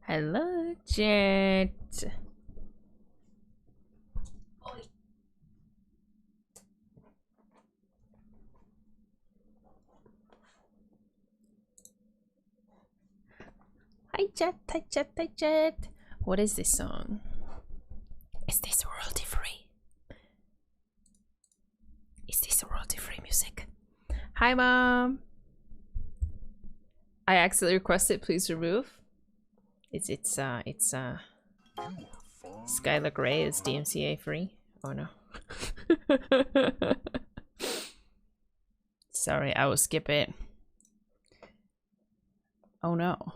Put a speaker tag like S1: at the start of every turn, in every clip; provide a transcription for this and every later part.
S1: Hello, Jet. Hi, Jet. Hi, Jet. Hi, Jet. What is this song? Is this royalty free? Is this royalty free music? Hi, Mom. I accidentally requested. Please remove. It's Skylar Grey is DMCA free. Oh no. Sorry, I will skip it. Oh no.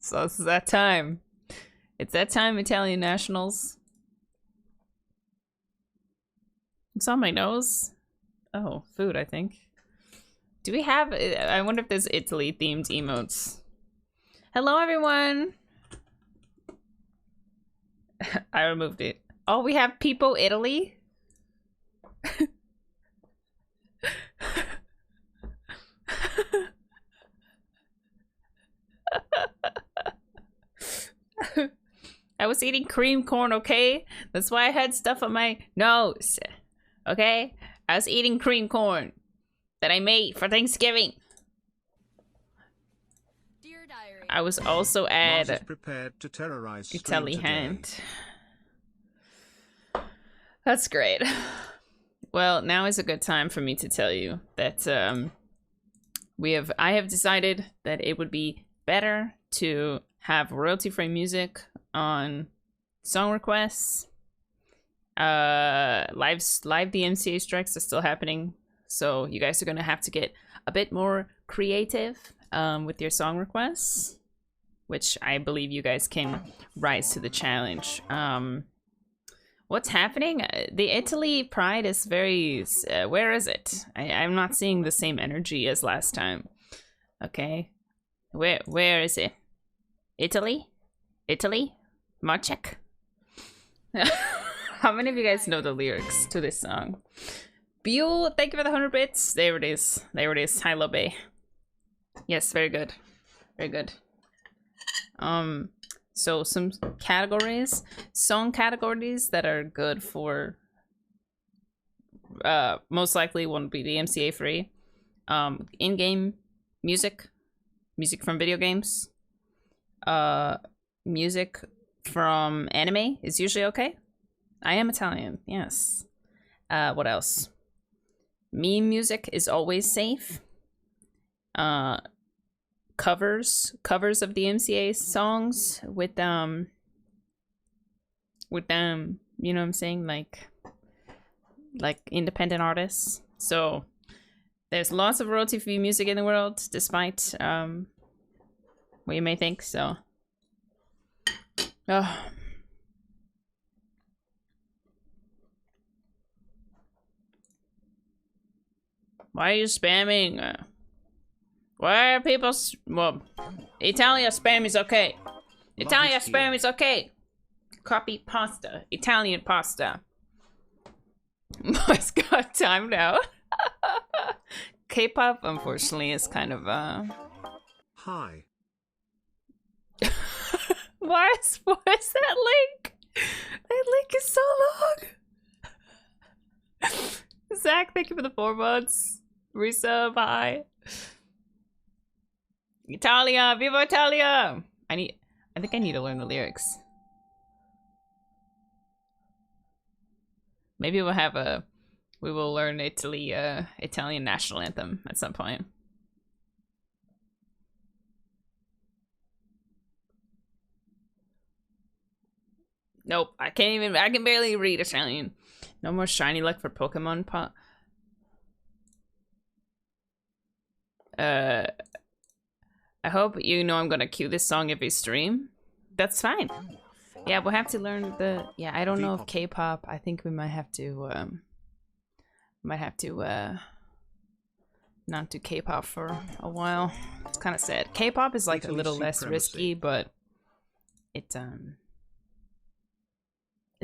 S1: So it's that time. It's that time, Italian nationals. It's on my nose. Oh, food, I think. Do we have... I wonder if there's Italy-themed emotes. Hello, everyone! I removed it. Oh, we have People Italy? I was eating cream corn, okay? That's why I had stuff on my nose. Okay? I was eating cream corn that I made for Thanksgiving.
S2: Dear Diary.
S1: I was also at
S3: Mars is prepared to terrorize
S1: Italy
S3: today.
S1: Hand. That's great. Well, now is a good time for me to tell you that I have decided that it would be better to have royalty-free music on song requests. Live DMCA strikes are still happening, so you guys are gonna have to get a bit more creative with your song requests, which I believe you guys can rise to the challenge. What's happening? The Italy Pride is very... where is it? I'm not seeing the same energy as last time. Okay. Where is it? Italy? Italy? Marchek? How many of you guys know the lyrics to this song? Buell, thank you for the 100 bits. There it is. There it is. Hi, Lobe. Yes, very good. Very good. So some categories, song categories that are good for most likely won't be DMCA free. In-game music, music from video games, music from anime is usually okay. I am Italian, yes. What else? Meme music is always safe. Covers of DMCA songs with you know what I'm saying, like independent artists. So there's lots of royalty free music in the world, despite what you may think. So why are you spamming? Why are people... well, Italian spam is okay. Italian spam is okay. Copy pasta. Italian pasta. Mars got time now. K-pop, unfortunately, is kind of...
S3: Hi.
S1: Why is that link? That link is so long. Zach, thank you for the 4 months. Resub, hi. Italia, viva Italia! I think I need to learn the lyrics. Maybe we will learn Italian national anthem at some point. Nope, I can barely read Italian. No more shiny luck for Pokemon pop. I hope you know I'm gonna cue this song every stream. That's fine. Yeah, we'll have to learn the... yeah, I don't know if K-pop... I think we might have to not do K-pop for a while. It's kind of sad. K-pop is like a little less risky, but it's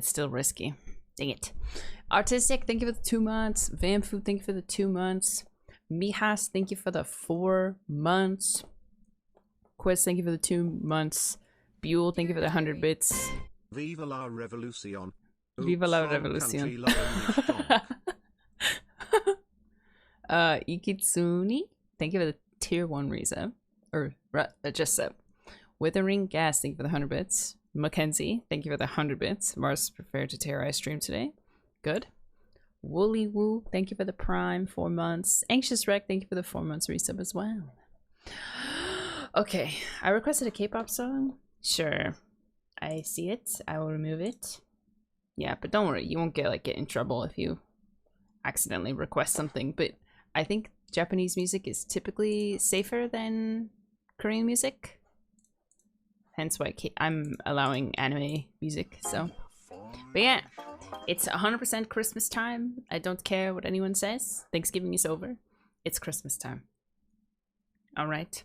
S1: still risky. Dang it. Artistic, thank you for the 2 months. Vamfood, thank you for the 2 months. Mijas, thank you for the 4 months. Quiz, thank you for the 2 months. Buell, thank you for the 100 bits.
S3: Viva la revolución.
S1: Viva la revolución. Ikitsuni, thank you for the tier 1 reset. Or just set. Withering Gas, thank you for the 100 bits. Mackenzie, thank you for the 100 bits. Mars prepared to terrorize stream today. Good. Woolly Woo, thank you for the Prime 4 months. Anxious Wreck, thank you for the 4 months resub as well. Okay, I requested a K-pop song. Sure, I see it. I will remove it. Yeah, but don't worry, you won't get in trouble if you accidentally request something. But I think Japanese music is typically safer than Korean music. Hence why I'm allowing anime music. So, but yeah, it's 100% Christmas time. I don't care what anyone says. Thanksgiving is over. It's Christmas time. All right.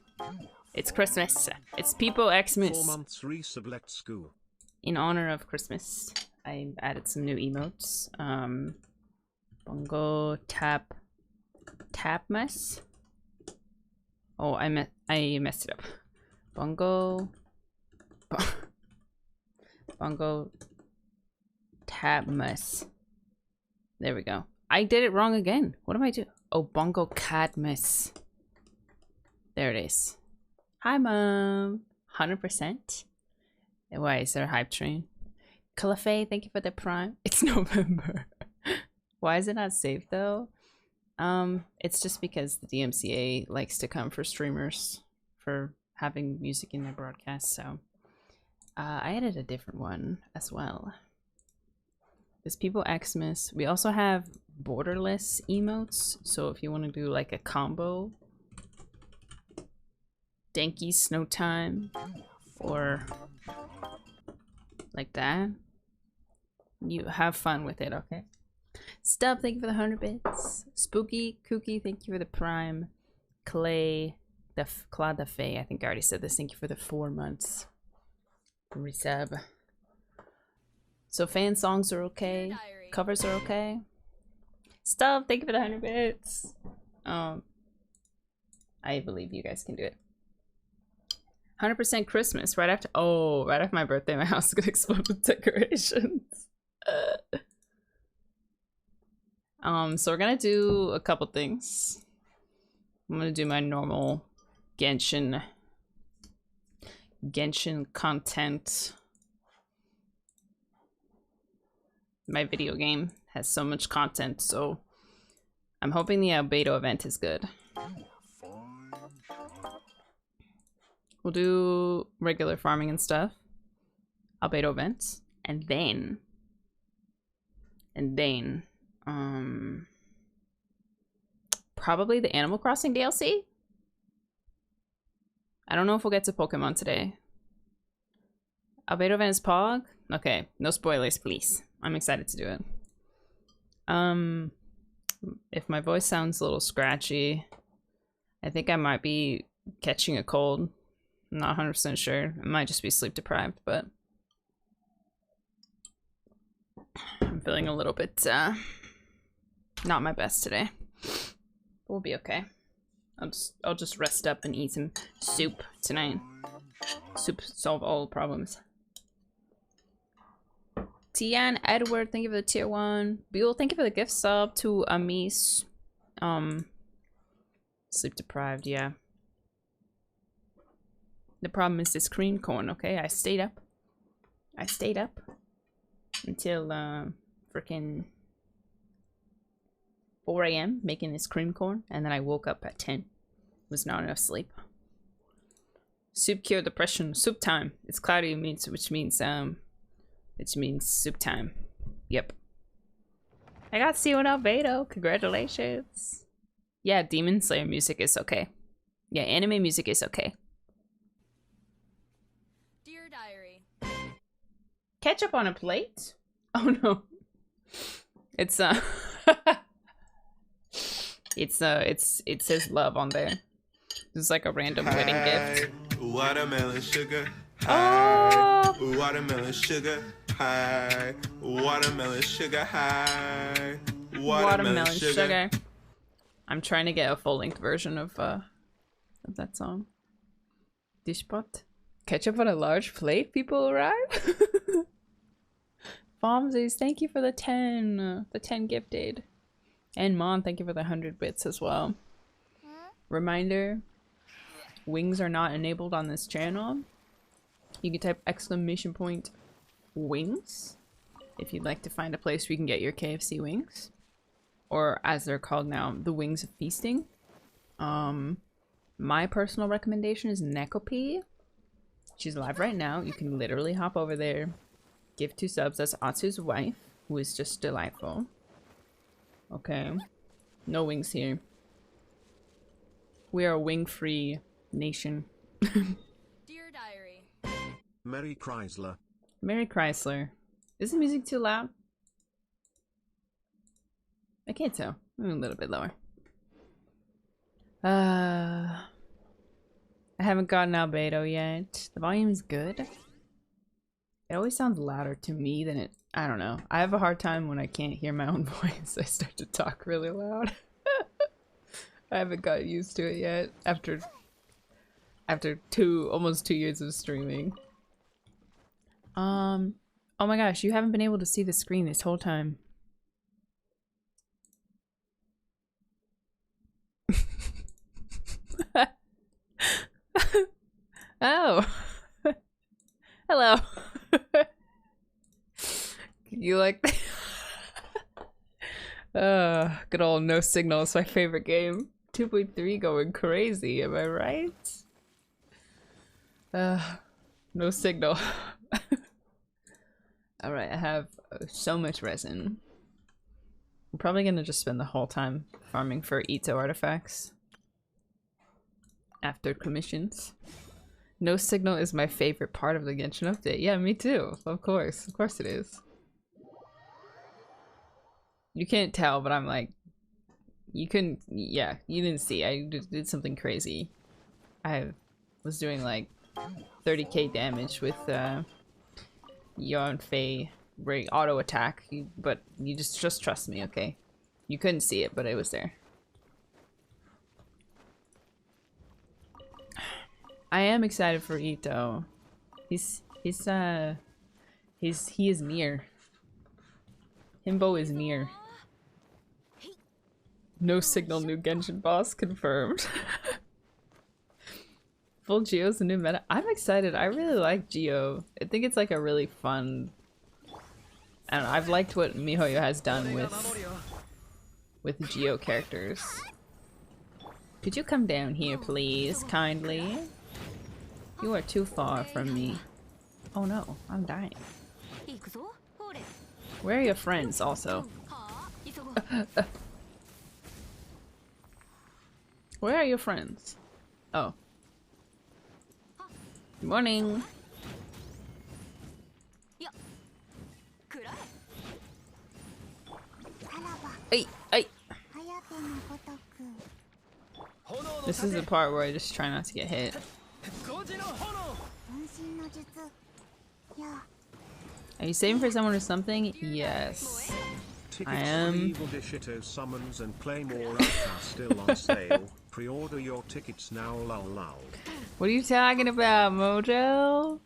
S1: It's Christmas. It's People Xmas.
S3: 4 months resub, let's go.
S1: In honor of Christmas, I added some new emotes. Bongo Tapmas. Oh, I messed it up. Bongo Tapmas. There we go. I did it wrong again. What am I doing? Oh, Bongo Cadmus. There it is. Hi, Mom. 100%. Why is there a hype train? Calafe, thank you for the Prime. It's November. Why is it not saved though? It's just because the DMCA likes to come for streamers for having music in their broadcast. So I added a different one as well. There's People Xmas. We also have borderless emotes. So if you want to do like a combo, Danky Snow Time, or like that, you have fun with it, okay? Stub, thank you for the 100 bits. Spooky Kooky, thank you for the Prime. Clay, Claude the Fae, I think I already said this. Thank you for the 4 months resub. So fan songs are okay, covers are okay. Stub, thank you for the 100 bits. I believe you guys can do it. 100% Christmas right after my birthday. My house is gonna explode with decorations. So we're gonna do a couple things. I'm gonna do my normal Genshin content. My video game has so much content, so I'm hoping the albedo event is good. We'll do regular farming and stuff, albedo events, and then probably the Animal Crossing DLC. I don't know if we'll get to Pokemon today. Albedo event is Pog. Okay, no spoilers, please. I'm excited to do it. If my voice sounds a little scratchy, I think I might be catching a cold. I'm not 100% sure. I might just be sleep deprived, but I'm feeling a little bit not my best today. We'll be okay. I'll just rest up and eat some soup tonight. Soup solve all problems. Tian Edward, thank you for the tier 1. Buell, thank you for the gift sub to Amis. Sleep deprived, yeah. The problem is this cream corn, okay? I stayed up until freaking 4 AM making this cream corn, and then I woke up at 10. Was not enough sleep. Soup cure depression. Soup time. It's cloudy, which means soup time. Yep. I got C1 albedo. Congratulations. Yeah, Demon Slayer music is okay. Yeah, anime music is okay.
S2: Dear Diary.
S1: Ketchup on a plate? Oh no. It's it says love on there. It's like a random wedding gift.
S4: Watermelon sugar.
S1: Oh,
S4: Watermelon sugar.
S2: high. Watermelon sugar high.
S1: Watermelon sugar. I'm trying to get a full-length version of that song. Dishpot. Ketchup on a large plate, people arrive? Bombsies, thank you for the 10 gifted. And Mon, thank you for the 100 bits as well. Reminder, wings are not enabled on this channel. You can type !wings if you'd like to find a place where you can get your KFC wings. Or as they're called now, the wings of feasting. My personal recommendation is Nekopi. She's live right now. You can literally hop over there, give 2 subs. That's Atsu's wife, who is just delightful. Okay. No wings here. We are a wing-free nation.
S4: Dear Diary.
S3: Mary Chrysler.
S1: Mary Chrysler. Is the music too loud? I can't tell. I'm a little bit lower. I haven't gotten albedo yet. The volume is good. It always sounds louder to me than it... I don't know. I have a hard time when I can't hear my own voice. I start to talk really loud. I haven't got used to it yet after almost 2 years of streaming. Oh my gosh, you haven't been able to see the screen this whole time. Oh. Hello. You like good old No Signal is my favorite game. 2.3 going crazy, am I right? No Signal. Alright, I have so much resin. I'm probably gonna just spend the whole time farming for Ito artifacts. After commissions. No Signal is my favorite part of the Genshin update. Yeah, me too. Of course it is. You can't tell, but I'm like, you couldn't, yeah, you didn't see. I did something crazy. I was doing like 30k damage with Yonfei auto attack, but you just trust me, okay? You couldn't see it, but it was there. I am excited for Ito. He is near. Himbo is near. No Signal new Genshin boss confirmed. Full Geo's the new meta. I'm excited. I really like Geo. I think it's like a really fun... I don't know. I've liked what MiHoYo has done with Geo characters. Could you come down here, please, kindly? You are too far from me. Oh no, I'm dying. Where are your friends, also? Where are your friends? Oh. Good morning. Hey, hey. This is the part where I just try not to get hit. Are you saving for someone or something? Yes. I am.
S3: Evil Dishito summons and play more are still on sale. Pre-order your tickets now, lol lol.
S1: What are you talking about, Mojo?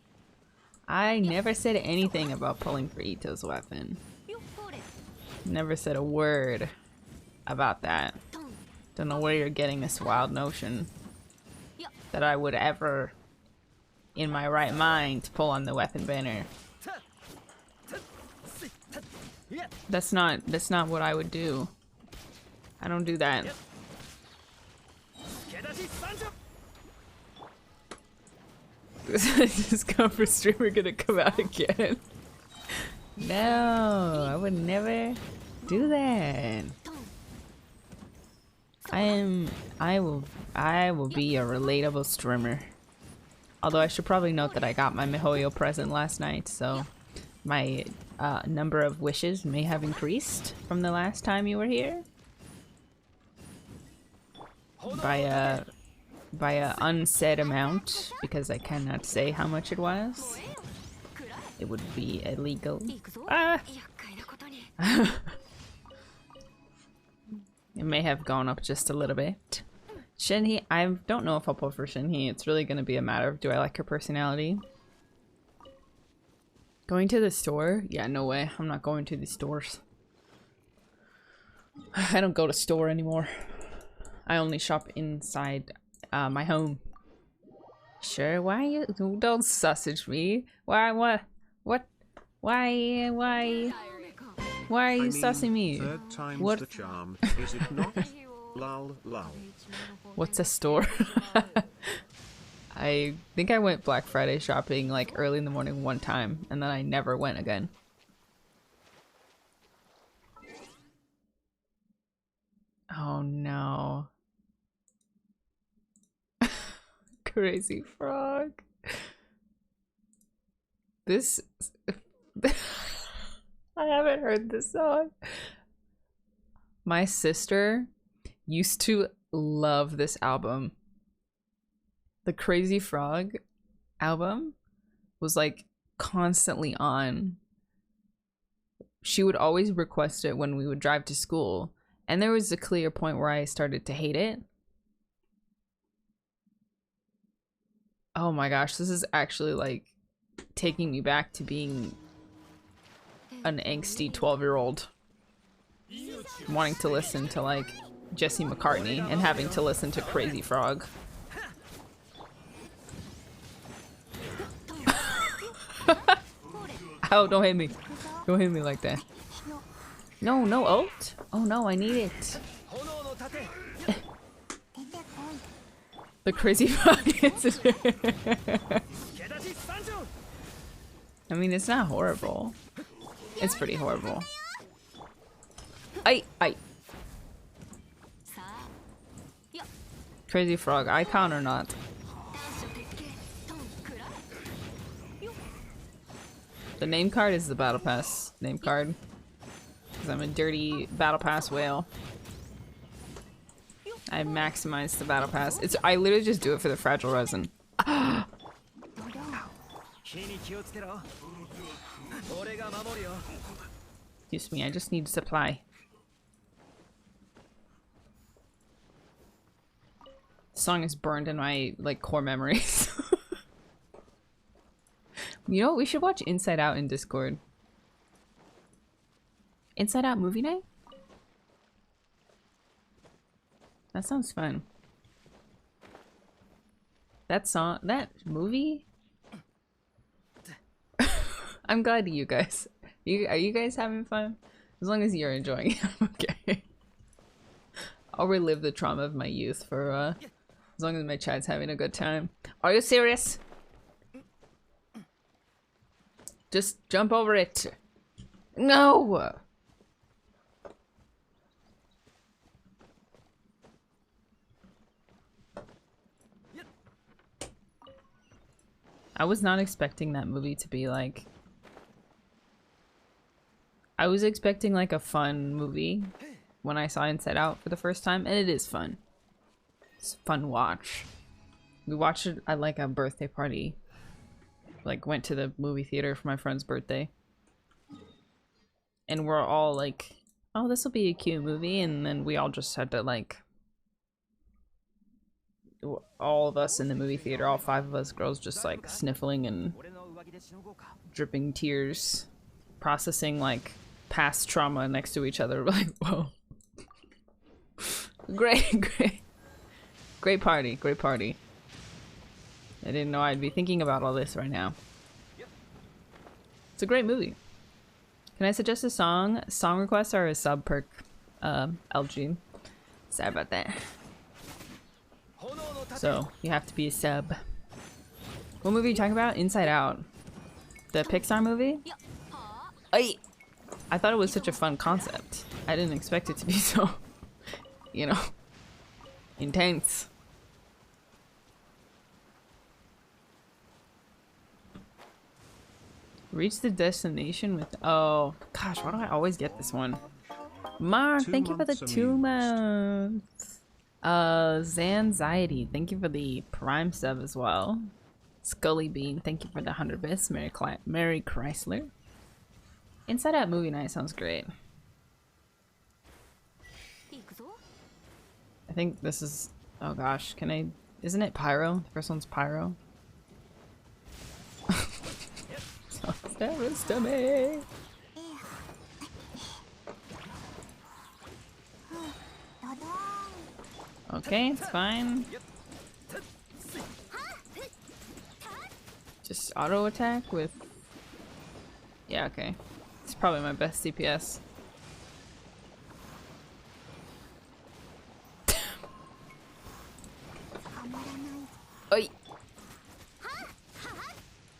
S1: I never said anything about pulling for Ito's weapon. Never said a word about that. Don't know where you're getting this wild notion that I would ever, in my right mind, pull on the weapon banner. That's not what I would do. I don't do that. This cover streamer gonna come out again. No, I would never do that. I will be a relatable streamer. Although I should probably note that I got my MiHoYo present last night, so my number of wishes may have increased from the last time you were here. By a unsaid amount, because I cannot say how much it was. it would be illegal. Ah! It may have gone up just a little bit. Shinhee, I don't know if I'll pull for Shinhee. It's really going to be a matter of do I like her personality. Going to the store? Yeah, no way. I'm not going to the stores. I don't go to store anymore. I only shop inside my home. Sure, why you don't sausage me? Why what? Why are you sussing me?
S3: Third time's
S1: What?
S3: the charm, is it not? Lol, lol.
S1: What's a store? I think I went Black Friday shopping like early in the morning one time, and then I never went again. Oh no. Crazy frog. This... I haven't heard this song. My sister used to love this album. The Crazy Frog album was like constantly on. She would always request it when we would drive to school, and there was a clear point where I started to hate it. Oh my gosh, this is actually like taking me back to being an angsty 12-year-old wanting to listen to like Jesse McCartney and having to listen to Crazy Frog. Oh, don't hit me. Don't hit me like that. No, no ult? Oh no, I need it. The Crazy Frog incident. I mean, it's not horrible. It's pretty horrible. I. Crazy Frog, icon or not? The name card is the battle pass name card. Because I'm a dirty battle pass whale. I maximized the battle pass. I literally just do it for the fragile resin. Excuse me, I just need supply. The song is burned in my like core memories. You know what? We should watch Inside Out in Discord. Inside Out movie night? That sounds fun. That song, that movie? I'm glad you guys. Are you guys having fun? As long as you're enjoying it, I'm okay. I'll relive the trauma of my youth for as long as my chat's having a good time. Are you serious? Just jump over it. No! I was not expecting that movie to be like... I was expecting like a fun movie when I saw Inside Out for the first time, and it is fun. It's a fun watch. We watched it at like a birthday party. Like went to the movie theater for my friend's birthday. And we're all like, oh, this will be a cute movie, and then we all just had to like... all of us in the movie theater, all 5 of us girls just like sniffling and dripping tears, processing like past trauma next to each other. Like, whoa. Great party, great party. I didn't know I'd be thinking about all this right now. It's a great movie. Can I suggest a song? Song requests are a sub perk, LG. Sorry about that. So, you have to be a sub. What movie are you talking about? Inside Out. The Pixar movie? I thought it was such a fun concept. I didn't expect it to be so, you know, intense. Reach the destination with... Oh, gosh, why do I always get this one? Mar, thank you for the 2 months. Zanxiety, thank you for the Prime sub as well. Scully Bean, thank you for the 100 bits. Mary Chrysler. Inside Out Movie Night sounds great. I think this is... Oh gosh, can I... Isn't it Pyro? The first one's Pyro. So Sarah's to me. Okay, it's fine. Just auto attack with... Yeah, okay. It's probably my best CPS. Oi!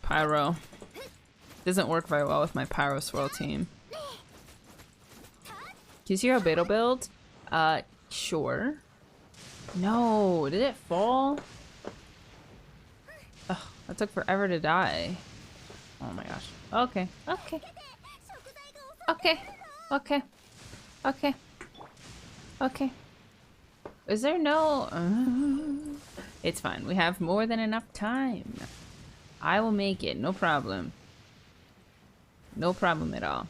S1: Pyro. Doesn't work very well with my Pyro Swirl team. Use your albedo build? Sure. No, did it fall? Ugh, that took forever to die. Oh my gosh. Okay, okay. Okay, okay, okay, okay. Is there no... It's fine, we have more than enough time. I will make it, no problem. No problem at all.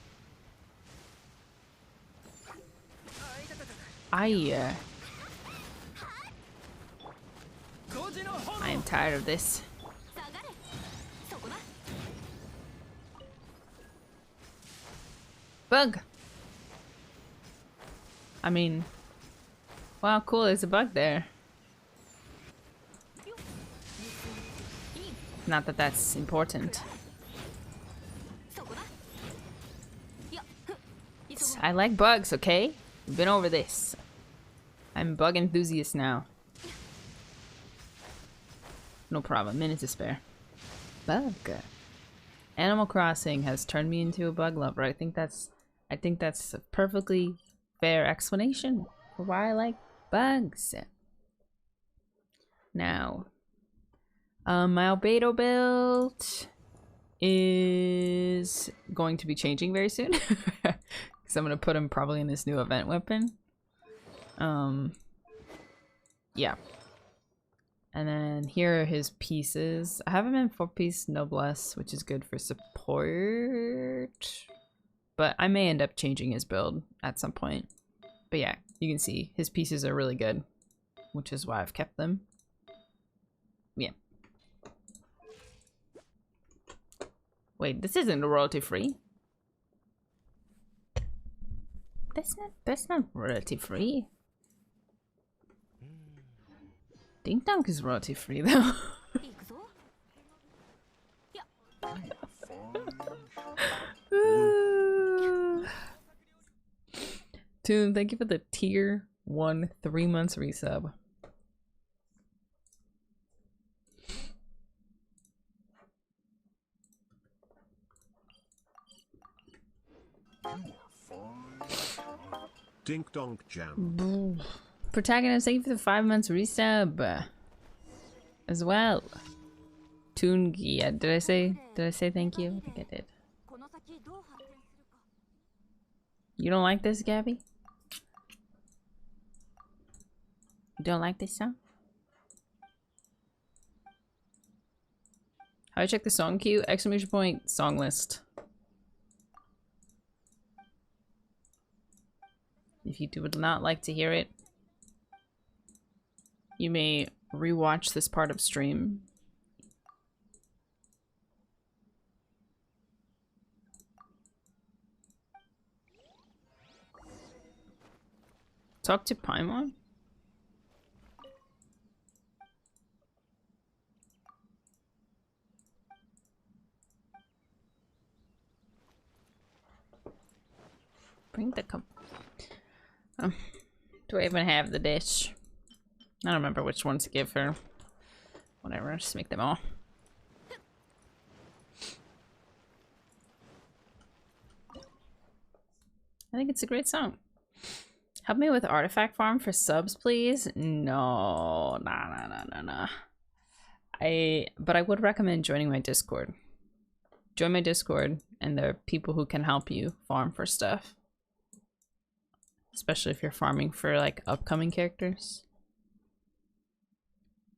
S1: I am tired of this. Bug! I mean... Wow, cool, there's a bug there. Not that that's important. I like bugs, okay? We've been over this. I'm a bug enthusiast now. No problem, minute to spare. Bug. Animal Crossing has turned me into a bug lover. I think that's a perfectly fair explanation for why I like bugs. Now, my albedo build is going to be changing very soon. Because I'm going to put him probably in this new event weapon. Yeah. And then here are his pieces. I have him in 4-piece noblesse, which is good for support. But I may end up changing his build at some point. But yeah, you can see his pieces are really good, which is why I've kept them. Yeah. Wait, this isn't royalty free. That's not royalty free. Ding Dong is royalty free though. Toon, thank you for the tier 1 3 months resub.
S3: Dink donk jam.
S1: Protagonist, thank you for the 5 months resub as well. Toon, yeah, did I say thank you? I think I did. You don't like this, Gabby? You don't like this song? How do I check the song queue? Exclamation point, song list. If you would not like to hear it, you may rewatch this part of stream. Talk to Paimon? Bring the cup. Do I even have the dish? I don't remember which ones to give her. Whatever, just make them all. I think it's a great song. Help me with artifact farm for subs, please. No, nah. But I would recommend joining my Discord. Join my Discord, and there are people who can help you farm for stuff. Especially if you're farming for like upcoming characters.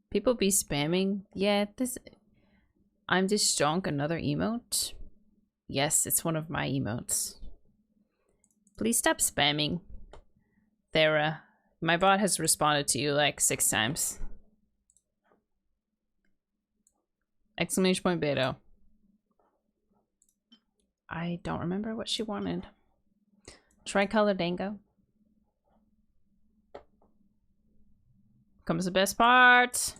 S1: People be spamming. Yeah, I'm disjunk, another emote? Yes, it's one of my emotes. Please stop spamming. Thera, my bot has responded to you like 6 times. Exclamation point Beto. I don't remember what she wanted. Tricolor Dango. Comes the best part.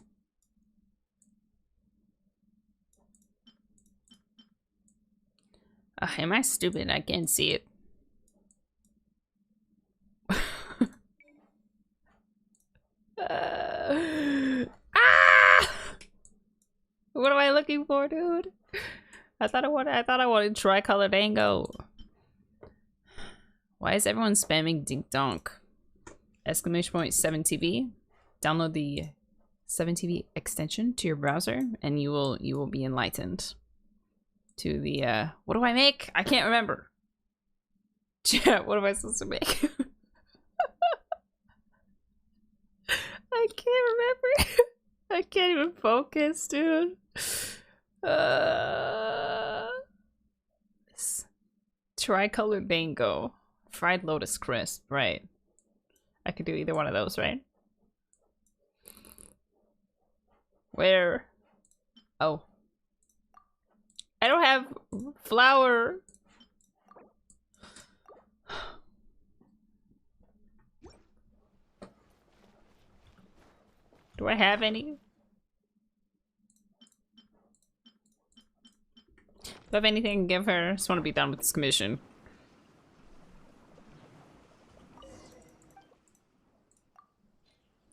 S1: Am I stupid? I can't see it. What am I looking for, dude? I thought I wanted tricolor dango. Why is everyone spamming dink donk? Exclamation point 7TV. Download the 7TV extension to your browser and you will be enlightened. To the what do I make? I can't remember. Chat, what am I supposed to make? I can't remember. I can't even focus, dude. Tricolor Dango. Fried Lotus Crisp, right. I could do either one of those, right? Where? Oh. I don't have flour. Do I have any? Do I have anything I can give her? I just want to be done with this commission.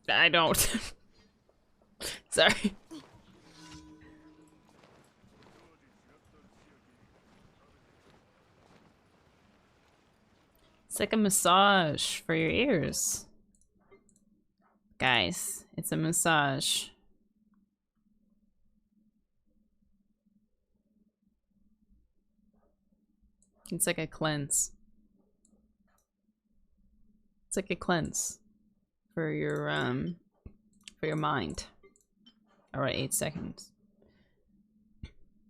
S1: I don't. Sorry. It's like a massage for your ears. Guys, it's a massage. It's like a cleanse. It's like a cleanse for your mind. Alright, 8 seconds.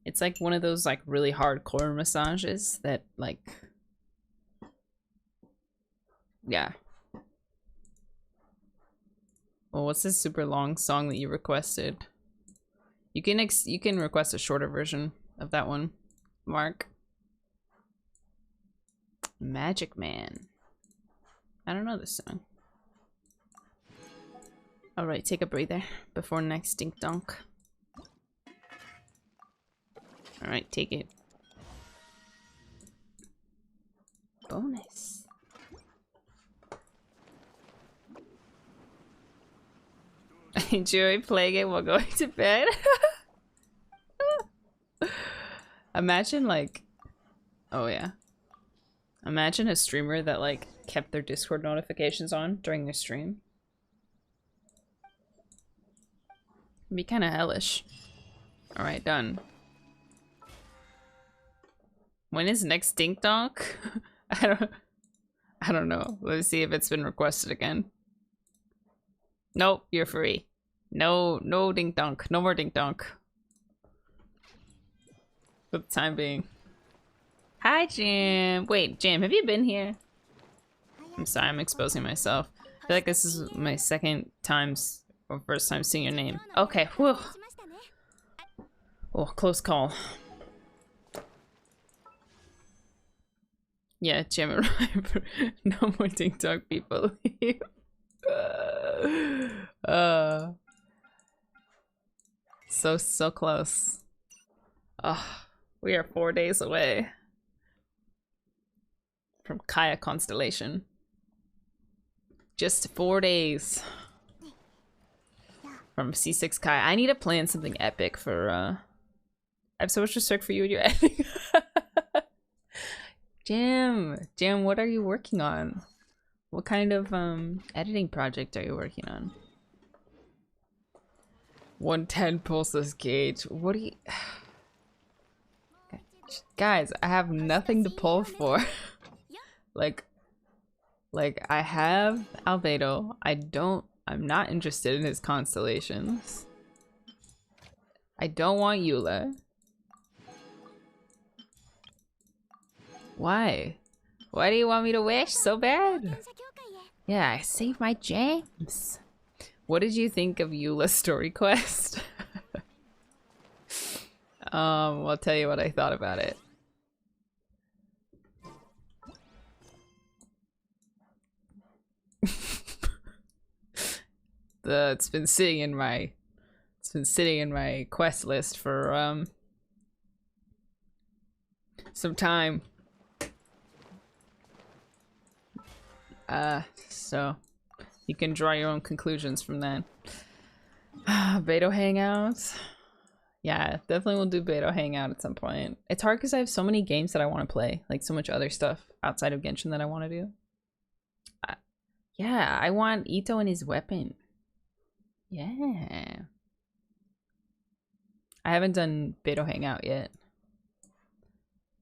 S1: It's like one of those like really hardcore massages that like, yeah. Well, what's this super long song that you requested? You can request a shorter version of that one, Mark. Magic Man. I don't know this song. Alright, take a breather before next dink donk. Alright, take it. Bonus. I enjoy playing it while going to bed. Imagine like, oh yeah. Imagine a streamer that like kept their Discord notifications on during their stream. It'd be kind of hellish. Alright, done. When is next dink donk? I don't know. Let's see if it's been requested again. Nope, you're free. No dink donk. No more dink donk. For the time being. Hi, Jim. Wait, Jim, have you been here? I'm sorry, I'm exposing myself. I feel like this is my second times or first time seeing your name. Okay, whew. Oh, close call. Yeah, Jim and Ryan. No more dink donk people leave. So close. We are 4 days away from Kaya Constellation. Just 4 days from C6 Kaya. I need to plan something epic for I have so much respect for you and your editing. Jim, what are you working on? What kind of editing project are you working on? 110 pulses gauge. What do you... Guys, I have nothing to pull for. like I have albedo. I'm not interested in his constellations. I don't want Eula. Why? Why do you want me to wish so bad? Yeah, I saved my gems. What did you think of Eula's story quest? I'll tell you what I thought about it. It's been sitting in my quest list for some time. So you can draw your own conclusions from that. Beto Hangouts. Yeah, definitely we'll do Beto Hangout at some point. It's hard because I have so many games that I want to play, like so much other stuff outside of Genshin that I want to do. Yeah, I want Ito and his weapon. Yeah. I haven't done Beto Hangout yet.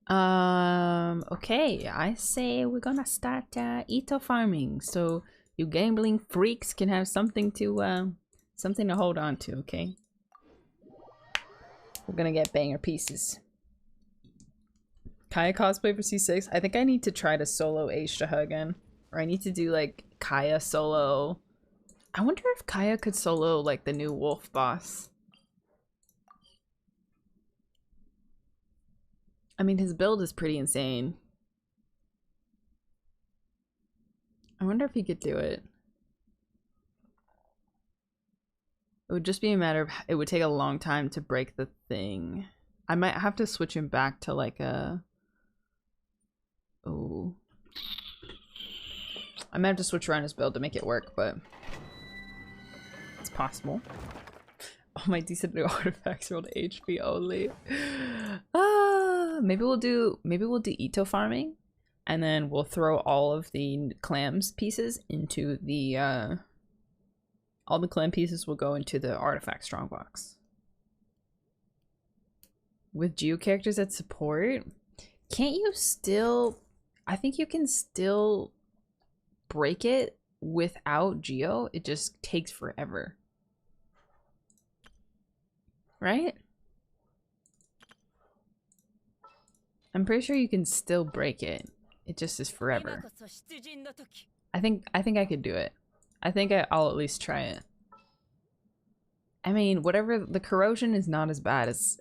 S1: Okay, I say we're gonna start Ito farming, so you gambling freaks can have something to hold on to, okay? We're gonna get banger pieces. Kaya cosplay for C6? I think I need to try to solo Ashtaha again. Or I need to do like Kaya solo. I wonder if Kaya could solo like the new wolf boss. I mean, his build is pretty insane. I wonder if he could do it. It would just be a matter of, it would take a long time to break the thing. I might have to switch him back to like a, oh. I might have to switch around his build to make it work, but it's possible. Oh, my decent new artifacts rolled HP only. Maybe we'll do Ito farming, and then we'll throw all of the clams pieces into the all the clam pieces will go into the artifact strongbox. With Geo characters that support, can't you still? I think you can still break it without Geo. It just takes forever, right? I'm pretty sure you can still break it. It just is forever. I think I could do it. I think I'll at least try it. I mean, whatever, the corrosion is not as bad as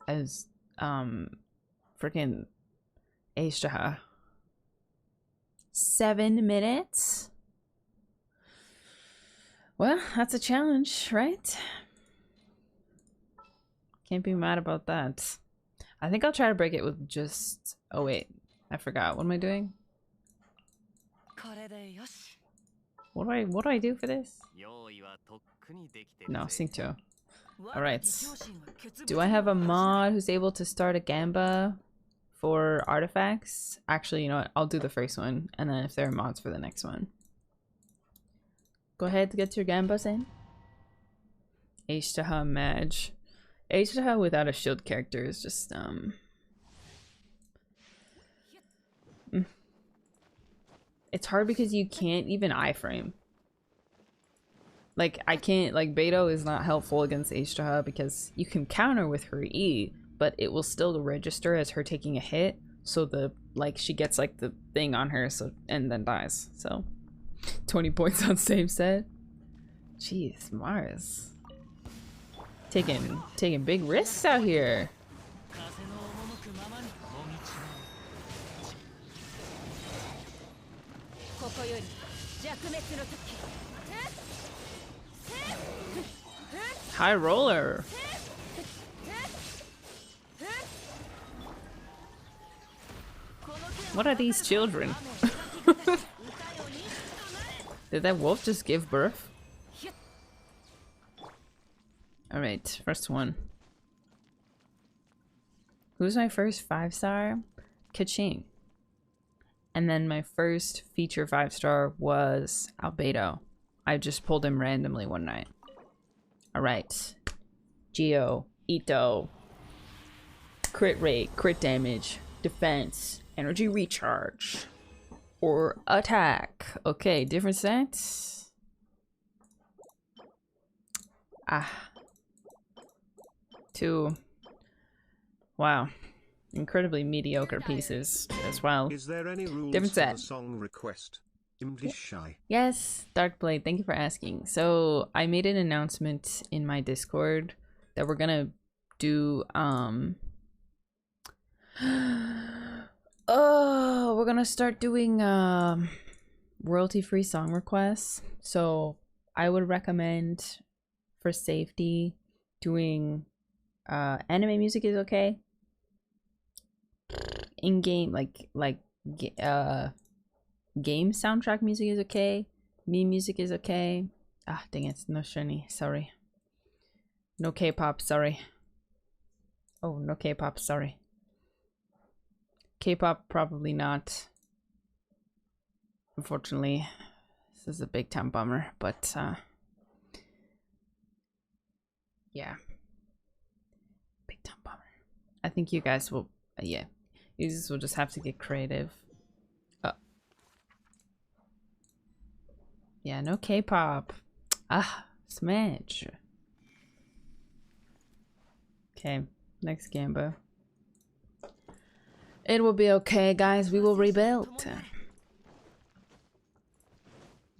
S1: freaking Ashtaha. 7 minutes? Well, that's a challenge, right? Can't be mad about that. I think I'll try to break it with just... Oh wait, I forgot. What am I doing? What do I do for this? No, sync 2. Alright. Do I have a mod who's able to start a Gamba for artifacts? Actually, you know what? I'll do the first one, and then if there are mods for the next one. Go ahead to get your Gambas in. Ashtaha Maj. Ashtaha without a shield character is just It's hard because you can't even iframe. Like, I can't, like, Beto is not helpful against Ashtaha because you can counter with her E, but it will still register as her taking a hit, so the, like, she gets, like, the thing on her, so, and then dies, so. 20 points on same set. Jeez, Mars. Taking big risks out here. High roller. What are these children? Did that wolf just give birth? Alright, first one. Who's my first 5-star? Kaching. And then my first feature 5-star was Albedo. I just pulled him randomly one night. Alright. Geo, Ito. Crit rate, crit damage, defense, energy recharge, or attack. Okay, different sets. Ah. 2. Wow. incredibly mediocre pieces as well.
S3: Is there any rules
S1: Different
S3: to
S1: set.
S3: the song request? Shy.
S1: Yes, Darkblade, thank you for asking. So I made an announcement in my Discord that we're gonna do oh, we're gonna start doing royalty-free song requests. So I would recommend, for safety, doing anime music is okay. In-game game soundtrack music is okay. Meme music is okay. Ah, dang it, no shiny, sorry. No K-pop, sorry. Oh, no K-pop, sorry. K-pop, probably not. Unfortunately, this is a big time bummer, but yeah. Big time bummer. I think you guys will, yeah. You just will just have to get creative. Yeah, no K-pop. Ah, smash. Okay, next Gamba. It will be okay, guys. We will rebuild.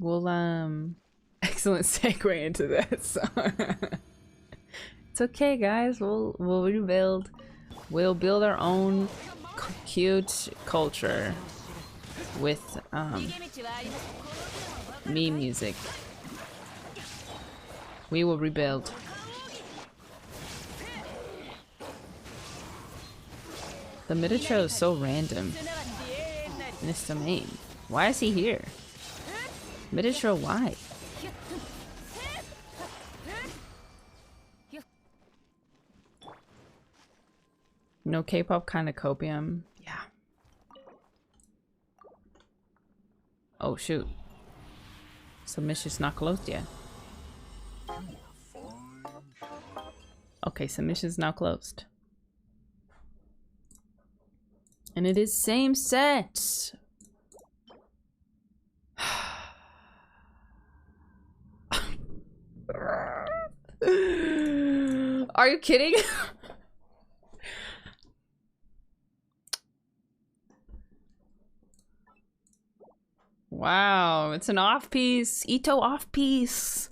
S1: We'll excellent segue into this. It's okay, guys. We'll rebuild. We'll build our own cute culture with meme music. We will rebuild. The mid-intro is so random in this domain. Why is he here? Mid-intro, why? No K-pop kind of copium. Yeah. Oh shoot. Submission's not closed yet. Okay, submission's now closed. And it is same set. Are you kidding? Wow, it's an off piece. Ito off piece.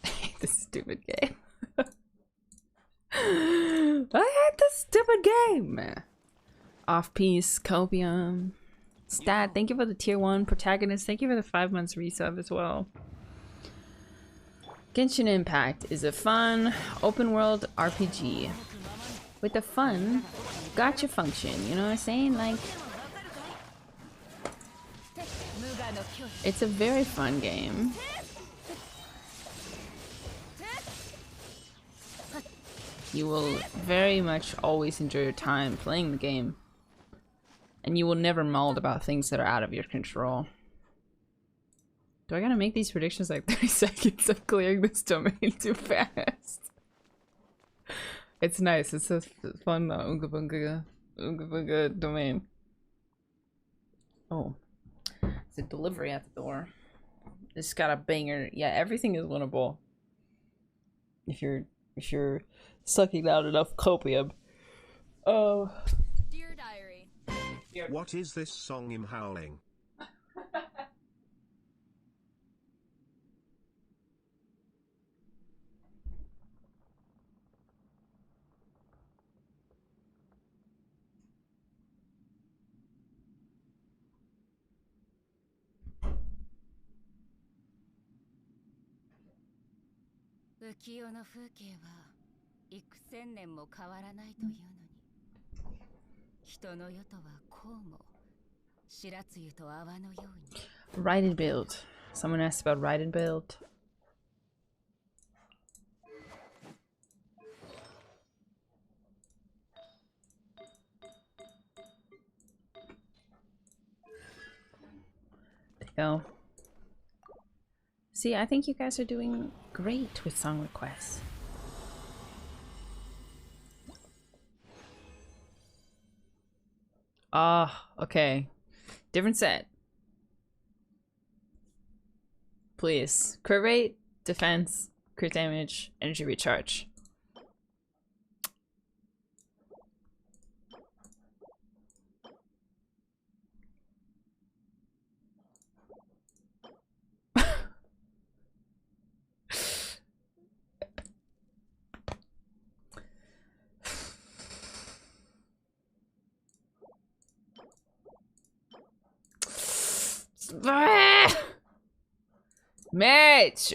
S1: I hate this stupid game. I hate this stupid game. Off piece, copium. Stat, thank you for the tier 1. Protagonist, thank you for the 5 months resub as well. Genshin Impact is a fun, open world RPG. With a fun gacha function, you know what I'm saying? Like, it's a very fun game. You will very much always enjoy your time playing the game. And you will never mold about things that are out of your control. Do I gotta make these predictions like 30 seconds of clearing this domain too fast? It's nice. It's a fun Unga Bunga domain. Oh, it's a delivery at the door. It's got a banger. Yeah, everything is winnable. If you're sucking out enough copium. Oh.
S4: Dear Diary.
S3: What is this song I'm howling?
S1: Ride and build. Someone asked about ride and build. There you go. See, I think you guys are doing great with song requests. Ah, okay. Different set. Please. Crit rate, defense, crit damage, energy recharge. Match.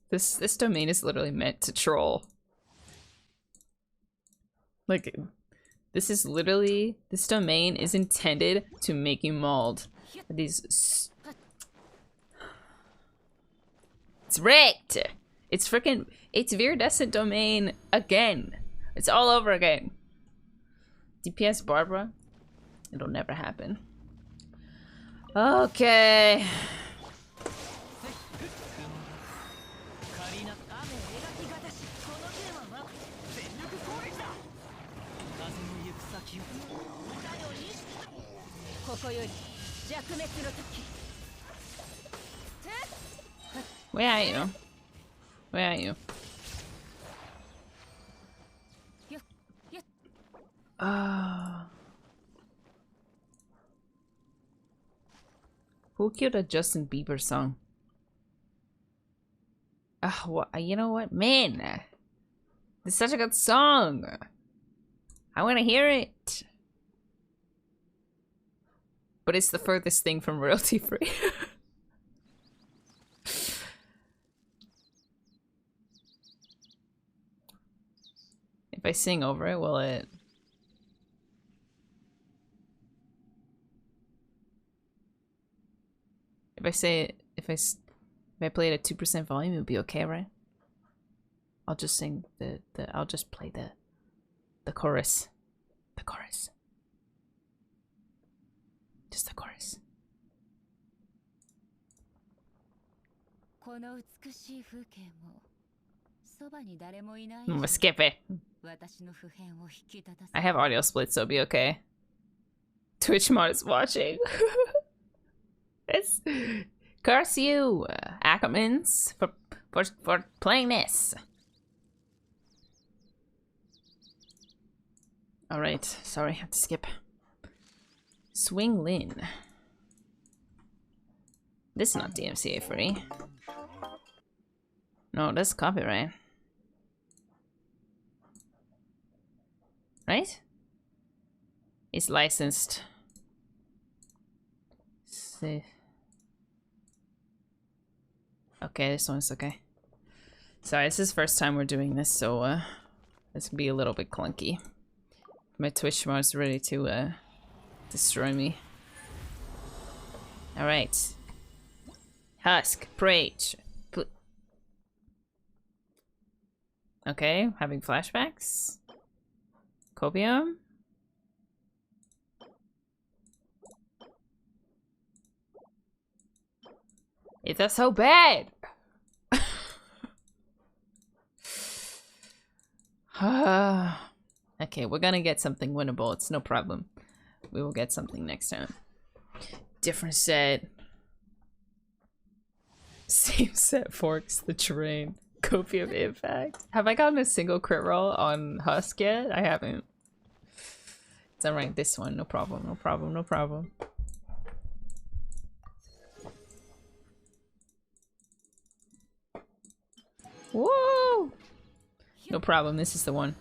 S1: This domain is literally meant to troll. Like, this domain is intended to make you mauled. It's wrecked. It's Viridescent domain again. It's all over again. DPS Barbara. It'll never happen. Okay. Where are you? Where are you? Who killed a Justin Bieber song? You know what? Man! It's such a good song! I want to hear it! But it's the furthest thing from royalty free. If I sing over it, will it... If I play it at 2% volume, it'll be okay, right? I'll just sing I'll just play the chorus. The chorus. Just the chorus. I'm gonna skip it. I have audio splits, so it'll be okay. Twitch mod is watching. It's curse you, Ackermans, for playing this. Alright, sorry, I have to skip. Swing Lin. This is not DMCA free. No, that's copyright. Right? It's licensed. See. Okay, this one's okay. Sorry, this is the first time we're doing this, so this will be a little bit clunky. My Twitch mod is ready to destroy me. Alright. Husk, Prage. Okay, having flashbacks. Copium. Is that so bad? Okay, we're gonna get something winnable. It's no problem. We will get something next time. Different set. Same set forks the terrain. Copium Impact. Have I gotten a single crit roll on Husk yet? I haven't. It's alright, this one. No problem, no problem, no problem. Woo! No problem, this is the one.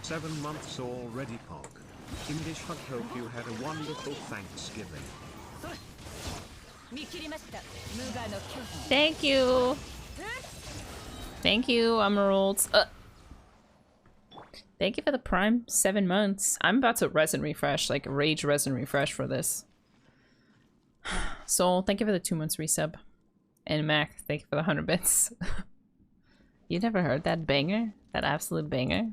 S3: "7 months already, Pog. English Hug, hope you had a wonderful Thanksgiving."
S1: Thank you! Thank you, Emeralds. Thank you for the prime 7 months. I'm about to resin refresh, like rage resin refresh for this. Soul, thank you for the 2 months resub. And Mac, thank you for the 100 bits. You never heard that banger? That absolute banger?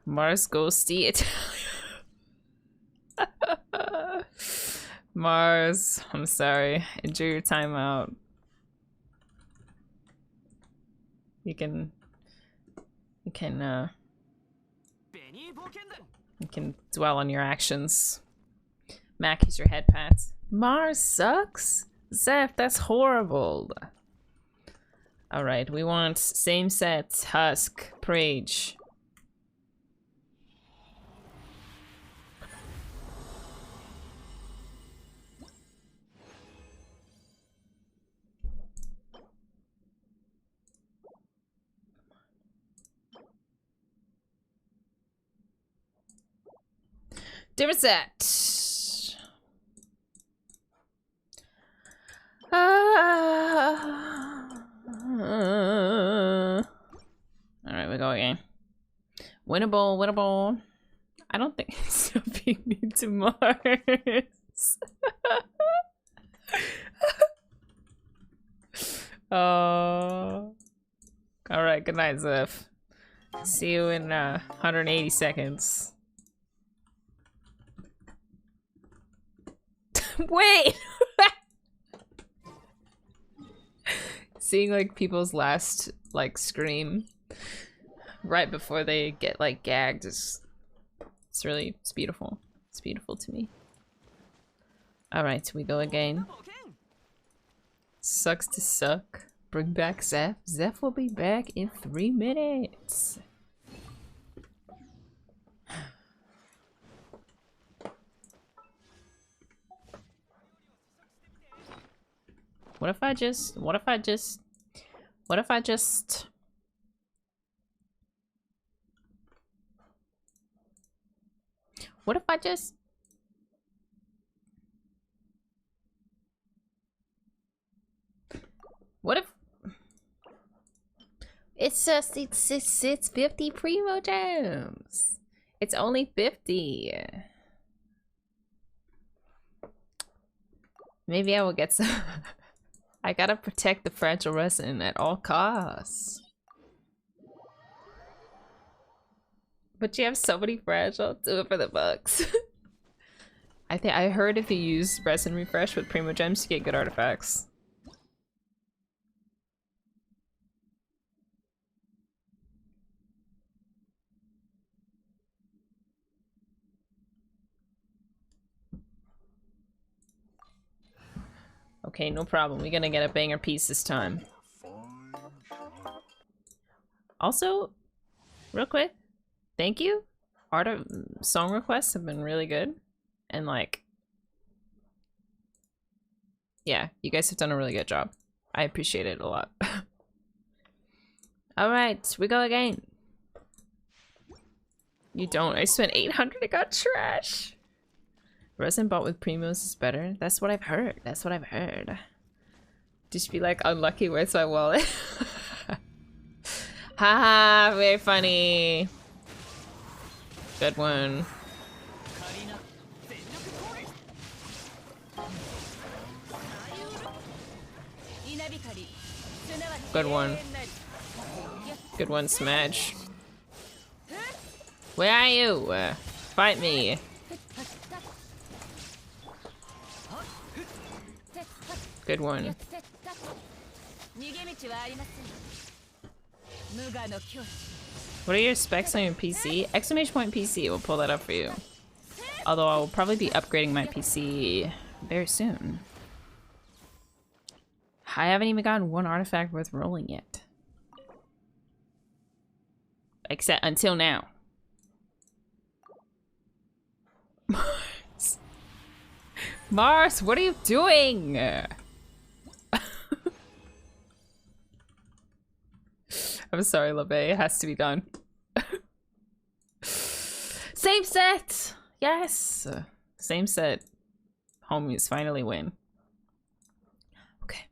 S1: Mars Ghosty Italia. Mars, I'm sorry. Enjoy your time out. You can You can dwell on your actions. Mac is your head pat. Mars sucks? Zeph, that's horrible. Alright, we want same set, Husk, Prage. Different set. Alright, we go again. Winnable, winnable. I don't think it's being mean to Mars. Alright, good night, Zeph. See you in 180 seconds. Wait! Seeing like people's last like scream right before they get like gagged is it's beautiful. It's beautiful to me. Alright, we go again. Sucks to suck. Bring back Zeph. Zeph will be back in 3 minutes. What if I just what if it's just it's 50 primo gems. It's only 50. Maybe I will get some. I gotta protect the fragile resin at all costs. But you have so many fragile. Do it for the bucks. I heard if you use resin refresh with primo gems, you get good artifacts. Okay, no problem. We're gonna get a banger piece this time. Also, real quick, thank you. Song requests have been really good. And like, yeah, you guys have done a really good job. I appreciate it a lot. Alright, we go again. You don't. I spent 800, it got trash. Resin bought with primos is better. That's what I've heard. That's what I've heard. Just be like, unlucky, where's my wallet? Haha, very funny. Good one. Good one. Good one, Smash. Where are you? Fight me. Good one. What are your specs on your PC? Exclamation point PC will pull that up for you. Although I will probably be upgrading my PC very soon. I haven't even gotten one artifact worth rolling yet. Except until now. Mars. Mars, what are you doing? I'm sorry, LeBay. It has to be done. Same set! Yes! Same set. Homies finally win. Okay.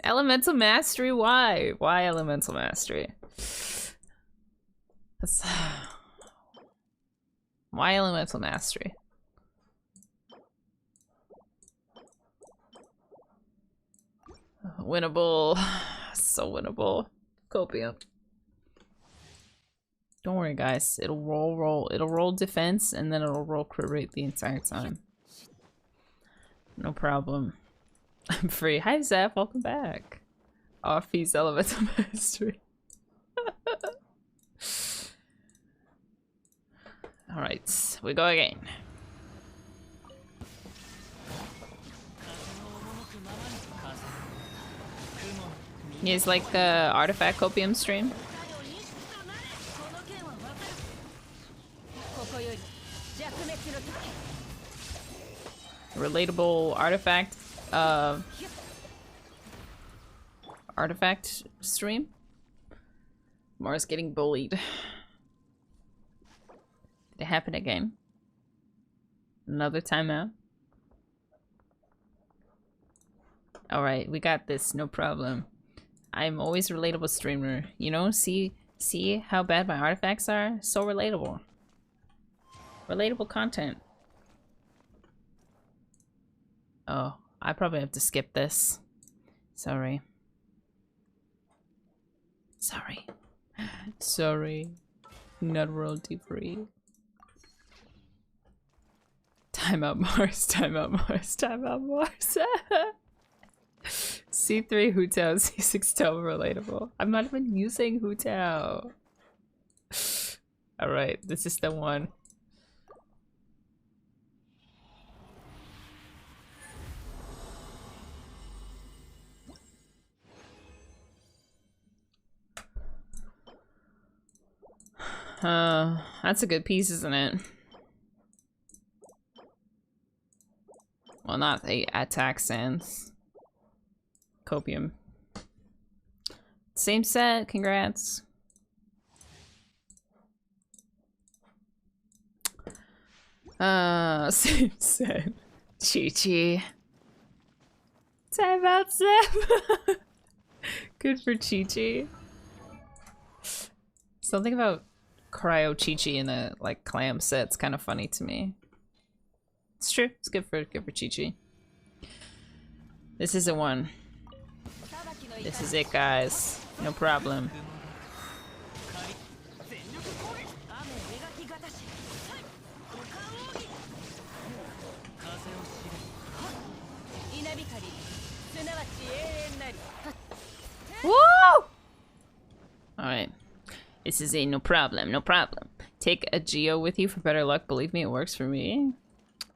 S1: Elemental Mastery? Why? Why Elemental Mastery? That's... Why Elemental Mastery? Winnable. So winnable. Copium. Don't worry, guys. It'll roll. It'll roll defense, and then it'll roll crit rate the entire time. No problem. I'm free. Hi Zeph, welcome back. Off these elements of history. Alright, we go again. He's like the artifact copium stream. Relatable artifact stream. Mars getting bullied. Did it happen again? Another timeout. Alright, we got this, no problem. I'm always a relatable streamer. You know, see how bad my artifacts are? So relatable. Relatable content. Oh, I probably have to skip this. Sorry. Sorry. Sorry. Not royalty free. Time out Mars, time out Mars, time out Mars. C3 Hutao, C6 Tao relatable. I'm not even using Hutao. Alright, this is the one. That's a good piece, isn't it? Well, not the attack sense. Copium. Same set, congrats. Same set. Chi-Chi. Time out, Sam. Good for Chi-Chi. Something about cryo Chi-Chi in a like clam set's kind of funny to me. It's true. It's good for Chi-Chi. This is a one. This is it, guys. No problem. Woo! Alright. This is a no problem, no problem. Take a Geo with you for better luck. Believe me, it works for me.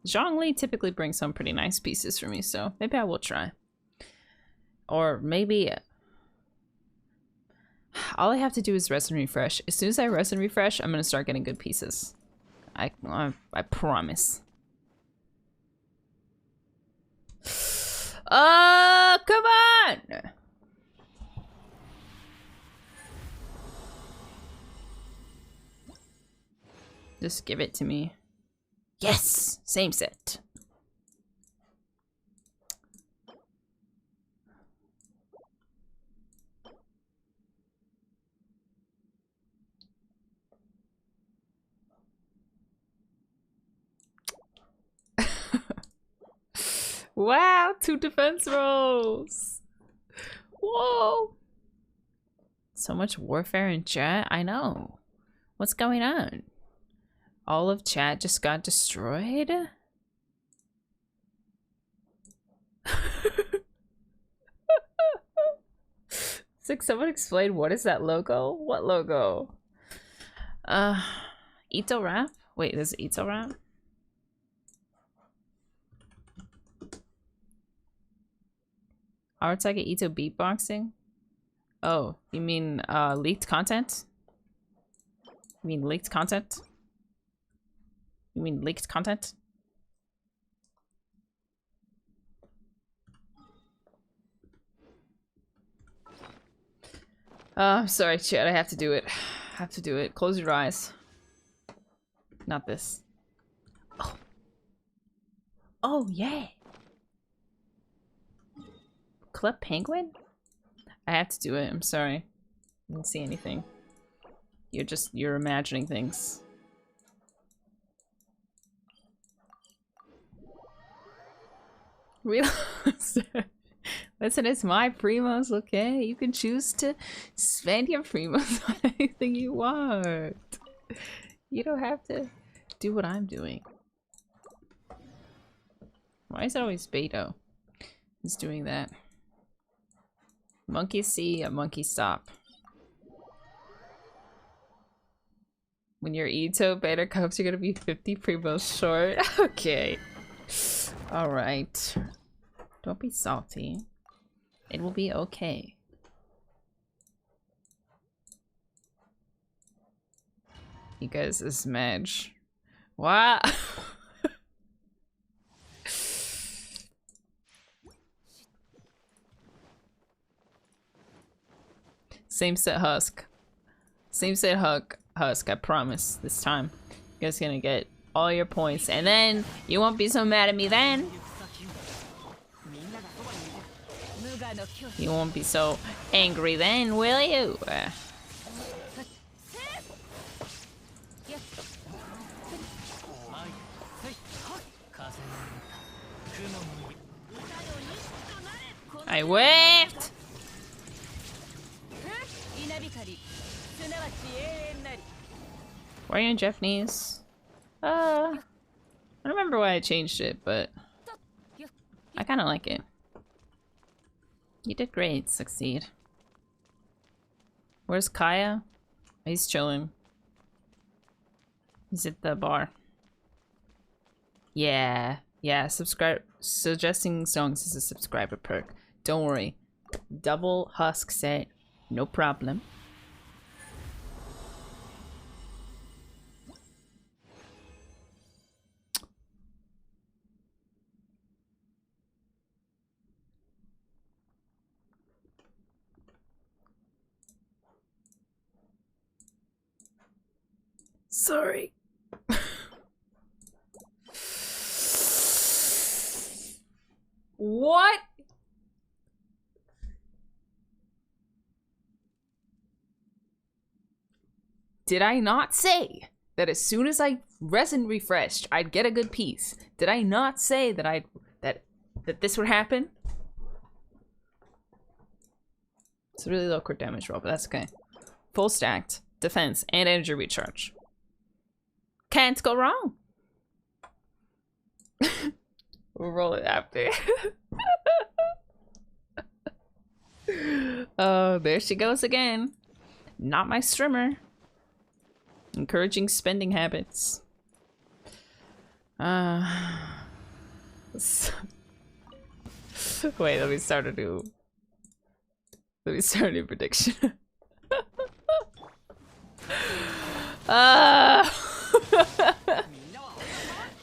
S1: Zhongli typically brings some pretty nice pieces for me, so maybe I will try. Or maybe... all I have to do is rest and refresh. As soon as I rest and refresh, I'm gonna start getting good pieces. I promise. Come on! Just give it to me. Yes! Same set. Wow, 2 defense rolls. Whoa. So much warfare in chat. I know. What's going on? All of chat just got destroyed? It's like someone explain what is that logo? What logo? Ito rap? Wait, there's Ito rap? Arutaka Ito beatboxing? Oh, you mean leaked content? You mean leaked content? You mean leaked content? Sorry, chat. I have to do it. I have to do it. Close your eyes. Not this. Oh. Oh, yeah. Club Penguin? I have to do it. I'm sorry. I didn't see anything. You're imagining things. Real. Listen, it's my primos, okay? You can choose to spend your primos on anything you want. You don't have to do what I'm doing. Why is it always Beto? is doing that. Monkey see, a monkey stop. When your Ito beta cups, you're gonna be 50 primos short. Okay. Alright. Don't be salty. It will be okay. You guys is Madge. What? Same set Husk. Same set Husk, I promise. This time. You guys gonna get all your points. And then you won't be so mad at me then. You won't be so angry then, will you? I whiffed! Why are you in Japanese? I don't remember why I changed it, but I kind of like it. You did great, Succeed. Where's Kaya? He's chilling. He's at the bar. Yeah, suggesting songs is a subscriber perk. Don't worry. Double Husk set, no problem. Sorry. What? Did I not say that as soon as I resin refreshed, I'd get a good piece? Did I not say that that this would happen? It's a really low crit damage roll, but that's okay. Full stacked, defense, and energy recharge. Can't go wrong. We'll roll it after. Oh, there she goes again. Not my streamer. Encouraging spending habits. Wait, let me start a new prediction.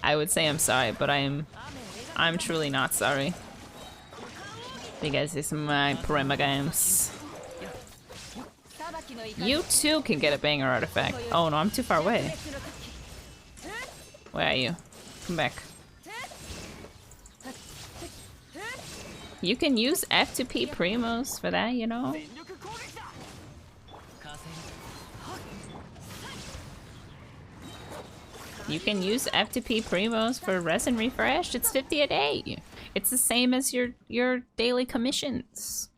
S1: I would say I'm sorry, but I'm truly not sorry. Because it's my Prima games. You too can get a banger artifact. Oh no, I'm too far away. Where are you? Come back. You can use F2P Primos for that, you know? You can use F2P Primos for resin refresh. It's 50 a day. It's the same as your daily commissions.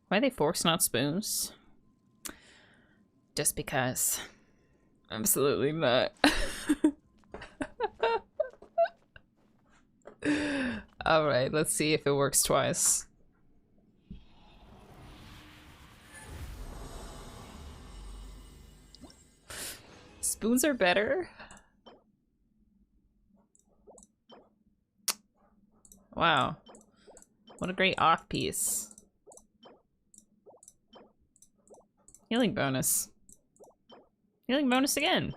S1: Why are they forks, not spoons? Just because. Absolutely not. Alright, let's see if it works twice. Spoons are better? Wow. What a great off piece. Healing bonus. Healing bonus again.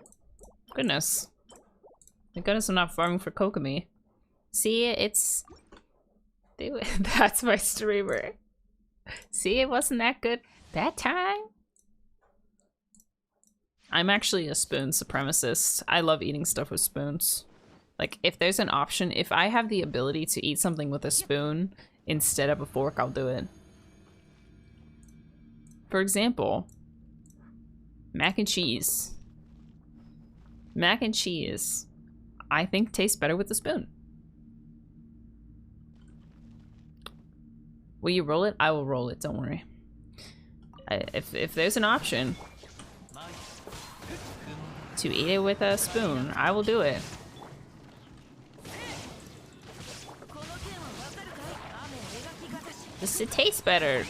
S1: Goodness. Thank goodness I'm not farming for Kokomi. See, it's... That's my streamer. See, it wasn't that good that time. I'm actually a spoon supremacist. I love eating stuff with spoons. Like, if there's an option, if I have the ability to eat something with a spoon instead of a fork, I'll do it. For example, mac and cheese. Mac and cheese, I think, tastes better with a spoon. Will you roll it? I will roll it, don't worry. If there's an option to eat it with a spoon, I will do it. Does it taste better?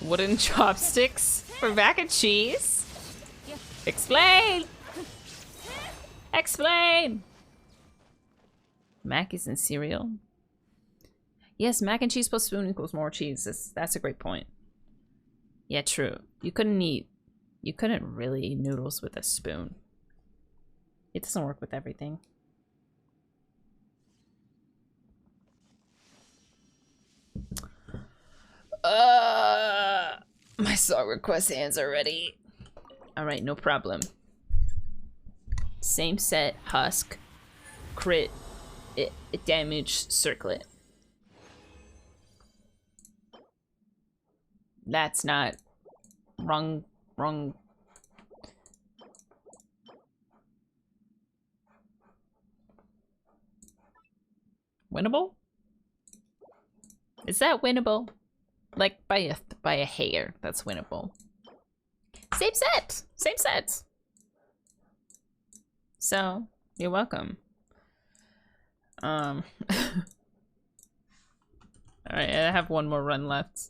S1: Wooden chopsticks for mac and cheese? Explain! Explain! Mac isn't cereal. Yes, mac and cheese plus spoon equals more cheese. That's a great point. Yeah, true. You couldn't really eat noodles with a spoon. It doesn't work with everything. My song request hands are ready. Alright, no problem. Same set, husk, crit, it damage, circlet. That's not wrong. Winnable? Is that winnable? Like by a hair, that's winnable. Same set! Same set! So, you're welcome. Alright, I have one more run left.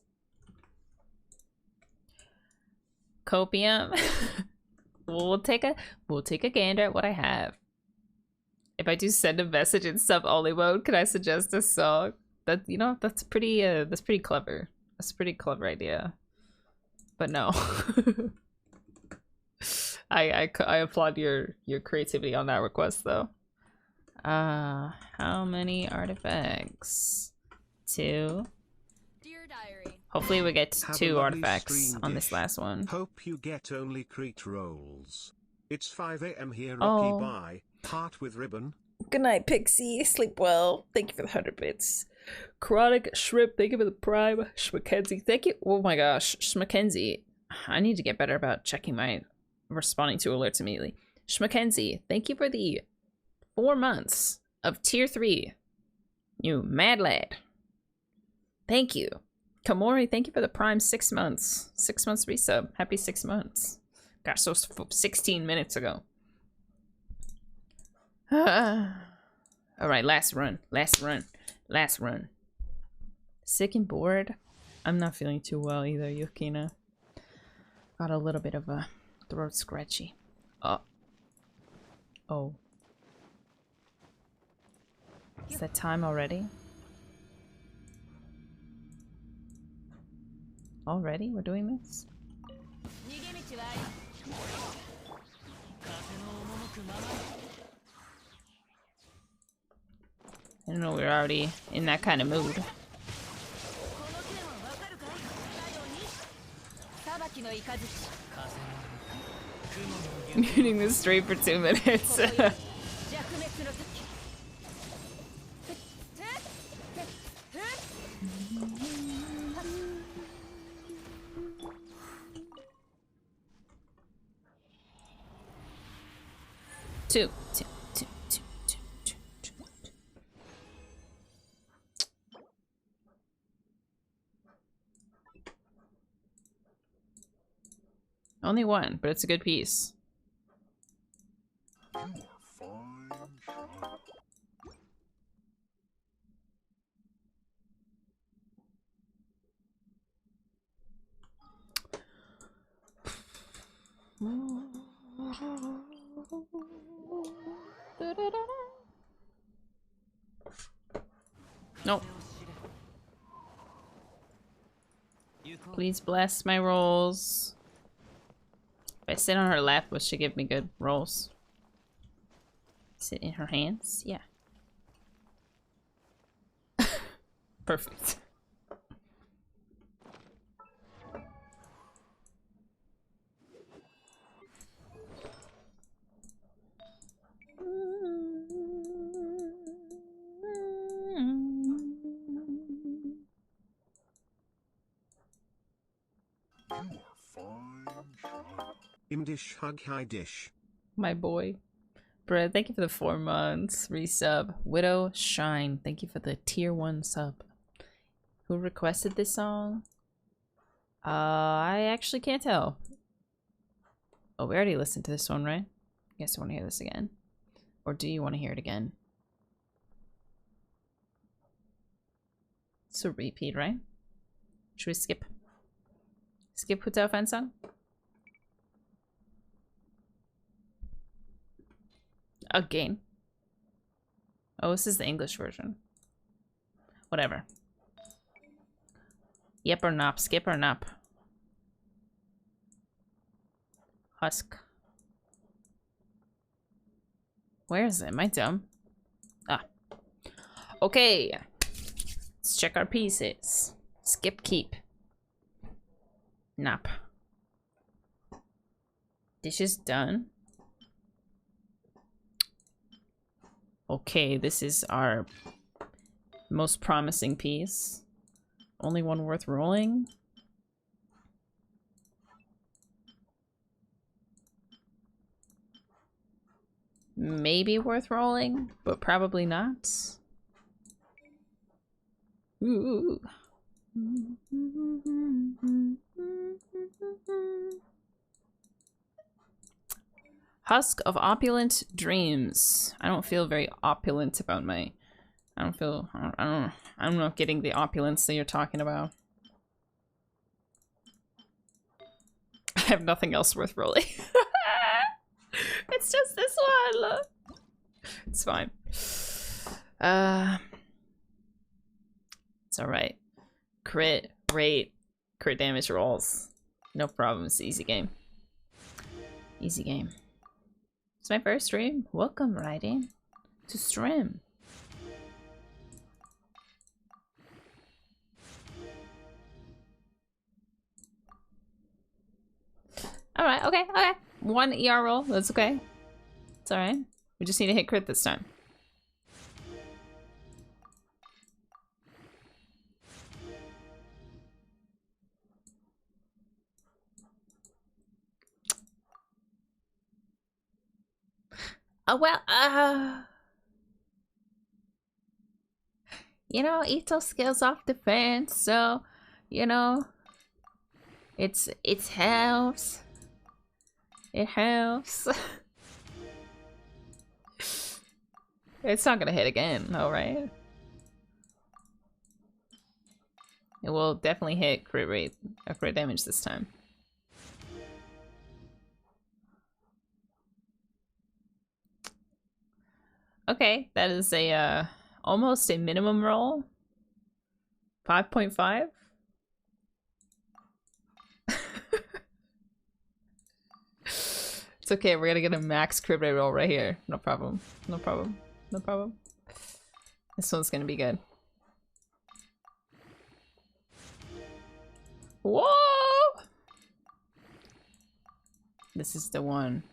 S1: Copium. we'll take a gander at what I have. If I do send a message in sub only mode, can I suggest a song? That, you know, that's pretty clever. That's a pretty clever idea. But no. I applaud your creativity on that request though. How many artifacts? 2.
S4: Dear Diary.
S1: Hopefully we get
S3: Have a
S1: 2
S3: lovely
S1: artifacts
S3: stream
S1: on this
S3: dish.
S1: last one.
S3: Hope you get only Crete rolls. It's 5 AM here,
S1: Oh.
S3: Rocky bye. Heart with ribbon.
S1: Good night, Pixie. Sleep well. Thank you for the 100 bits. Chronic Shrimp, thank you for the prime. Schmackenzie, thank you. Oh my gosh, Schmackenzie. I need to get better about checking my responding to alerts immediately. Schmackenzie, thank you for the 4 months of tier 3. You mad lad. Thank you. Kamori, thank you for the prime 6 months. 6 months resub. Happy 6 months. Gosh, so 16 minutes ago. Alright, last run. Sick and bored? I'm not feeling too well either, Yukina. Got a little bit of a throat scratchy. Oh. Is that time already? Already? We're doing this? I don't know, we're already in that kind of mood. Muting this stream for 2 minutes. Two. Only one, but it's a good piece. Nope. Please bless my rolls. If I sit on her lap, will she give me good rolls? Sit in her hands? Yeah. Perfect.
S3: Imdish hug high dish.
S1: My boy. Brad, thank you for the 4 months. Resub. Widow Shine, thank you for the tier 1 sub. Who requested this song? I actually can't tell. Oh, we already listened to this one, right? I guess I want to hear this again. Or do you want to hear it again? It's a repeat, right? Should we skip? Skip Hotel Fansong? Again. Oh, this is the English version. Whatever. Yep or nop, skip or nop. Husk. Where is it? Am I dumb? Ah. Okay. Let's check our pieces. Skip, keep. Nap. Dishes done. Okay, this is our most promising piece. Only one worth rolling. Maybe worth rolling, but probably not. Ooh. Husk of opulent dreams. I don't feel very opulent about my... I'm not getting the opulence that you're talking about. I have nothing else worth rolling. It's just this one, look. It's fine. It's alright. Crit, rate, crit damage rolls. No problem, it's easy game. Easy game. It's my first stream. Welcome, Riding, to stream. Alright, okay, okay. One ER roll, that's okay. It's alright. We just need to hit crit this time. Oh, well, you know, Ito scales off defense, so, you know, it helps. It helps. It's not gonna hit again, alright? It will definitely hit crit rate, crit damage this time. Okay, that is a almost a minimum roll. 5.5. It's okay, we're gonna get a max crit rate roll right here. No problem. No problem. No problem. This one's gonna be good. Whoa! This is the one.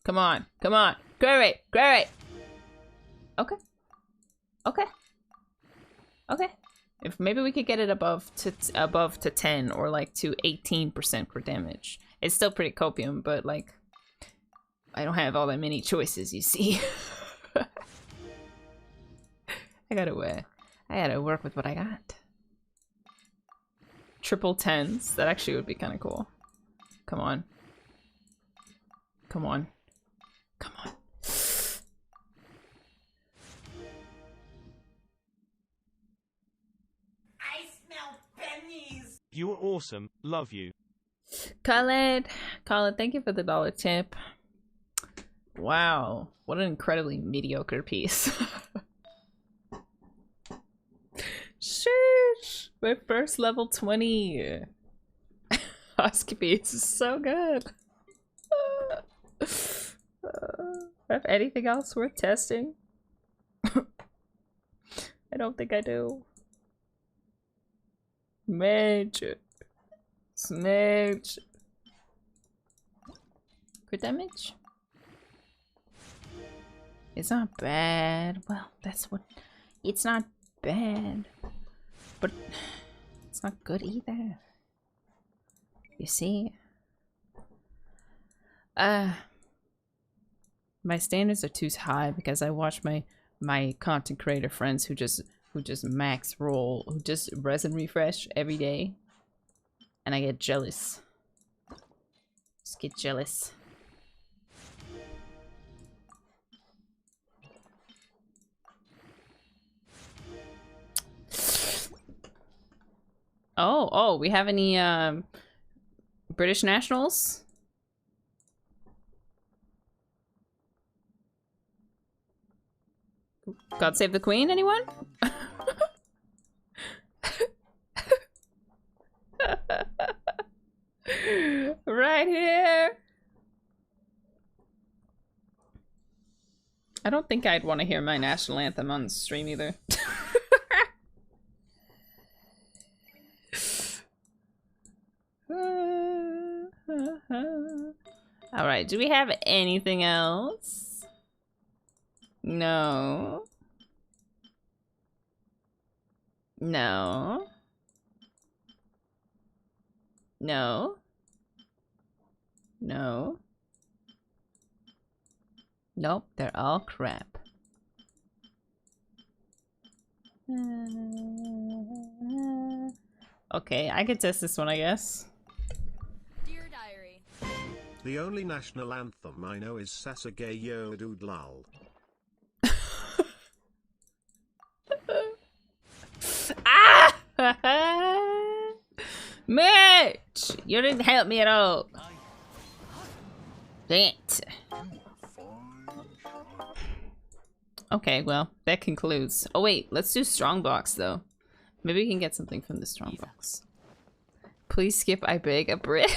S1: Come on, come on. Great, great. Okay. Okay. Okay. If maybe we could get it above to 10 or like to 18% crit damage. It's still pretty copium, but like I don't have all that many choices, you see. I gotta work with what I got. Triple 10s. That actually would be kind of cool. Come on. Come on. Come on.
S5: I smell pennies.
S6: You are awesome. Love you.
S1: Colin, thank you for the $1 tip. Wow, what an incredibly mediocre piece. Sheesh, my first level 20 Husky piece is so good. Have anything else worth testing? I don't think I do. Smidge. Smidge. Crit damage? It's not bad. Well, that's what... It's not bad. But it's not good either. You see? My standards are too high because I watch my content creator friends who just max roll, who just resin refresh every day, and I get jealous. Just get jealous. Oh, we have any British nationals? God save the Queen, anyone? Right here. I don't think I'd want to hear my national anthem on stream either. Alright, do we have anything else? No. No. No. No. Nope, they're all crap. Okay, I could test this one, I guess.
S4: Dear Diary.
S3: The only national anthem I know is Sasagay Doodlal.
S1: Ah! Mitch! You didn't help me at all. Dang it. Okay, well, that concludes. Oh wait, let's do Strongbox though. Maybe we can get something from the Strongbox. Please skip, I beg, a Brit.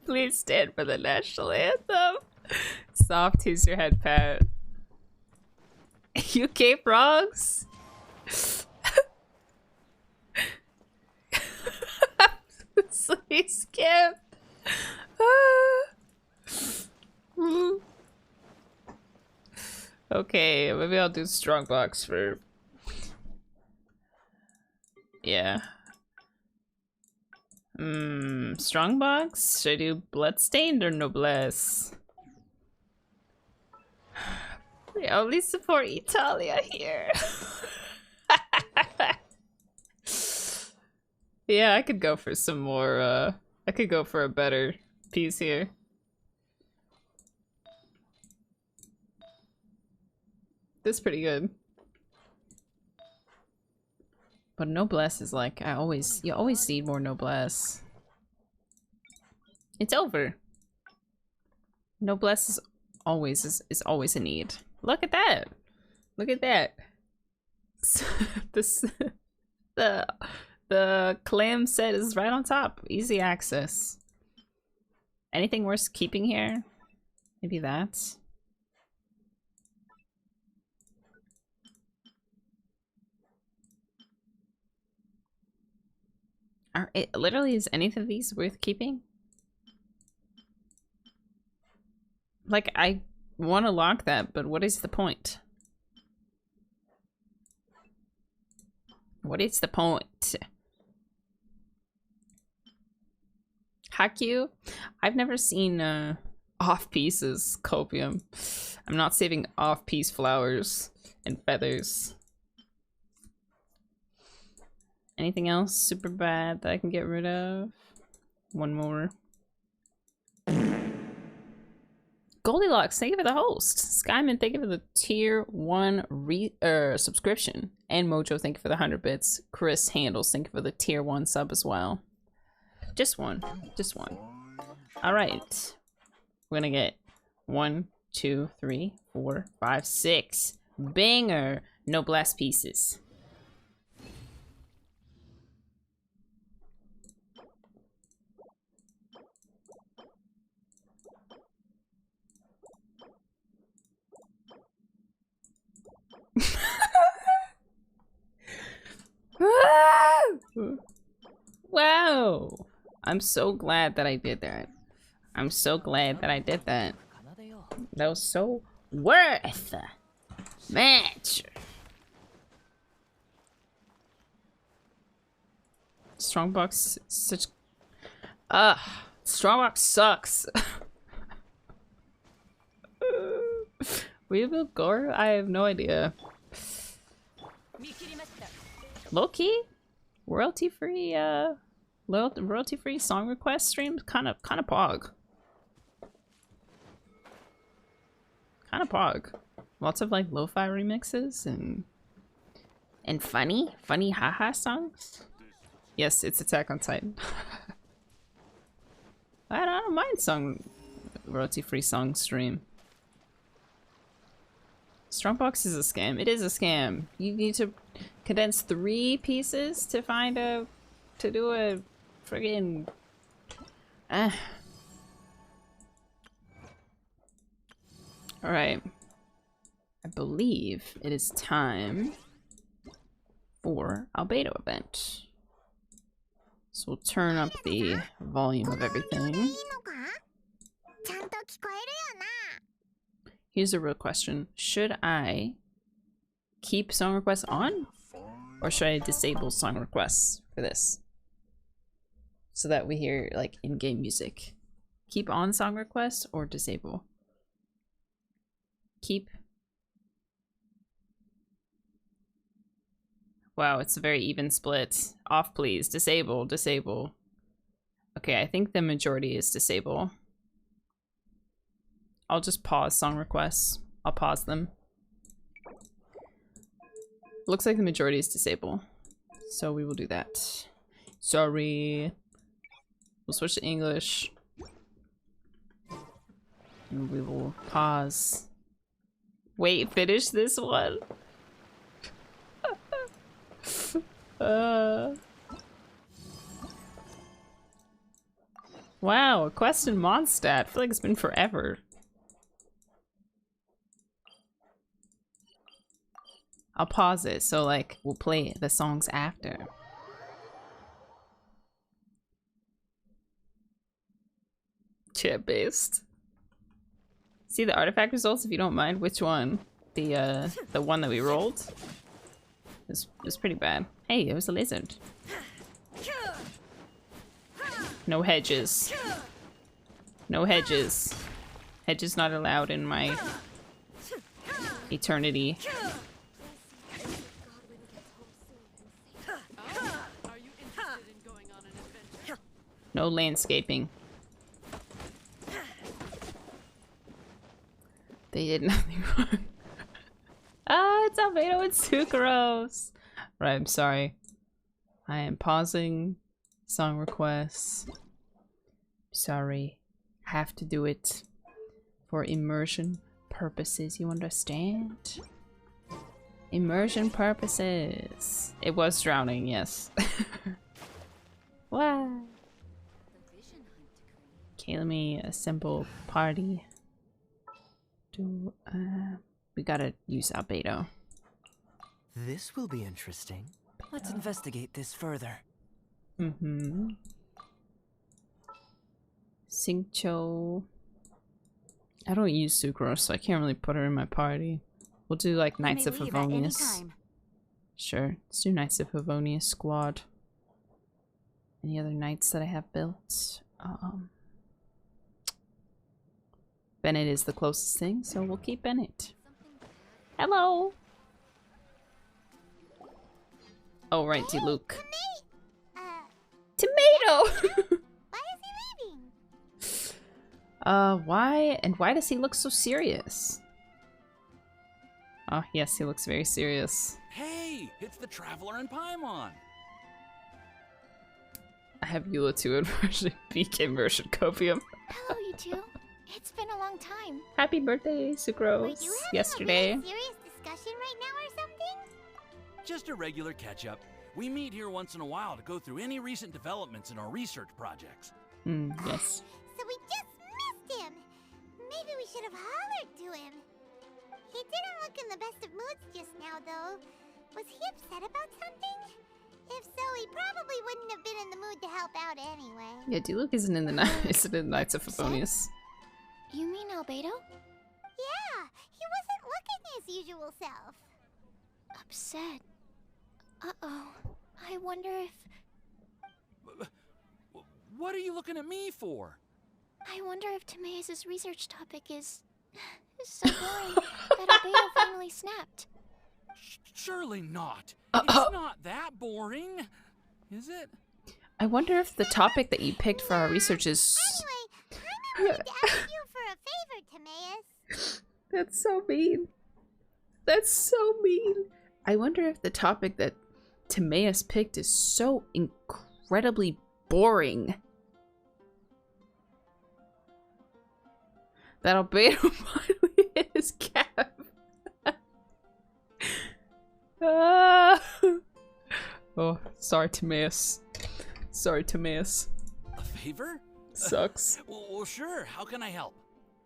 S1: Please stand for the national anthem. Soft, here's your head pat. UK frogs? Please skip. Okay, maybe I'll do Strongbox for... Yeah. Strongbox? Should I do Bloodstained or Noblesse? We only support Italia here. Yeah, I could go for some more, I could go for a better piece here. This is pretty good. But Noblesse is like, you always need more Noblesse. It's over. Noblesse is always a need. Look at that. Look at that. This the clam set is right on top. Easy access. Anything worth keeping here? Maybe that. Literally, is any of these worth keeping? Like, I want to lock that, but what is the point? What is the point? Hakyu? I've never seen off-pieces copium. I'm not saving off-piece flowers and feathers. Anything else super bad that I can get rid of? One more. Goldilocks, thank you for the host. Skyman, thank you for the tier 1 subscription. And Mojo, thank you for the 100 bits. Chris Handles, thank you for the tier 1 sub as well. Just one. Just one. Alright. We're gonna get 1, 2, 3, 4, 5, 6 banger Noblesse pieces. Wow! I'm so glad that I did that. I'm so glad that I did that. That was so worth match. Strongbox such Strongbox sucks. Weevil Gore? I have no idea. Low-key? Royalty-free, royalty-free song request streams? Kind of pog. Kind of pog. Lots of, like, lo-fi remixes and and funny haha songs. Yes, it's Attack on Titan. I don't mind song royalty-free song stream. Strongbox is a scam. It is a scam. You need to condense 3 pieces to find a to do a friggin' Alright. I believe it is time for albedo event. So we'll turn up the volume of everything. Here's a real question. Should I keep song requests on? Or should I disable song requests for this? So that we hear like in-game music. Keep on song requests or disable? Keep. Wow, it's a very even split. Off please, disable, disable. Okay, I think the majority is disable. I'll just pause song requests. I'll pause them. Looks like the majority is disable. So we will do that. Sorry. We'll switch to English. And we will pause. Wait, finish this one. Wow, a quest in Mondstadt. I feel like it's been forever. I'll pause it, so like we'll play the songs after. Chat based. See the artifact results if you don't mind. Which one? The one that we rolled? It was pretty bad. Hey, it was a lizard. No hedges. No hedges. Hedges not allowed in my eternity. No landscaping. They did nothing wrong. Ah, it's albedo and sucrose. Right, I'm sorry. I am pausing song requests. Sorry. Have to do it for immersion purposes, you understand? Immersion purposes. It was drowning, yes. What? Okay, let me assemble party. We gotta use albedo.
S7: This will be interesting. Let's investigate this further.
S1: Singcho. I don't use sucrose, so I can't really put her in my party. We'll do like Knights of Favonius. Sure, let's do Knights of Favonius squad. Any other knights that I have built? Bennett is the closest thing, so we'll keep Bennett. Hello! Oh, right, Luke. Tomato!
S8: Why is he leaving?
S1: Why? And why does he look so serious? Oh, yes, he looks very serious.
S9: Hey, it's the Traveler and Paimon.
S1: I have Eula 2 inversion, BK version copium.
S8: Hello, you two. It's been a long time.
S1: Happy birthday, Sucrose.
S8: Were you having
S1: yesterday.
S8: a really serious discussion right now or something?
S9: Just a regular catch-up. We meet here once in a while to go through any recent developments in our research projects.
S1: Yes.
S8: So we just missed him. Maybe we should have hollered to him. He didn't look in the best of moods just now, though. Was he upset about something? If so, he probably wouldn't have been in the mood to help out anyway.
S1: Yeah, Luke isn't in the Knights of Favonius.
S8: You mean albedo? Yeah, he wasn't looking his usual self. Upset. Uh-oh. I wonder if...
S9: What are you looking at me for?
S8: I wonder if Timaeus' research topic is so boring that albedo finally snapped.
S9: Surely not. It's not that boring, is it?
S1: I wonder if the topic that you picked for our research is...
S8: Anyway, Paimon was to ask you for a favor, Timaeus.
S1: That's so mean. That's so mean. I wonder if the topic that Timaeus picked is so incredibly boring that albedo finally hit his cap. Ah. Oh, sorry, Timaeus. Sorry, Timaeus.
S9: A favor?
S1: Sucks.
S9: Well, sure. How can I help?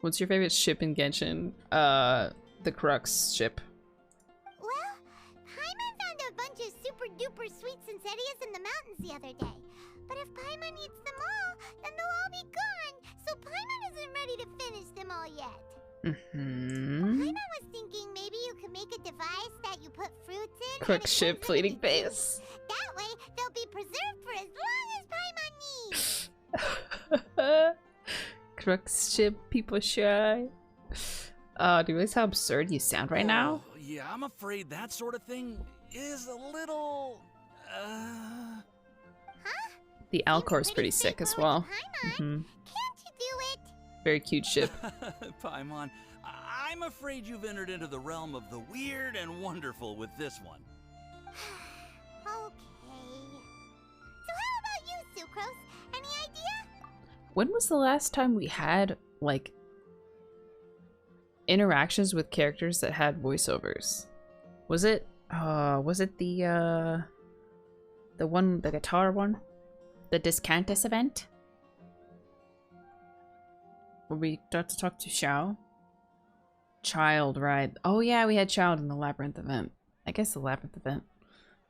S1: What's your favorite ship in Genshin? The Crux ship.
S8: Well, Paimon found a bunch of super duper sweet Sincerias in the mountains the other day. But if Paimon eats them all, then they'll all be gone. So Paimon isn't ready to finish them all yet. Paimon was thinking maybe you could make a device that you put fruits in.
S1: Crux ship, fleeting face.
S8: That way, they'll be preserved for as long as Paimon needs.
S1: Crux ship, people shy. Do you realize how absurd you sound right now?
S9: Yeah, I'm afraid that sort of thing is a little...
S8: Huh?
S1: The Alcor's pretty sick as well.
S8: Can't you do it?
S1: Very cute ship.
S9: Paimon, I'm afraid you've entered into the realm of the weird and wonderful with this one.
S8: Okay. So how about you, Sucrose? Any idea?
S1: When was the last time we had, like, interactions with characters that had voiceovers? Was it the one, the guitar one? The Discantus event? Where we got to talk to Xiao? Child, right. Oh yeah, we had Child in the Labyrinth event. I guess the Labyrinth event,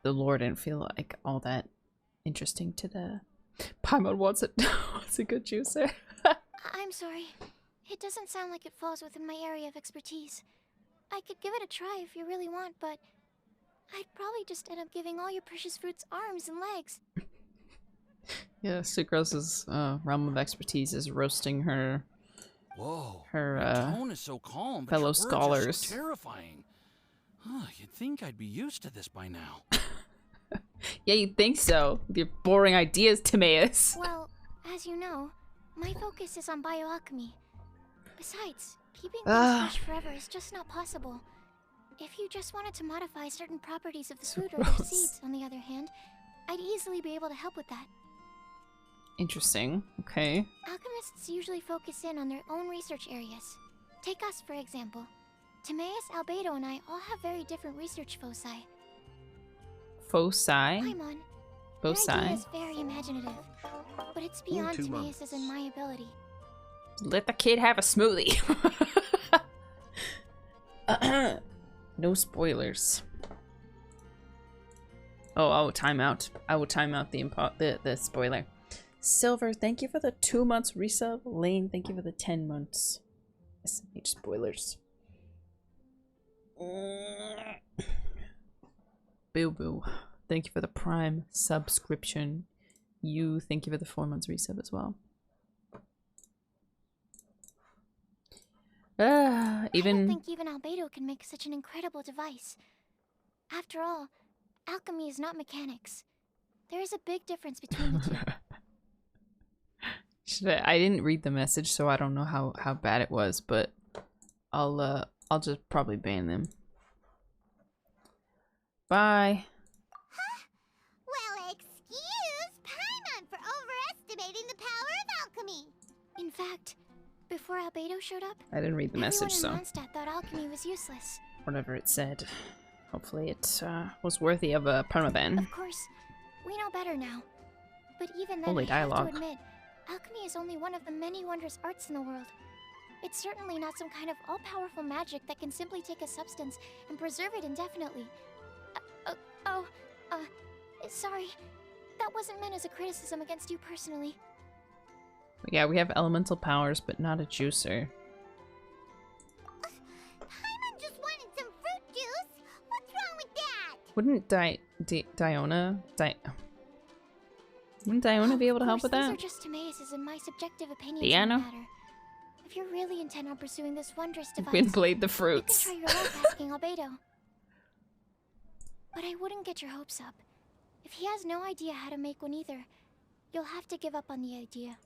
S1: the lore didn't feel like all that interesting to the... Paimon wants a good juicer.
S10: I'm sorry. It doesn't sound like it falls within my area of expertise. I could give it a try if you really want, but I'd probably just end up giving all your precious fruits arms and legs.
S1: Yeah, Sucrose's realm of expertise is roasting her...
S9: Whoa,
S1: her
S9: your tone is so calm, but
S1: fellow
S9: your words are
S1: scholars.
S9: so terrifying. You'd think I'd be used to this by now.
S1: Yeah, you'd think so, with your boring ideas, Timaeus.
S10: Well, as you know, my focus is on bioalchemy. Besides, keeping things fresh forever is just not possible. If you just wanted to modify certain properties of the food or their seeds, on the other hand, I'd easily be able to help with that.
S1: Interesting. Okay.
S10: Alchemists usually focus in on their own research areas. Take us, for example. Timaeus, Albedo, and I all have very different research foci.
S1: Foci?
S10: Paimon, your
S1: Foci?
S10: idea is very imaginative, but it's beyond
S3: 2
S10: Timaeus' and my ability.
S1: Let the kid have a smoothie. No spoilers. Oh, I will time out. I will time out the spoiler. Silver, thank you for the 2 months resub. Lane, thank you for the 10 months. SMH spoilers. Boo Boo, thank you for the Prime subscription. You, thank you for the 4 months resub as well.
S10: I don't think even Albedo can make such an incredible device. After all, alchemy is not mechanics. There is a big difference between the two.
S1: I didn't read the message, so I don't know how bad it was, but I'll just probably ban them. Bye.
S8: Well, excuse Paimon for overestimating the power of alchemy.
S10: In fact, before Albedo showed up,
S1: I didn't read the message, so
S10: everyone in Mondstadt thought alchemy was useless.
S1: whatever it said. Hopefully it was worthy of a permaban.
S10: Of course, we know better now. But even then,
S1: Holy
S10: I have
S1: dialogue.
S10: to admit, alchemy is only one of the many wondrous arts in the world. It's certainly not some kind of all-powerful magic that can simply take a substance and preserve it indefinitely. Sorry. That wasn't meant as a criticism against you personally.
S1: Yeah, we have elemental powers, but not a juicer.
S8: Paimon just wanted some fruit juice. What's wrong with that?
S1: Wouldn't Wouldn't Diona be able to help with
S10: These
S1: that?
S10: are just Timaeus' and my subjective opinions
S1: Diana?
S10: on the matter. If you're really intent on pursuing this wondrous device,
S1: Windblade the
S10: you can
S1: fruits.
S10: try your luck asking Albedo. But I wouldn't get your hopes up. If he has no idea how to make one either, you'll have to give up on the idea.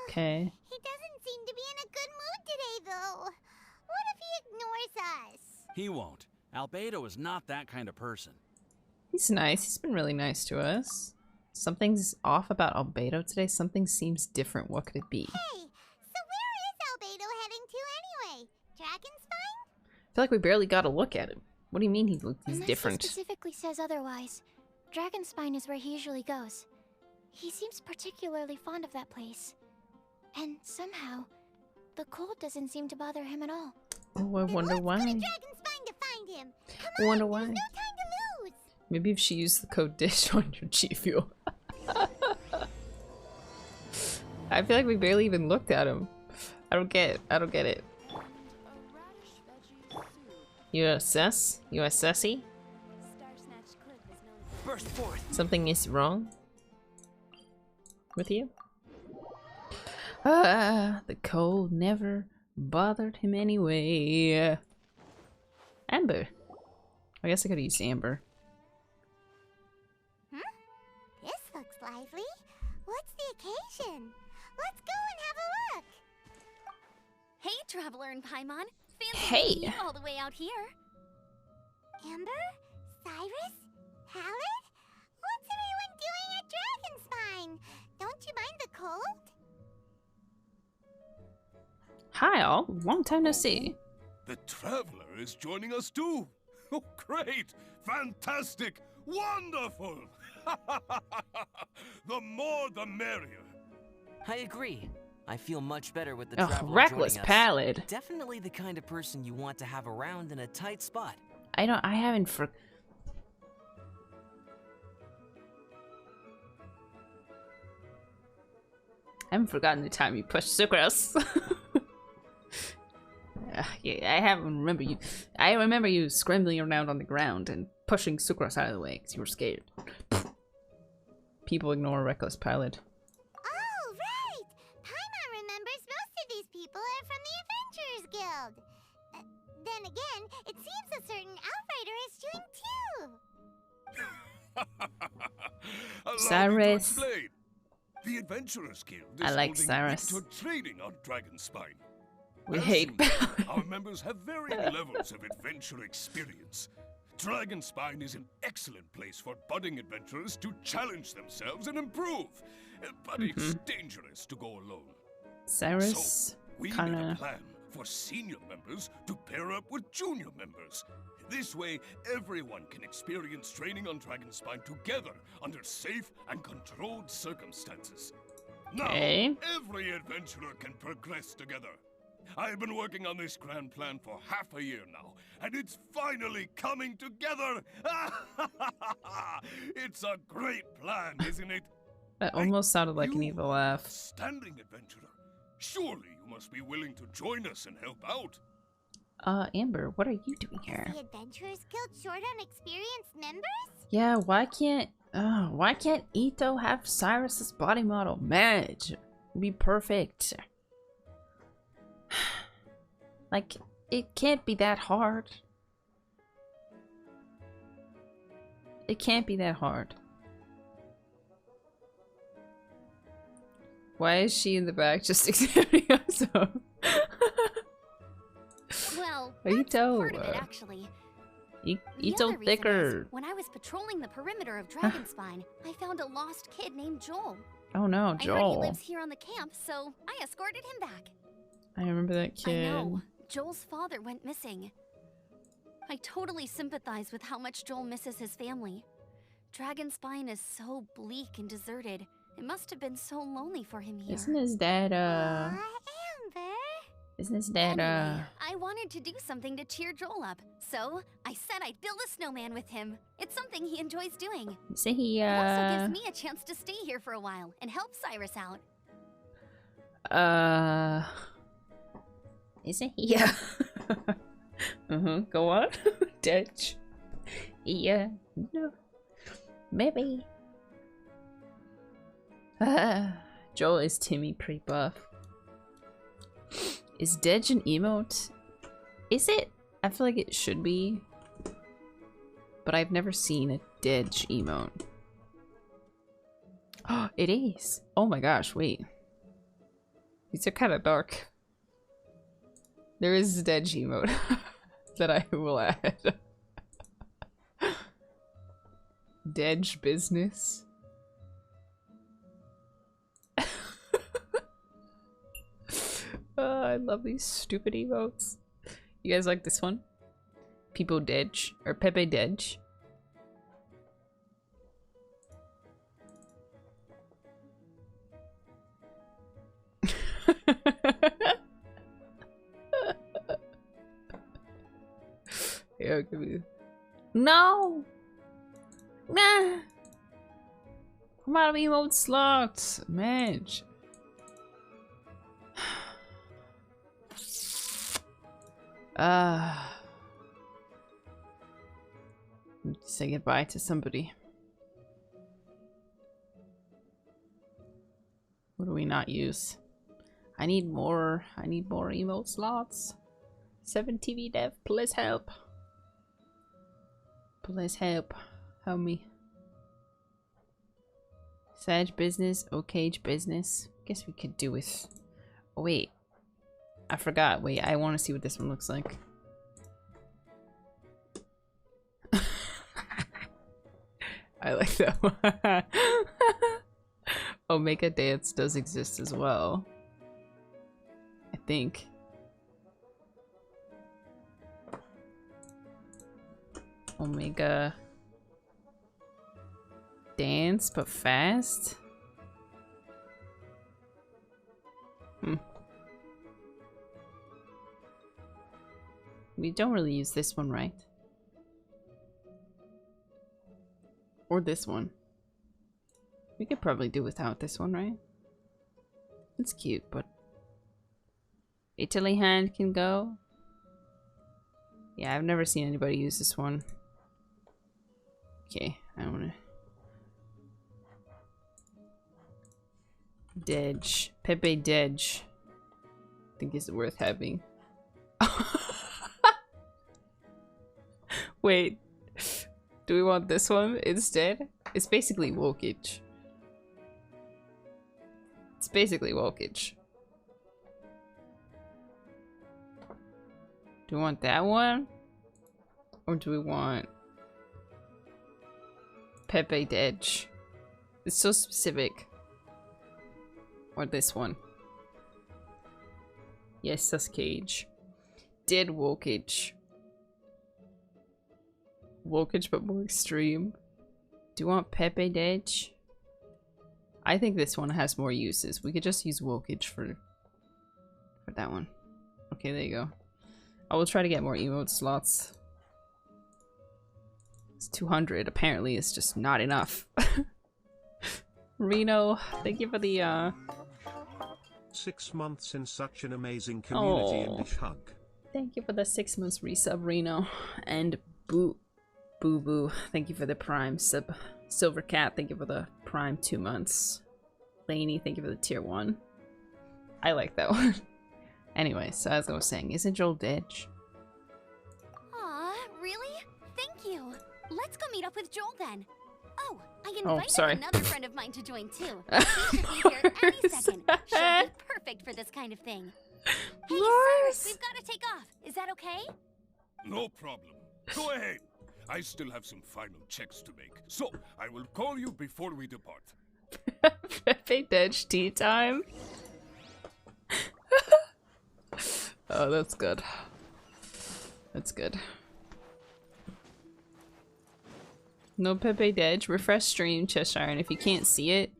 S1: Okay.
S8: He doesn't seem to be in a good mood today, though. What if he ignores us?
S9: He won't. Albedo is not that kind of person.
S1: He's nice. He's been really nice to us. Something's off about Albedo today. Something seems different. What could it be?
S8: Hey, so where is Albedo heading to anyway? Dragonspine?
S1: I feel like we barely got a look at him. What do you mean he's
S10: Unless
S1: different?
S10: He specifically says otherwise. Dragonspine is where he usually goes. He seems particularly fond of that place. And somehow, the cold doesn't seem to bother him at all.
S1: Oh, I wonder why.
S8: Let's go to Dragonspine to find him. Come
S1: I wonder
S8: on,
S1: why.
S8: there's no time to lose.
S1: Maybe if she used the code DISH on your G Fuel. I feel like we barely even looked at him. I don't get it. You assess? You assessy?
S7: Burst forth.
S1: Something is wrong with you? The cold never bothered him anyway. Amber. I guess I could use Amber.
S8: This looks lively. What's the occasion? Let's go and have a look.
S4: Hey, Traveler and Paimon. Fancy
S1: Hey.
S4: meeting you all the way out here.
S8: Amber? Cyrus? Pallid? What's everyone doing at Dragonspine? Don't you mind the cold?
S1: Hi all, long time no see.
S11: The Traveler is joining us too. Oh, great! Fantastic! Wonderful! The more the merrier.
S7: I agree. I feel much better with the
S1: Ugh,
S7: traveler
S1: reckless
S7: joining us.
S1: Pallid.
S7: Definitely the kind of person you want to have around in a tight spot.
S1: I haven't forgotten the time you pushed Sucrose. Yeah, I remember you scrambling around on the ground and pushing Sucrose out of the way because you were scared. People ignore reckless Pallid.
S8: Oh, right! Paimon remembers most of these people are from the Adventurers Guild. Then again, it seems a certain Outrider is doing too.
S11: Allow me to
S1: Cyrus.
S11: explain. The Adventurers Guild is
S1: I like
S11: holding
S1: Cyrus.
S11: winter training on Dragonspine.
S1: We
S11: As
S1: hate
S11: you know, our members have varying levels of adventure experience. Dragonspine is an excellent place for budding adventurers to challenge themselves and improve, but it's dangerous to go alone.
S1: Cyrus,
S11: So, we made a plan for senior members to pair up with junior members. This way, everyone can experience training on Dragonspine together under safe and controlled circumstances. Now,
S1: Okay.
S11: every adventurer can progress together. I've been working on this grand plan for half a year now, and it's finally coming together! It's a great plan, isn't it?
S1: That almost sounded like an
S11: You
S1: evil
S11: are an
S1: laugh.
S11: outstanding adventurer. Surely you must be willing to join us and help out.
S1: Amber, what are you doing here?
S8: The Adventurers Guild short on experienced members?
S1: Yeah, why can't Ito have Cyrus's body model match? It'd be perfect. Like, it can't be that hard. It can't be that hard. Why is she in the back just examining herself?
S4: Well,
S1: Ito,
S4: part of it, actually. The
S1: Ito
S4: other reason
S1: thicker.
S4: is, when I was patrolling the perimeter of Dragonspine, I found a lost kid named Joel.
S1: Oh no,
S4: I heard he
S1: Joel.
S4: lives here on the camp, so I escorted him back.
S1: I remember that kid.
S4: I know. Joel's father went missing. I totally sympathize with how much Joel misses his family. Dragonspine is so bleak and deserted. It must have been so lonely for him here.
S1: Isn't his dad,
S8: Amber?
S1: Isn't his dad,
S4: Anyway, I wanted to do something to cheer Joel up, so I said I'd build a snowman with him. It's something he enjoys doing.
S1: Say he,
S4: It also gives me a chance to stay here for a while and help Cyrus out.
S1: Isn't he? Yeah. Go on. Dutch. Yeah. No. Maybe. Joel is Timmy pretty buff. Is Dedge an emote? Is it? I feel like it should be. But I've never seen a Dedge emote. Oh, it is. Oh my gosh, wait. These are kind of dark. There is a Dedge emote that I will add. Dedge business. Oh, I love these stupid emotes. You guys like this one? People Dedge or Pepe Dedge. Yeah, give me. No! Nah! I'm out of emote slots! Man. Say goodbye to somebody. What do we not use? I need more emote slots. 7 TV dev, please help. Please help. Help me. Sage business, Okage business. Guess we could do with... Oh wait. I forgot. Wait, I want to see what this one looks like. I like that one. Omega Dance does exist as well. I think. Omega Dance, but fast? We don't really use this one, right? Or this one. We could probably do without this one, right? It's cute, but... Italy hand can go. Yeah, I've never seen anybody use this one. Okay, I wanna... Dedge. Pepe Dedge. I think is worth having. Wait. Do we want this one instead? It's basically Wokage. It's basically Wokage. Do we want that one? Or do we want Pepe Dedge? It's so specific. Or this one. Yes, Sasuke. Did Wokage. Wokage but more extreme. Do you want Pepe Dedge? I think this one has more uses. We could just use Wokage for that one. Okay, there you go. I will try to get more emote slots. It's 200. Apparently it's just not enough. Reno, thank you for the
S3: 6 months in such an amazing community and dish hug.
S1: Thank you for the 6 months resub, Reno. And Boo Boo, thank you for the prime sub. Silver Cat, thank you for the prime 2 months. Laney, thank you for the tier 1. I like that one. Anyway, so as I was saying, isn't Joel Dedge?
S4: Aw, really? Thank you. Let's go meet up with Joel then. Oh, I invited another friend of mine to join too. She should be here any second. She'll be perfect for this kind of thing. Hey, Cyrus, we've got to take off. Is that okay?
S11: No problem. Go ahead. I still have some final checks to make, so I will call you before we depart.
S1: Pepe Dedge tea time? Oh, that's good. That's good. No Pepe Dedge. Refresh stream, Cheshire, and if you can't see it,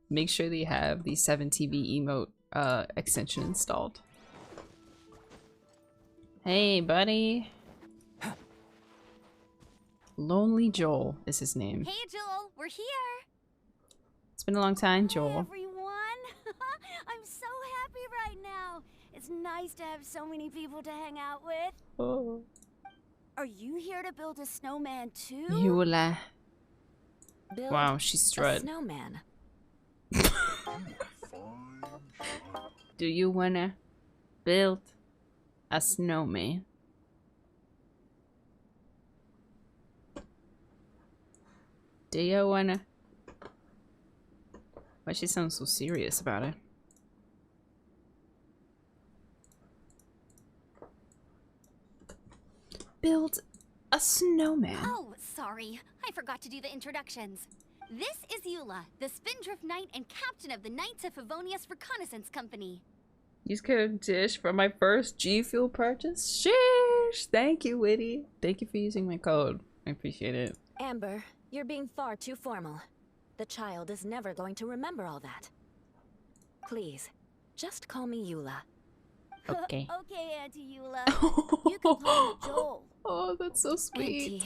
S1: make sure that you have the 7TV emote extension installed. Hey, buddy. Lonely Joel is his name.
S4: Hey, Joel, we're here.
S1: It's been a long time, Joel.
S12: Hi, everyone. I'm so happy right now. It's nice to have so many people to hang out with.
S1: Oh.
S12: Are you here to build a snowman too?
S1: Yula.
S12: Build
S1: wow, she's strut.
S12: a snowman.
S1: Do you wanna build a snowman? Do you wanna? Why she sounds so serious about it? Build a snowman.
S4: Oh, sorry. I forgot to do the introductions. This is Eula, the Spindrift Knight and captain of the Knights of Favonius Reconnaissance Company.
S1: Use code DISH for my first G Fuel purchase. Sheesh! Thank you, Witty. Thank you for using my code. I appreciate it.
S13: Amber, you're being far too formal. The child is never going to remember all that. Please, just call me Eula.
S1: Okay.
S12: Okay, Auntie Eula. You can call me Joel.
S1: Oh, that's so sweet.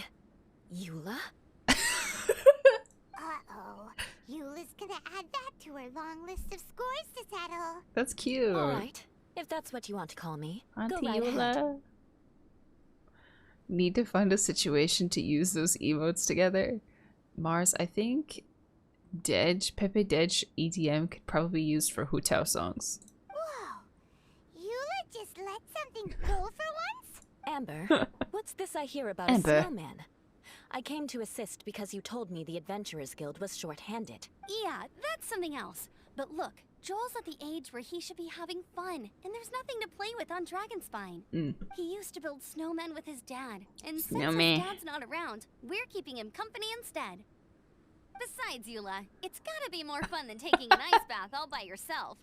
S13: Auntie Eula?
S8: Uh-oh. Eula's gonna add that to her long list of scores to settle.
S1: That's cute.
S13: Alright, if that's what you want to call me,
S1: Auntie
S13: go right ahead.
S1: Eula. Need to find a situation to use those emotes together. Mars, I think Pepe Dej EDM could probably be used for Hotel songs.
S8: Whoa. Eula just let something go for once?
S13: Amber, what's this I hear about
S1: Amber.
S13: a snowman? I came to assist because you told me the Adventurers Guild was short-handed.
S4: Yeah, that's something else. But look, Joel's at the age where he should be having fun, and there's nothing to play with on Dragonspine. He used to build snowmen with his dad, and since his dad's not around, we're keeping him company instead. Besides, Eula, it's gotta be more fun than taking an ice bath all by yourself.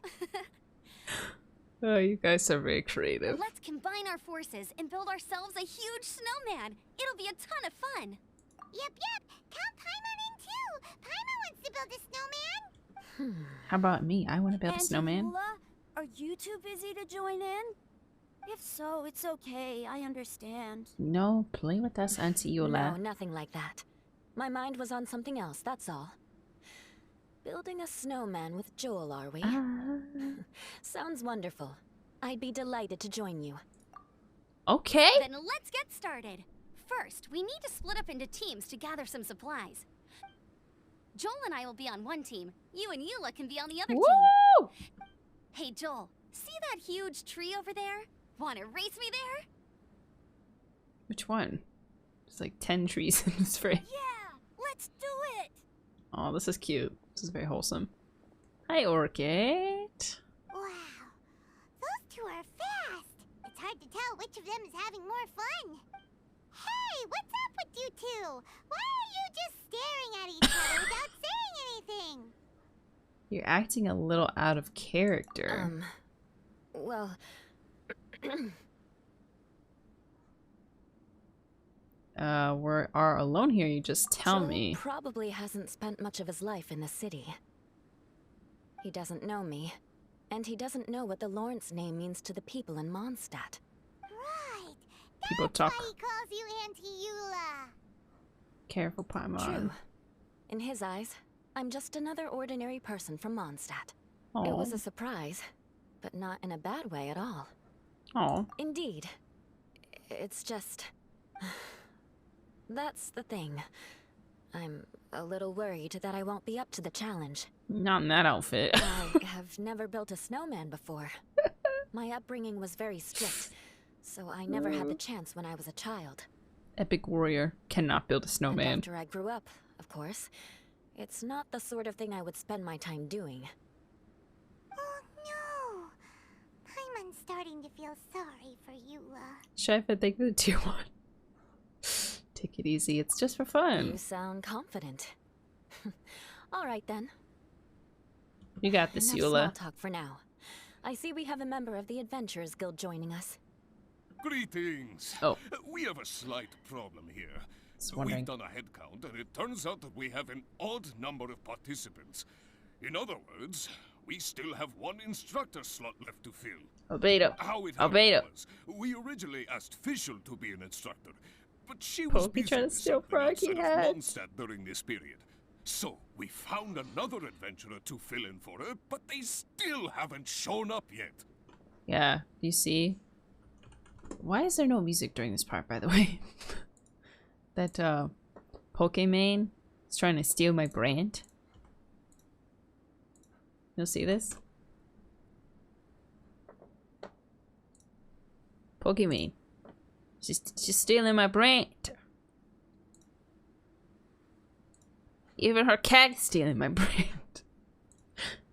S1: Oh, you guys are very creative.
S4: Let's combine our forces and build ourselves a huge snowman. It'll be a ton of fun.
S8: Yep. Count Paimon in too. Paimon wants to build a snowman.
S1: How about me? I want to build a
S12: Auntie
S1: snowman.
S12: Eula, are you too busy to join in? If so, it's okay. I understand.
S1: No, play with us, Auntie Eula.
S13: No, nothing like that. My mind was on something else, that's all. Building a snowman with Joel, are we? Sounds wonderful. I'd be delighted to join you.
S1: Okay.
S4: Then let's get started. First, we need to split up into teams to gather some supplies. Joel and I will be on one team. You and Eula can be on the other
S1: Woo!
S4: team. Hey, Joel, see that huge tree over there? Wanna race me there?
S1: Which one? There's like 10 trees in this frame.
S12: Yeah, let's do it.
S1: Oh, this is cute. This is very wholesome. Hi, Orchid.
S8: Wow. Those two are fast. It's hard to tell which of them is having more fun. Hey, what's up with you two? Why are you just staring at each other without saying anything?
S1: You're acting a little out of character.
S13: Well...
S1: We are alone here, you just tell
S13: Joel
S1: me.
S13: Probably hasn't spent much of his life in the city. He doesn't know me, and he doesn't know what the Lawrence name means to the people in Mondstadt.
S8: Right.
S1: People
S8: That's
S1: talk.
S8: why he calls you Auntie Eula.
S1: Careful, Paimon.
S13: True. In his eyes, I'm just another ordinary person from Mondstadt.
S1: Aw.
S13: It was a surprise, but not in a bad way at all.
S1: Oh.
S13: Indeed. It's just... That's the thing. I'm a little worried that I won't be up to the challenge.
S1: Not in that outfit.
S13: I have never built a snowman before. My upbringing was very strict, so I never had the chance when I was a child.
S1: Epic warrior cannot build a snowman.
S13: And after I grew up, of course, it's not the sort of thing I would spend my time doing.
S8: Oh no. Paimon's starting to feel sorry for Eula.
S1: Chef, I think the tier 1. Take it easy, it's just for fun.
S13: You sound confident. All right then.
S1: You got this,
S13: Enough
S1: Eula.
S13: small talk for now. I see we have a member of the Adventurers Guild joining us.
S11: Greetings.
S1: Oh.
S11: We have a slight problem here.
S1: wondering.
S11: We've done a head count, and it turns out that we have an odd number of participants. In other words, we still have one instructor slot left to fill.
S1: Albedo.
S11: How it
S1: Albedo.
S11: happened was, we originally asked Fischl to be an instructor, but she was
S1: Pokey
S11: busy
S1: trying to
S11: with
S1: steal
S11: something outside
S1: Froggy
S11: of
S1: hat.
S11: Mondstadt during this period. So, we found another adventurer to fill in for her, but they still haven't shown up yet.
S1: Yeah, you see? Why is there no music during this part, by the way? That, Pokemon is trying to steal my brand. You'll see this? Pokemon. She's stealing my brand. Even her cat is stealing my brand.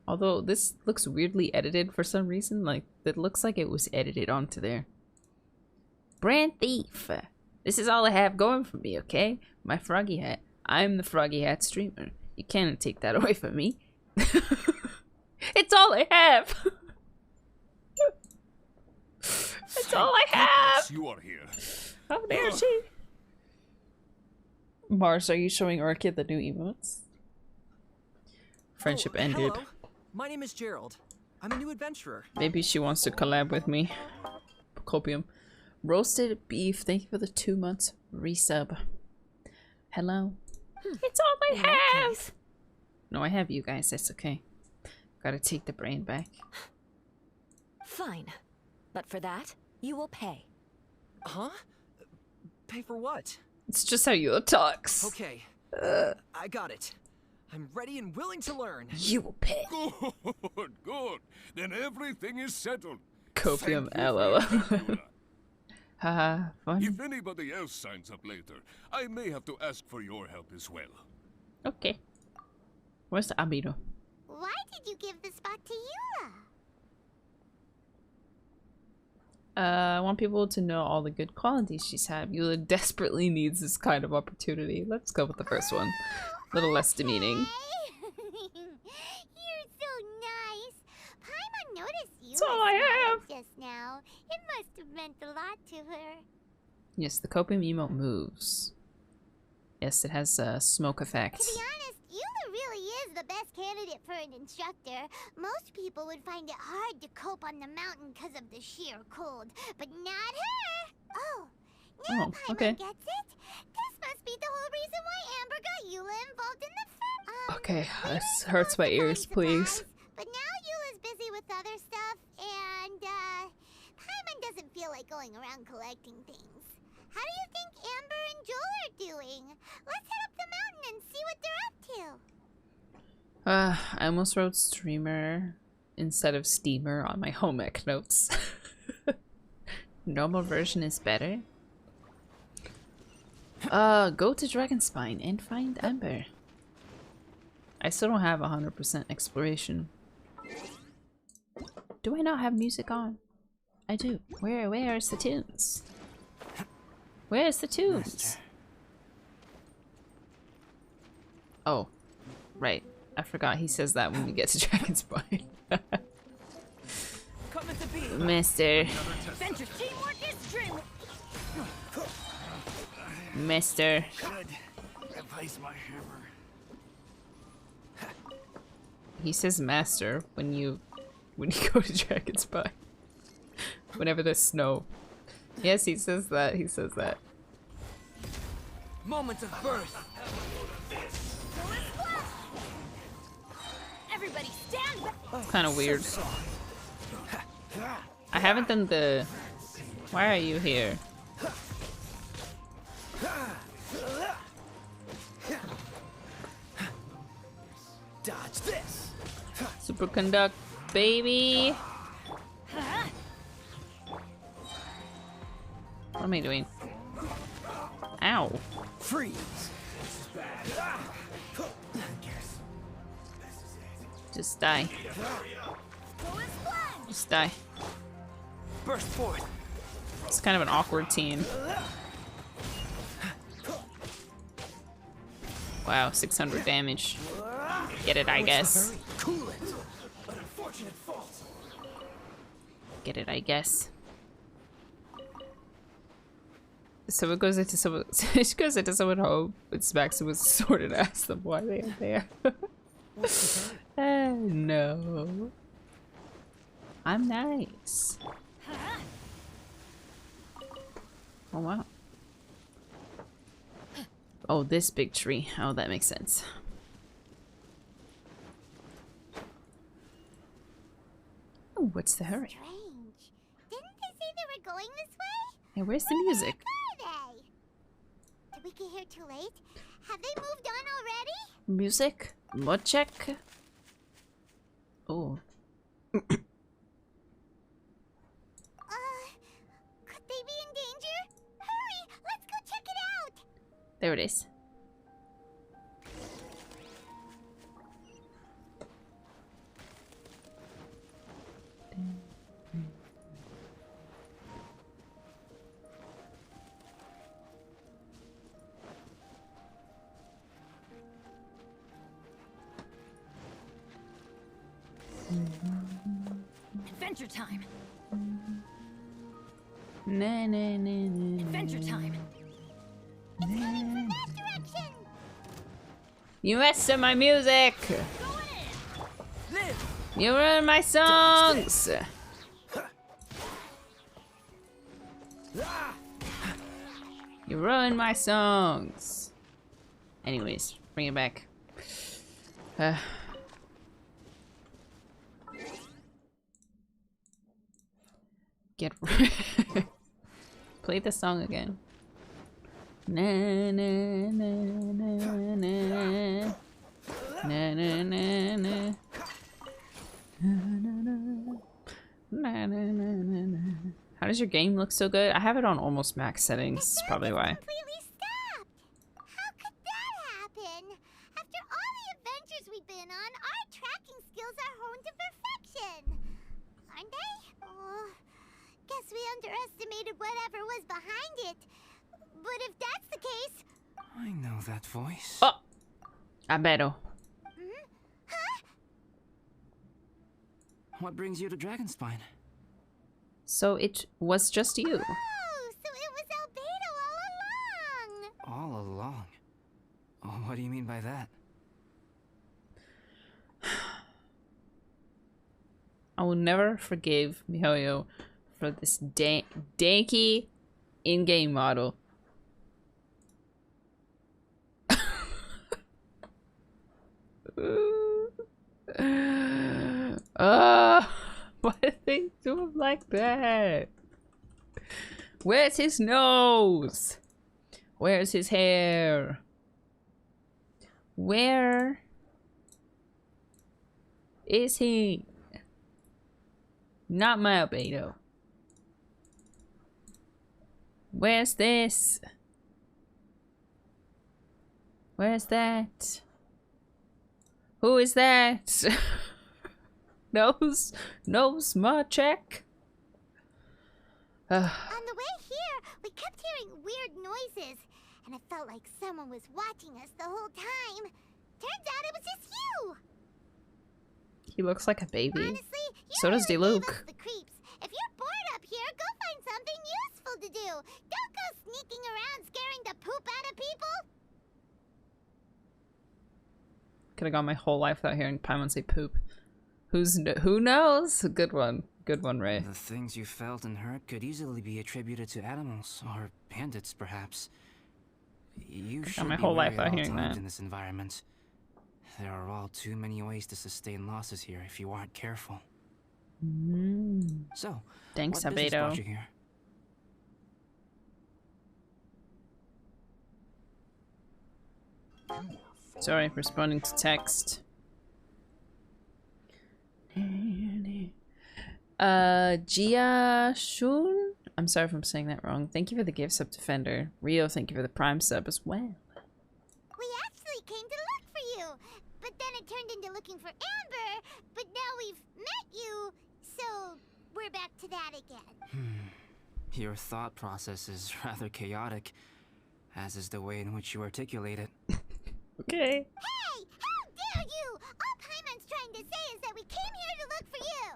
S1: Although this looks weirdly edited for some reason. Like, it looks like it was edited onto there. Brand thief. This is all I have going for me, okay? My froggy hat. I'm the froggy hat streamer. You can't take that away from me. It's all I have. It's all I have.
S11: You are here.
S1: How dare she? Mars, are you showing Orchid the new emotes? Friendship ended.
S7: Hello. My name is Gerald. I'm a new adventurer.
S1: Maybe she wants to collab with me. Copium. Roasted beef. Thank you for the 2 months resub. Hello. It's all I have. No, I have you guys. That's okay. Gotta take the brain back.
S13: Fine. But for that, you will pay.
S7: Huh? Pay for what?
S1: It's just how you talks.
S7: Okay. I got it. I'm ready and willing to learn.
S1: You will pay.
S11: Good, good. Then everything is settled.
S1: Copium
S11: Thank you,
S1: LOL.
S11: friend.
S1: Haha, fun.
S11: If anybody else signs up later, I may have to ask for your help as well.
S1: Okay. Where's the albedo?
S8: Why did you give the spot to Eula?
S1: I want people to know all the good qualities she's had. Eula desperately needs this kind of opportunity. Let's go with the first one. A little less demeaning.
S8: You're so nice. Paimon noticed you
S1: That's all I have.
S8: just now. It must have meant a lot to her.
S1: Yes, the copium emote moves. Yes, it has a smoke effect.
S8: To be honest, Eula really is the best candidate for an instructor. Most people would find it hard to cope on the mountain because of the sheer cold, but not her. Oh, now Paimon
S1: okay.
S8: gets it. This must be the whole reason why Amber got Eula involved in the
S1: Okay, this hurts my ears, please.
S8: But now Eula's busy with other stuff, and Paimon doesn't feel like going around collecting things. How do you think Amber and Joel are doing? Let's head up the mountain and see what they're up to.
S1: I almost wrote streamer instead of steamer on my home ec notes. Normal version is better. Go to Dragonspine and find Amber. I still don't have 100% exploration. Do I not have music on? I do. Where's the tunes? Where's the tunes? Oh, right. I forgot he says that when we get to Dragonspine. Mister.
S12: Venture teamwork is dream.
S1: Mister.
S9: Replace my hammer.
S1: He says master when you go to Dragonspine. Whenever there's snow. Yes, he says that. He says that.
S7: Moment of birth.
S12: Everybody stand back.
S1: It's kind of weird. I haven't done the... Why are you here?
S7: Dodge this.
S1: Superconduct, baby! What am I doing? Ow.
S7: Freeze.
S1: Just die. Just die.
S7: Burst forth.
S1: It's kind of an awkward team. Wow, 600 damage. Get it, I guess. Get it, I guess. So it goes into someone. It goes into someone home and smacks him with a sword and asks them why they are there. No. I'm nice. Oh wow. Oh, this big tree. Oh, that makes sense. Oh, what's the hurry?
S8: Strange. Didn't they say they were going this way?
S1: Hey, where's the music?
S8: Where are they? Did we get here too late? Have they moved on already?
S1: Music? Mod check? Oh.
S8: Could they be in danger? Hurry! Let's go check it out!
S1: There it is.
S12: Adventure time.
S1: Na na na na.
S12: Adventure time.
S8: It's coming from that direction.
S1: You messed up my music. You ruined my songs. You ruined my songs. Anyways, bring it back. Get play the song again. Na na na na na na na na na. How does your game look so good? I have it on almost max settings. Probably why.
S8: Completely stopped. How could that happen? After all the adventures we've been on, our tracking skills are honed to perfection. Aren't they? Oh, guess we underestimated whatever was behind it. But if that's the case...
S7: I know that voice.
S1: Oh! Albedo.
S8: Huh?
S7: What brings you to Dragonspine?
S1: So it was just you.
S8: Oh, so it was albedo all along.
S7: All along? Oh, what do you mean by that?
S1: I will never forgive MiHoYo for this danky in-game model. Why did they do him like that? Where's his nose? Where's his hair? Where is he? Not my albedo. Where's this? Where's that? Who is that? Nose ma check.
S8: On the way here, we kept hearing weird noises, and it felt like someone was watching us the whole time. Turns out it was just you.
S1: He looks like a baby.
S8: Honestly, you
S1: So does
S8: really gave
S1: Diluc.
S8: us the creeps. If you're bored up here, go find something useful to do. Don't go sneaking around scaring the poop out of people.
S1: Could have gone my whole life without hearing Paimon say poop. Who knows? Good one. Good one, Ray.
S7: The things you felt and heard could easily be attributed to animals or bandits, perhaps. You should
S1: my
S7: be
S1: whole
S7: wary
S1: life
S7: at
S1: out
S7: all
S1: hearing
S7: times
S1: that.
S7: in this environment. There are all too many ways to sustain losses here if you aren't careful. So,
S1: Thanks,
S7: what business brought
S1: albedo.
S7: you here?
S1: Sorry, responding to text. Jia Shun? I'm sorry if I'm saying that wrong. Thank you for the gift sub, Defender. Rio, thank you for the Prime sub as well.
S8: We actually came to look for you, but then it turned into looking for Amber, but now we've met you, so we're back to that again.
S7: Your thought process is rather chaotic, as is the way in which you articulate it.
S1: Okay.
S8: Hey, how dare you! All Paimon's trying to say is that we came here to look for you!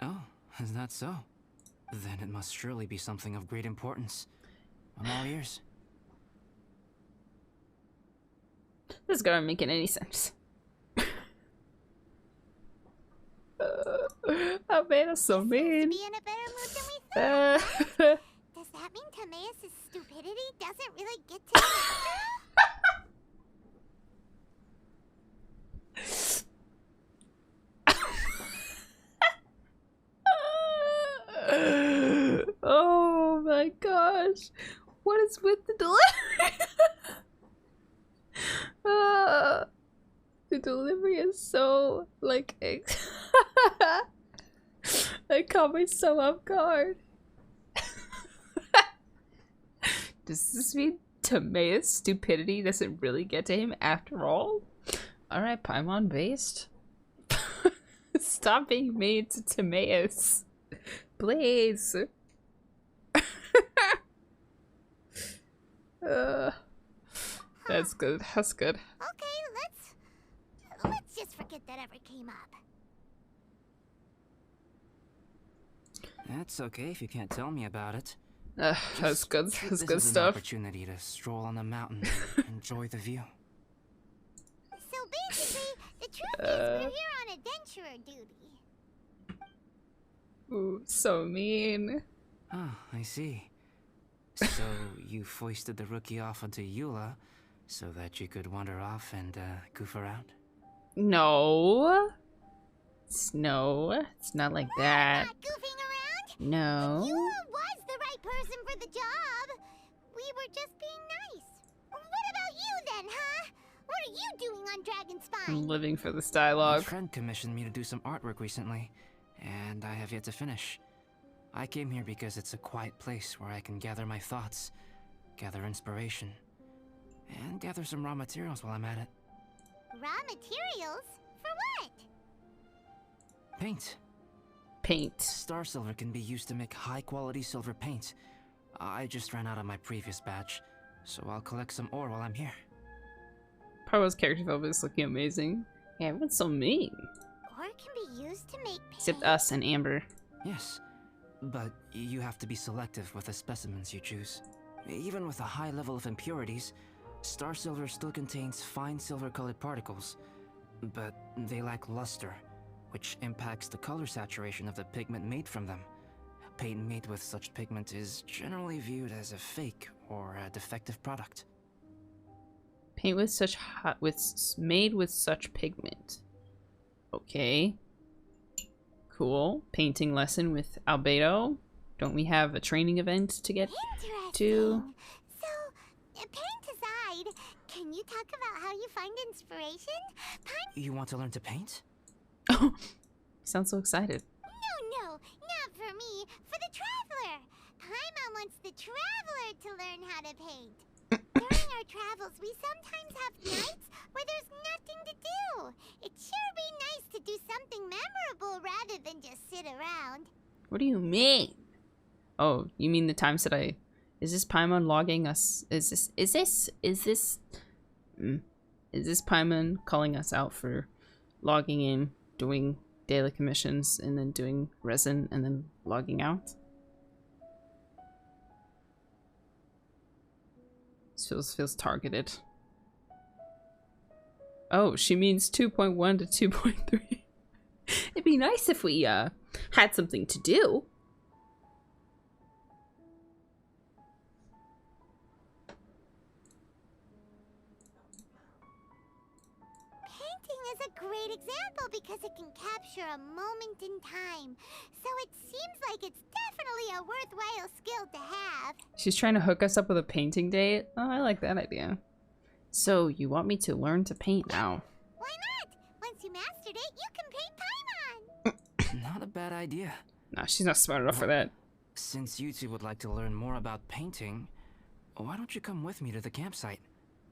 S7: Oh, is that so? Then it must surely be something of great importance. I'm all ears.
S1: This is not making any sense. Albedo's so mean.
S8: Be in a better mood than we thought. Does that mean Timaeus' stupidity doesn't really get to
S1: Oh my gosh. What is with the delivery? The delivery is so like I caught myself off guard. Does this mean Timaeus' stupidity doesn't really get to him after all? Alright, Paimon based. Stop being mean to Timaeus. Please. That's good. That's good.
S8: Okay, let's just forget that ever came up.
S7: It's okay if you can't tell me about it.
S1: That's good. That's good
S7: This is an
S1: stuff.
S7: opportunity to stroll on the mountain and enjoy the view.
S8: So basically, the truth is we're here on adventurer duty.
S1: Ooh, so mean.
S7: Oh, I see. So you foisted the rookie off onto Eula so that you could wander off and goof around?
S1: No. It's not like that.
S8: Not goofing around.
S1: No.
S8: You was the right person for the job. We were just being nice. What about you then, huh? What are you doing on Dragonspine?
S1: I'm living for this
S7: My
S1: dialogue.
S7: friend commissioned me to do some artwork recently, and I have yet to finish. I came here because it's a quiet place where I can gather my thoughts, gather inspiration, and gather some raw materials while I'm at it.
S8: Raw materials? For what?
S7: Paint.
S1: Paint.
S7: Star silver can be used to make high-quality silver paint. I just ran out of my previous batch, so I'll collect some ore while I'm here.
S1: Parvo's character development is looking amazing. Yeah, everyone's so mean.
S8: Ore can be used to make paint.
S1: Except us and Amber.
S7: Yes, but you have to be selective with the specimens you choose. Even with a high level of impurities, star silver still contains fine silver-colored particles, but they lack luster, which impacts the color saturation of the pigment made from them. Paint made with such pigment is generally viewed as a fake or a defective product.
S1: Paint with such made with such pigment. Okay. Cool. Painting lesson with albedo. Don't we have a training event to get to?
S8: So, paint aside, can you talk about how you find inspiration?
S7: You want to learn to paint?
S1: Oh, sounds so excited.
S8: No, not for me. For the traveler. Paimon wants the traveler to learn how to paint. During our travels, we sometimes have nights where there's nothing to do. It'd sure be nice to do something memorable rather than just sit around.
S1: What do you mean? Oh, you mean the times that is this Paimon logging us? Is this Paimon calling us out for logging in, doing daily commissions, and then doing resin, and then logging out? This feels targeted. Oh, she means 2.1 to 2.3. It'd be nice if we had something to do.
S8: Painting is a great example because it can capture a moment in time. So it seems like it's definitely a worthwhile skill to have.
S1: She's trying to hook us up with a painting date. Oh, I like that idea. So, you want me to learn to paint now?
S8: Why not? Once you mastered it, you can paint Paimon.
S7: Not a bad idea.
S1: No, she's not smart enough for that.
S7: Since you two would like to learn more about painting, why don't you come with me to the campsite?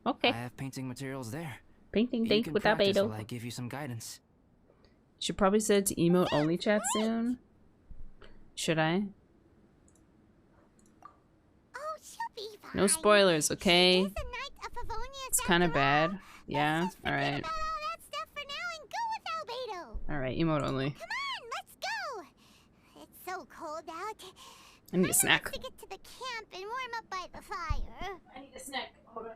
S1: Okay.
S7: I have painting materials there.
S1: Painting date with albedo.
S7: While I give you some guidance.
S1: Should probably set it to emote only chat soon. Should I?
S8: Oh, she'll be fine.
S1: No spoilers, okay?
S8: She's a knight of Favonius
S1: It's kind of
S8: after all.
S1: bad. Yeah. All right.
S8: About all that stuff for now and go with albedo.
S1: All right. Emote only.
S8: Come on, let's go. It's so cold out.
S1: I need a snack.
S8: To get to the camp and warm up by the fire.
S1: I need a snack. Hold on.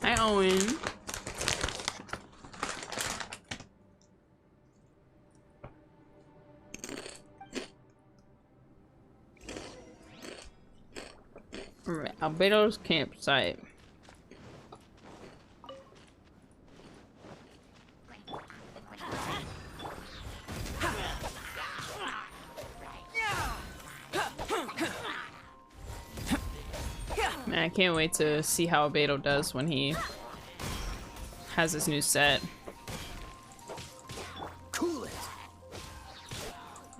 S1: Hi, Owen. Alright, albedo's campsite. I can't wait to see how albedo does when he has his new set.
S7: Cool it.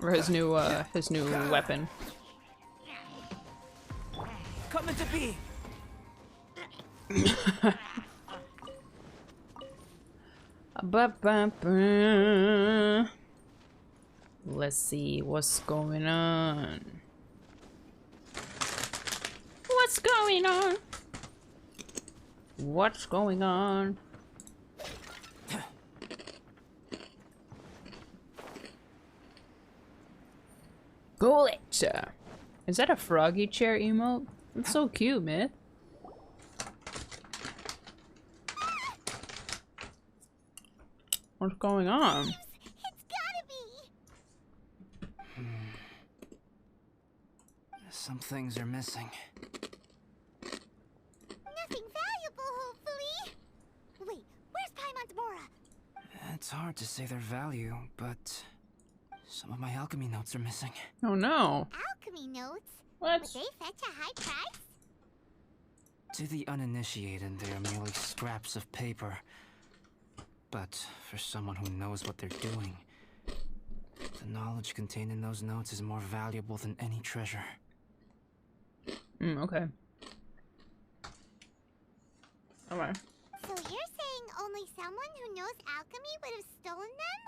S1: Or his new weapon.
S7: Coming to be.
S1: Let's see what's going on. What's going on? What's going on? Cool it. Is that a froggy chair emote? It's so cute, man. What's going on?
S8: It's gotta be.
S7: Some things are missing.
S8: Nothing valuable, hopefully. Wait, where's Paimon's Mora?
S7: It's hard to say their value, but some of my alchemy notes are missing.
S1: Oh no.
S8: Alchemy notes?
S1: What?
S8: Would they fetch a high price?
S7: To the uninitiated, they are merely scraps of paper. But for someone who knows what they're doing, the knowledge contained in those notes is more valuable than any treasure.
S1: Okay. Alright.
S8: So you're saying only someone who knows alchemy would have stolen them?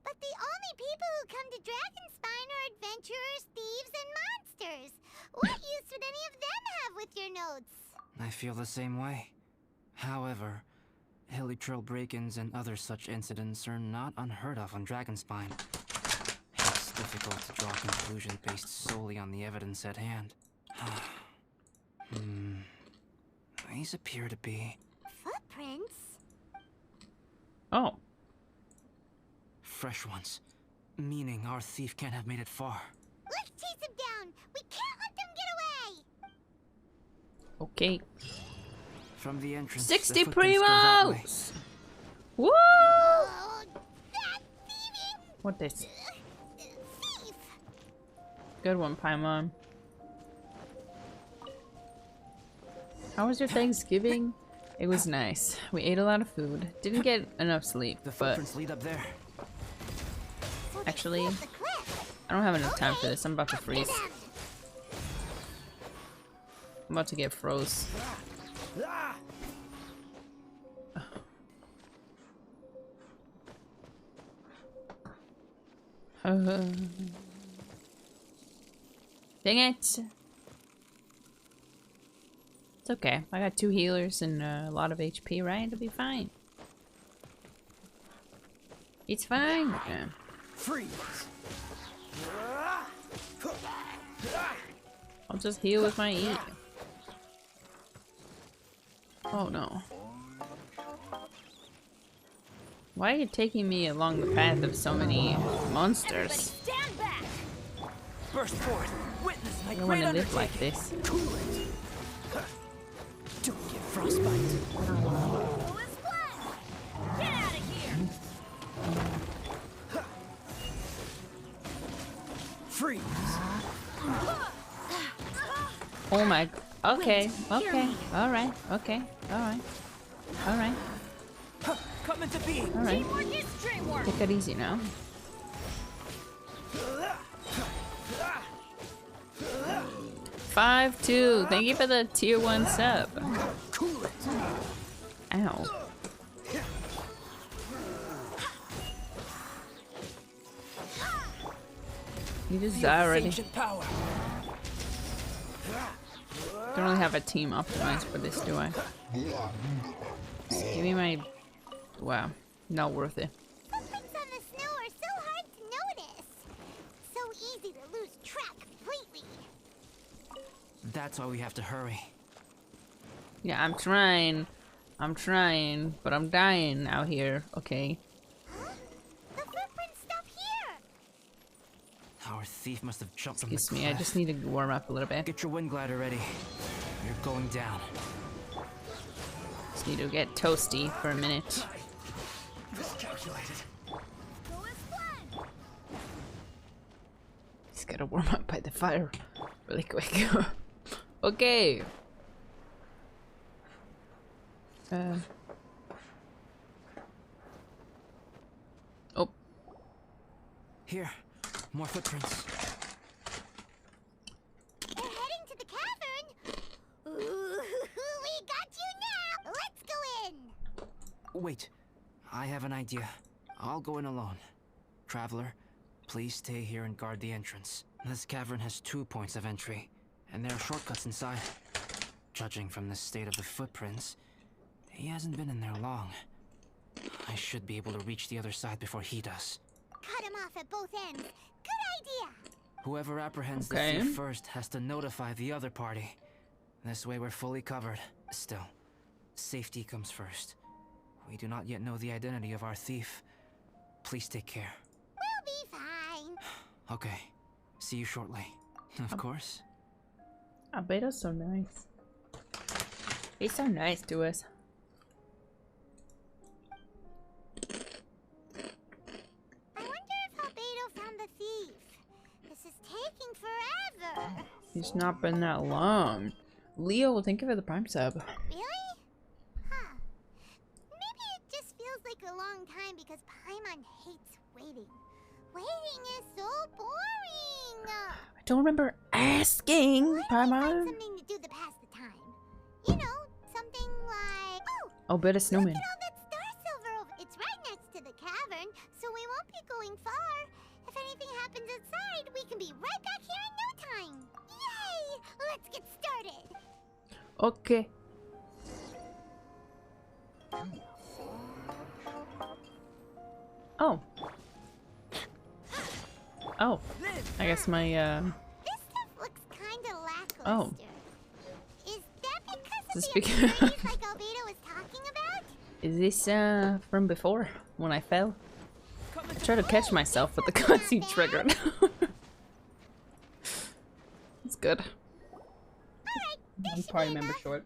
S8: But the only people who come to Dragonspine are adventurers, thieves, and monsters. What use would any of them have with your notes?
S7: I feel the same way. However, hilly trail break-ins and other such incidents are not unheard of on Dragonspine. It's difficult to draw conclusions based solely on the evidence at hand. These appear to be...
S8: Footprints?
S1: Oh.
S7: fresh ones. Meaning our thief can't have made it far.
S8: Let's chase him down! We can't let them get away!
S1: Okay.
S7: From the entrance,
S1: 60
S7: the footprints go that way.
S1: primos! Woo!
S8: Oh, that thieving
S1: What this?
S8: thief!
S1: Good one, Paimon. How was your Thanksgiving? It was nice. We ate a lot of food. Didn't get enough sleep,
S7: The
S1: but
S7: footprints lead up there.
S1: actually, I don't have enough time for this. I'm about to freeze. I'm about to get froze. Dang it! It's okay. I got 2 healers and a lot of HP, right? It'll be fine. It's fine. Okay.
S7: Freeze.
S1: I'll just heal with my E. Oh no. Why are you taking me along the path of so many monsters?
S12: Stand back!
S7: Burst forth. Witness my
S1: I don't
S7: great
S1: want to live
S7: undertaking.
S1: like this.
S7: Cool it. Don't get frostbite.
S12: Get out of here!
S7: Freeze.
S1: Oh my. Okay. Okay. All right. Okay. All right. All right.
S7: Coming to be.
S1: All right.
S12: Teamwork is dreamwork!
S1: Take it easy now. Five, 2. Thank you for the tier 1 sub.
S7: Cool it.
S1: Ow. You just die already.
S7: Ancient power.
S1: Don't really have a team optimized for this, do I? Just give me my... Wow. Not worth it.
S8: Footprints on the snow are so hard to notice. So easy to lose track completely.
S7: That's why we have to hurry.
S1: Yeah, I'm trying. I'm trying, but I'm dying out here. Okay.
S8: Huh? The footprints stop here.
S7: Our thief must have jumped
S1: Excuse
S7: from the
S1: me, I
S7: cliff.
S1: just need to warm up a little bit.
S7: Get your wind glider ready. You're going down.
S1: Just need to get toasty for a minute.
S7: Miscalculated.
S1: Just gotta warm up by the fire really quick. Okay. Oh.
S7: Here, more footprints.
S8: They're heading to the cavern. Ooh, we got you now. Let's go in.
S7: Wait, I have an idea. I'll go in alone. Traveler, please stay here and guard the entrance. This cavern has 2 points of entry, and there are shortcuts inside. Judging from the state of the footprints, he hasn't been in there long. I should be able to reach the other side before he does.
S8: Cut him off at both ends. Good idea.
S7: Whoever apprehends the thief first has to notify the other party. This way we're fully covered. Still, safety comes first. We do not yet know the identity of our thief. Please take care.
S8: We'll be fine.
S7: Okay. See you shortly. Of course.
S1: Albedo's so nice. He's so nice to us.
S8: I wonder if Albedo found the thief. This is taking forever.
S1: He's not been that long. Leo, thank you for the Prime sub.
S8: Really? Huh. Maybe it just feels like a long time because Paimon hates waiting. Waiting is so boring.
S1: I don't remember asking, Paimon.
S8: Something to do to pass the time. You know, something like...
S1: Oh, but a snowman.
S8: Look at all that star silver over... It's right next to the cavern, so we won't be going far. If anything happens inside, we can be right back here in no time. Yay! Let's get started.
S1: Okay. Oh. Oh. I guess my,
S8: This stuff looks kinda lackluster.
S1: Oh.
S8: Is that because
S1: Is
S8: of
S1: this
S8: the
S1: because-
S8: impurities like Albedo was talking about?
S1: Is this, from before? When I fell? I tried to catch myself, but the cutscene triggered. It's good. One party member short.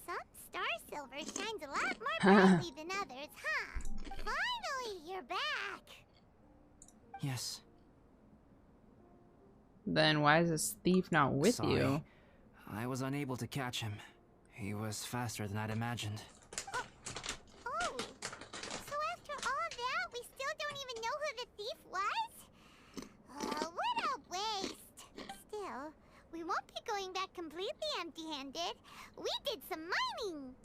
S8: Some star silver shines a lot more brightly than others, huh? Finally, you're back.
S7: Yes.
S1: Then why is this thief not with
S7: Sorry.
S1: you?
S7: I was unable to catch him. He was faster than I'd imagined.
S8: Oh, so after all that, we still don't even know who the thief was? What a waste. Still, we won't be going back completely empty-handed. We did some mining.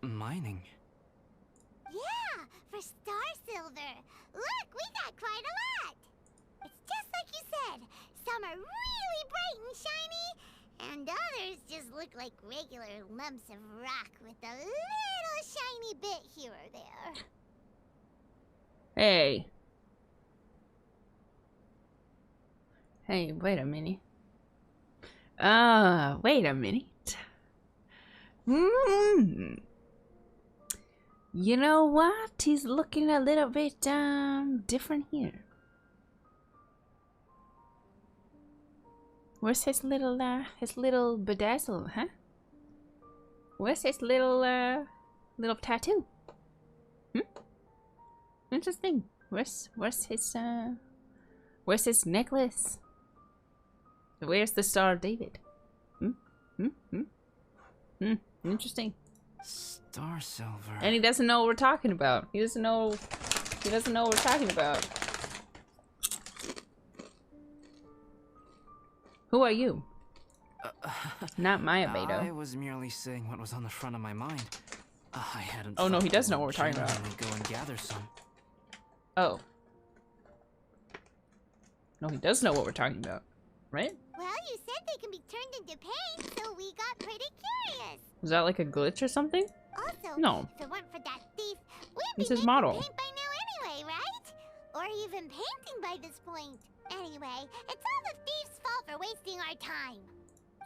S7: Mining?
S8: Yeah, for star silver. Look, we got quite a lot. It's just like you said. Some are really bright and shiny, and others just look like regular lumps of rock with a little shiny bit here or there.
S1: Hey. Hey, wait a minute. Wait a minute. You know what? He's looking a little bit, different here. Where's his little bedazzle, huh? Where's his little tattoo? Interesting. Where's his necklace? Where's the Star of David? Interesting.
S7: Star silver.
S1: And he doesn't know what we're talking about. He doesn't know what we're talking about. Who are you? Not my albedo.
S7: I was merely saying what was on the front of my mind. I hadn't.
S1: Oh no, he
S7: thought
S1: does
S7: I
S1: know what
S7: would
S1: we're talking about.
S7: genuinely Go and gather some.
S1: Oh. No, he does know what we're talking about, right?
S8: Well, you said they can be turned into paint, so we got pretty curious.
S1: Was that like a glitch or something?
S8: Also,
S1: No.
S8: if it weren't for that thief, we'd
S1: It's
S8: be
S1: his
S8: making
S1: model.
S8: paint by now anyway, right? Or even painting by this point. Anyway, it's all the thief's fault for wasting our time.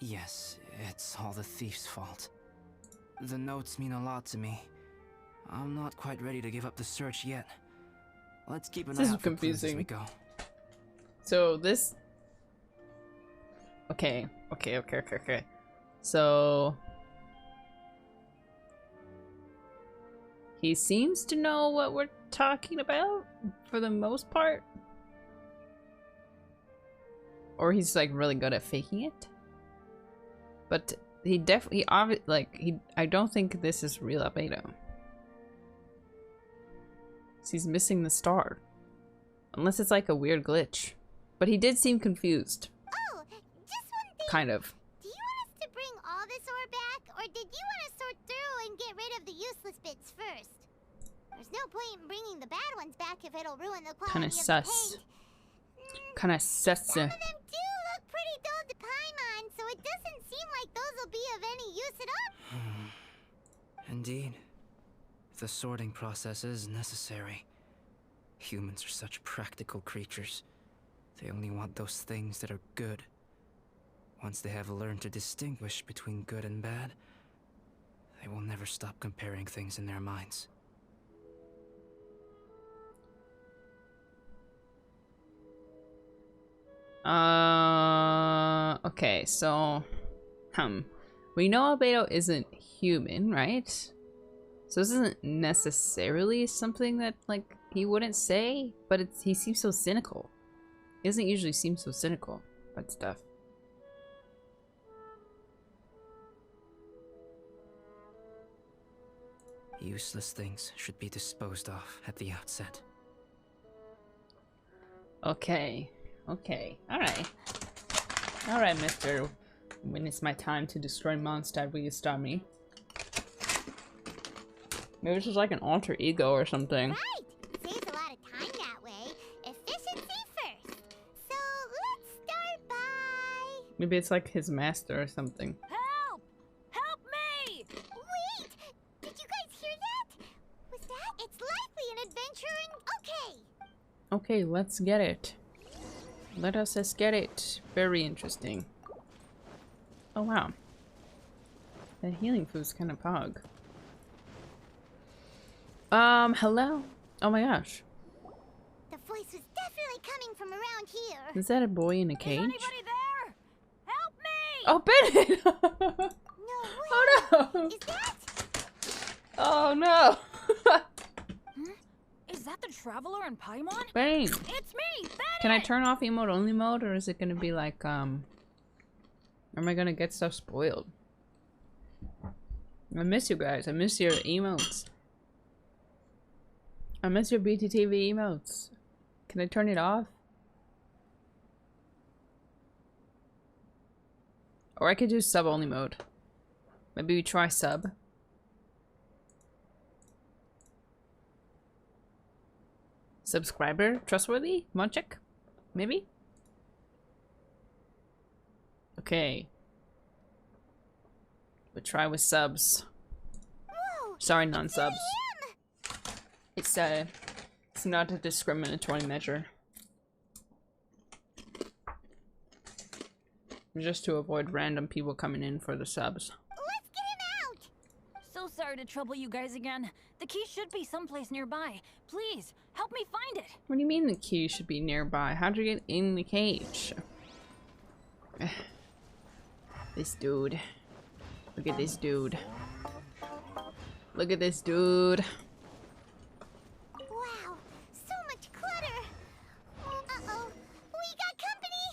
S7: Yes, it's all the thief's fault. The notes mean a lot to me. I'm not quite ready to give up the search yet. Let's keep an
S1: This
S7: eye
S1: is
S7: out for clues as
S1: confusing.
S7: we go.
S1: So this... Okay. So... He seems to know what we're talking about, for the most part. Or he's like really good at faking it. But He definitely, I don't think this is real albedo. He's missing the star. Unless it's like a weird glitch. But he did seem confused.
S8: Oh, just one thing.
S1: Kind of.
S8: Do you want us to bring all this ore back, or did you want to sort through and get rid of the useless bits first? There's no point in bringing the bad ones back if it'll ruin the quality
S1: Kinda
S8: of
S1: sus.
S8: the paint.
S1: Kinda sus.
S8: Some of them do look pretty dull to Paimon, so it doesn't seem like those will be of any use at all.
S7: Indeed. The sorting process is necessary. Humans are such practical creatures. They only want those things that are good. Once they have learned to distinguish between good and bad, they will never stop comparing things in their minds.
S1: Okay, so, we know albedo isn't human, right? So this isn't necessarily something that, like, he wouldn't say, but he seems so cynical. He doesn't usually seem so cynical about stuff.
S7: Useless things should be disposed of at the outset.
S1: Okay. Okay. Alright. Alright, mister. When it's my time to destroy Mondstadt, will you stop me? Maybe it's just like an alter ego or something.
S8: Right! Saves a lot of time that way. Efficiency first. So let's start by...
S1: Maybe it's like his master or something.
S12: Help! Help me!
S8: Wait! Did you guys hear that? Was that? It's likely an adventuring... Okay!
S1: Okay, let's get it. Let us just get it. Very interesting. Oh wow. That healing food's kind of pog. Hello? Oh my gosh.
S8: The voice was definitely coming from around here.
S1: Is that a boy in a cage?
S12: Is anybody there? Help me!
S1: Oh, Bennett!
S8: No way!
S1: Oh no!
S8: Is that...
S1: Oh no!
S12: Is that the Traveler in Paimon?
S1: Bang!
S12: It's me, Bennett!
S1: Can I turn off emote only mode, or is it gonna be like, am I gonna get stuff spoiled? I miss you guys. I miss your emotes. I miss your BTTV emotes. Can I turn it off? Or I could do sub only mode. Maybe we try sub. Subscriber? Trustworthy? Mod check? Maybe? Okay. We'll try with subs.
S8: Whoa,
S1: Sorry, non-subs. It's not a discriminatory measure. Just to avoid random people coming in for the subs.
S8: Let's get him out!
S12: So sorry to trouble you guys again. The key should be someplace nearby. Please, help me find it.
S1: What do you mean the key should be nearby? How'd you get in the cage? This dude. Look at this dude. Look at this dude.
S8: Wow, so much clutter! Uh-oh, we got company!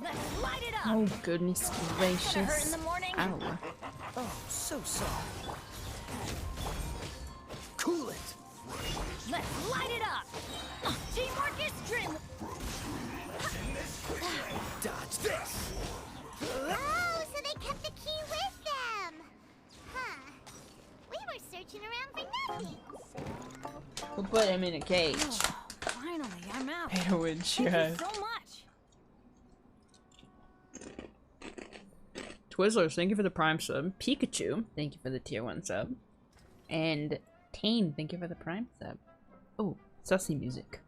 S12: Let's light it up!
S1: Oh goodness gracious.
S12: Gonna hurt in the morning?
S1: Ow.
S7: Oh, so sorry. Cool it!
S12: Let's light it up! Teamwork is strength!
S7: Dodge this!
S8: Oh, so they kept the key with them! Huh. We were searching around for nothing.
S1: We'll put him in a cage.
S12: Oh, finally, I'm out.
S1: Heroin
S12: Thank
S1: shit.
S12: you so much.
S1: Twizzlers, thank you for the Prime sub. Pikachu, thank you for the tier 1 sub. And Tane, thank you for the Prime sub. Oh, sussy music.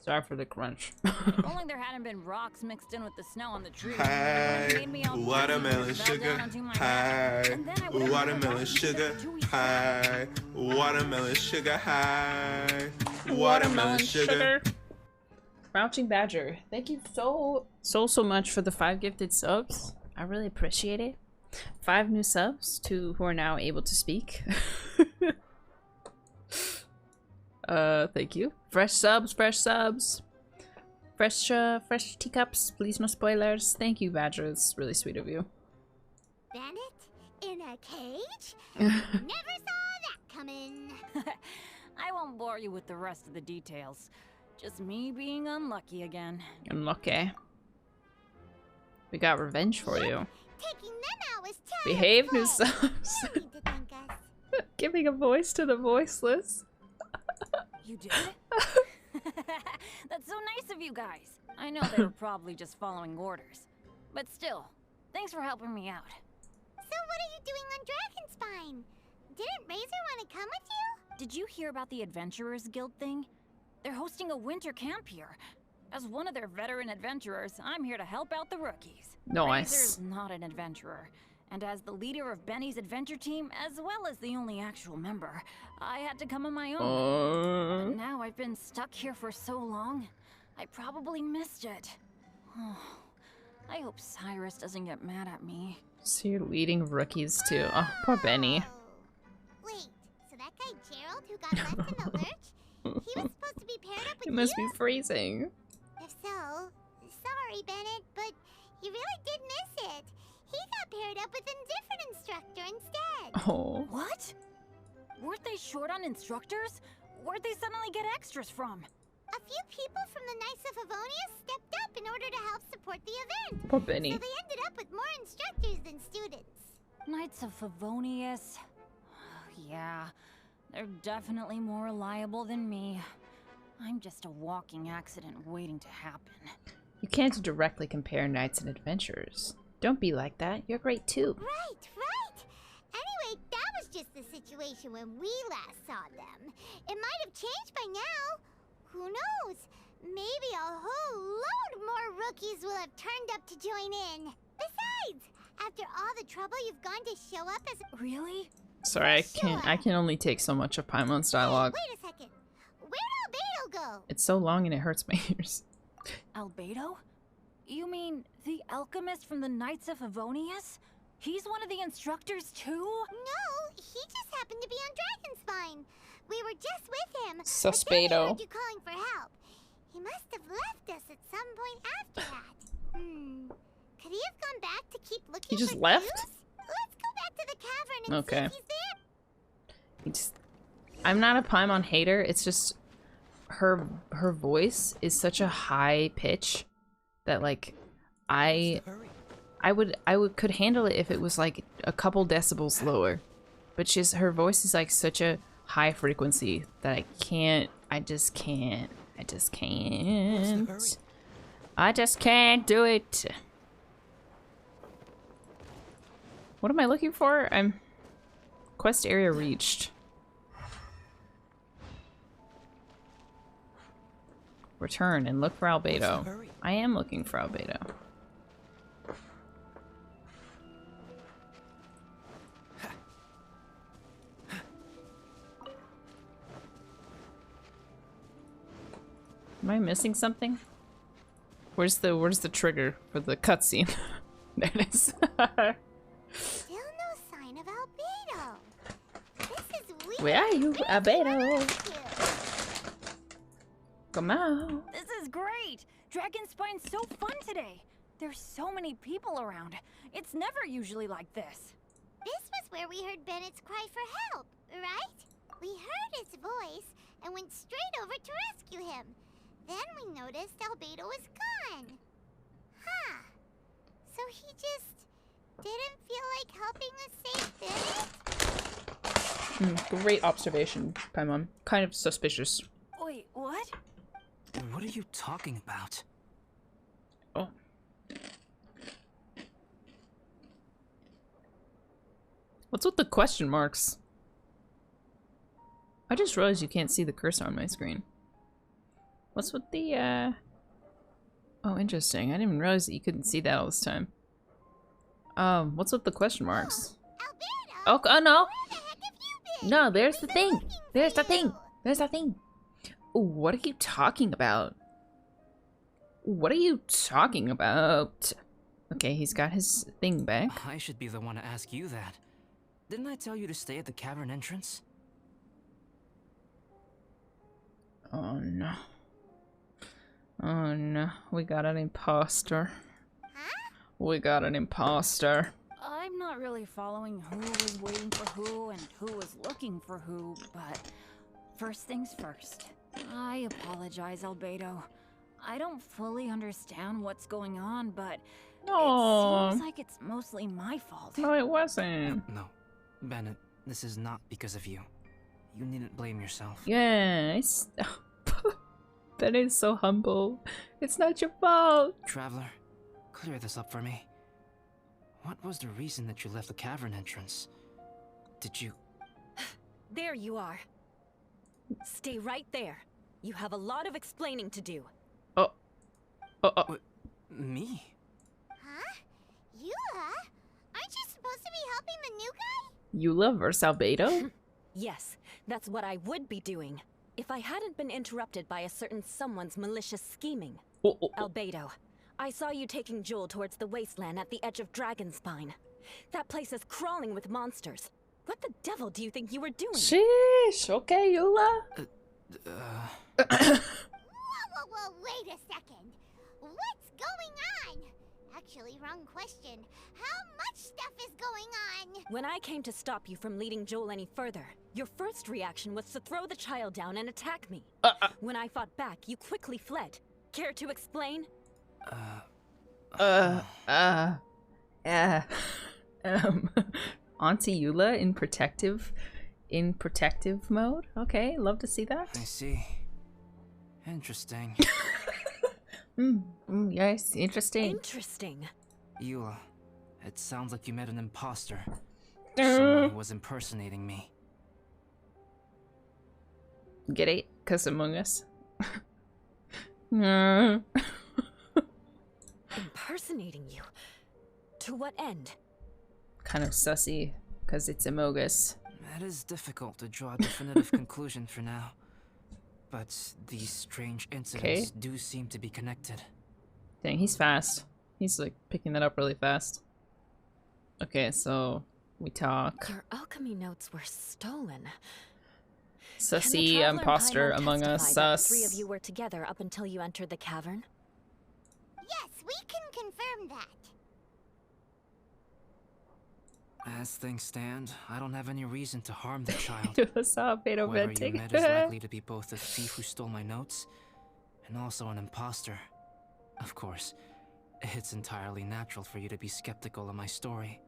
S1: Sorry for the crunch.
S12: If only there hadn't been rocks mixed in with the snow on the tree.
S2: Hi, watermelon sugar. Hi, watermelon sugar. Hi, watermelon sugar. Hi, watermelon sugar.
S1: Crouching Badger, thank you so much for the 5 gifted subs. I really appreciate it. 5 new subs to who are now able to speak. Thank you. Fresh subs, fresh subs. fresh teacups. Please, no spoilers. Thank you, Badger. It's really sweet of you.
S8: Bandit in a cage? Never saw that coming.
S13: I won't bore you with the rest of the details. Just me being unlucky again.
S1: Unlucky. We got revenge for you.
S8: Taking them out was child's
S1: Behave
S8: play.
S1: yourselves.
S8: No need to thank us.
S1: Giving a voice to the voiceless.
S13: You did? That's so nice of you guys. I know they were probably just following orders. But still, thanks for helping me out.
S8: So what are you doing on Dragonspine? Didn't Razor want to come with you?
S13: Did you hear about the Adventurers Guild thing? They're hosting a winter camp here. As one of their veteran adventurers, I'm here to help out the rookies.
S1: Nice.
S13: Razor's not an adventurer. And as the leader of Benny's adventure team, as well as the only actual member, I had to come on my own. But now I've been stuck here for so long, I probably missed it. Oh, I hope Cyrus doesn't get mad at me.
S1: So you're leading rookies too. Oh, poor Benny.
S8: Wait, so that guy Gerald who got left in the lurch? He was supposed to be paired up with
S1: You must
S8: you?
S1: be freezing.
S8: If so, sorry, Bennett, but you really did miss it. He got paired up with a different instructor instead.
S1: Oh.
S13: What? Weren't they short on instructors? Where'd they suddenly get extras from?
S8: A few people from the Knights of Favonius stepped up in order to help support the event.
S1: Poor Benny.
S8: So they ended up with more instructors than students.
S13: Knights of Favonius. Yeah, they're definitely more reliable than me. I'm just a walking accident waiting to happen.
S1: You can't directly compare knights and adventurers. Don't be like that. You're great too.
S8: Right, right. Anyway, that was just the situation when we last saw them. It might have changed by now. Who knows? Maybe a whole load more rookies will have turned up to join in. Besides, after all the trouble you've gone to show up as
S13: Really?
S1: Sorry, I can only take so much of Paimon's dialogue.
S8: Wait a second. Where'd Albedo go?
S1: It's so long and it hurts my ears.
S13: Albedo? You mean the alchemist from the Knights of Favonius? He's one of the instructors too?
S8: No, he just happened to be on Dragonspine. We were just with him.
S1: Suspedo.
S8: But then we heard you calling for help. He must have left us at some point after that. Could he have gone back to keep looking
S1: He just
S8: for
S1: left?
S8: clues? Let's go back to the cavern and
S1: Okay.
S8: see if he's there.
S1: I'm not a Paimon hater. It's just her voice is such a high pitch that like I could handle it if it was like a couple decibels lower. But her voice is like such a high frequency that I just can't do it. What am I looking for? Quest area reached. Return and look for Albedo. I am looking for Albedo. Am I missing something? Where's the trigger for the cutscene? There it is.
S8: Still no sign of Albedo. This is weird.
S1: Where are you, Albedo?
S8: Thank you.
S1: Come on.
S13: This is great! Dragonspine's so fun today! There's so many people around. It's never usually like this.
S8: This was where we heard Bennett's cry for help, right? We heard his voice and went straight over to rescue him. Then we noticed Albedo was gone. Huh. So he just didn't feel like helping us save Bennett?
S1: Great observation, Paimon. Kind of suspicious.
S13: Wait, what?
S7: What are you talking about?
S1: Oh. What's with the question marks? I just realized you can't see the cursor on my screen. What's with the, Oh, interesting. I didn't even realize that you couldn't see that all this time. What's with the question marks? Oh, oh no! No, there's the thing! There's the thing! There's the thing! Ooh, what are you talking about? What are you talking about? Okay, he's got his thing back.
S7: I should be the one to ask you that. Didn't I tell you to stay at the cavern entrance?
S1: Oh no. Oh no, we got an imposter. We got an imposter.
S13: I'm not really following who was waiting for who and who was looking for who, but first things first. I apologize, Albedo. I don't fully understand what's going on, but
S1: No.
S13: it seems like it's mostly my fault.
S1: No, it wasn't.
S7: No, Bennett, this is not because of you. You needn't blame yourself.
S1: Yes. That is so humble. It's not your fault.
S7: Traveler, clear this up for me. What was the reason that you left the cavern entrance? Did you...
S14: There you are. Stay right there. You have a lot of explaining to do.
S1: Oh.
S7: Me?
S8: Huh? Eula? Aren't you supposed to be helping the new guy?
S1: Eula versus Albedo?
S14: Yes, that's what I would be doing. If I hadn't been interrupted by a certain someone's malicious scheming. Albedo, I saw you taking Joel towards the wasteland at the edge of Dragonspine. That place is crawling with monsters. What the devil do you think you were doing?
S1: Sheesh, okay, Eula.
S8: Whoa, wait a second. What's going on? Actually, wrong question. How much stuff is going on?
S14: When I came to stop you from leading Joel any further, your first reaction was to throw the child down and attack me. When I fought back, you quickly fled. Care to explain?
S1: Auntie Eula in protective mode? Okay, love to see that.
S7: I see. Interesting.
S1: Yes, interesting.
S14: Interesting.
S7: Eula, it sounds like you met an imposter. Someone who was impersonating me.
S1: Get it? 'Cause Among Us.
S14: Impersonating you? To what end?
S1: Kind of sussy, 'cause it's Among Us.
S7: It is difficult to draw a definitive conclusion for now. But these strange incidents do seem to be connected.
S1: Dang, he's fast. He's like picking that up really fast. Okay, so we talk.
S14: Your alchemy notes were stolen.
S1: Sussy imposter Among Us sus.
S14: The three of you were together up until you entered the cavern?
S8: Yes, we can confirm that.
S7: As things stand, I don't have any reason to harm the child.
S1: Whoever you
S7: met is likely to be both the thief who stole my notes and also an imposter. Of course, it's entirely natural for you to be skeptical of my story.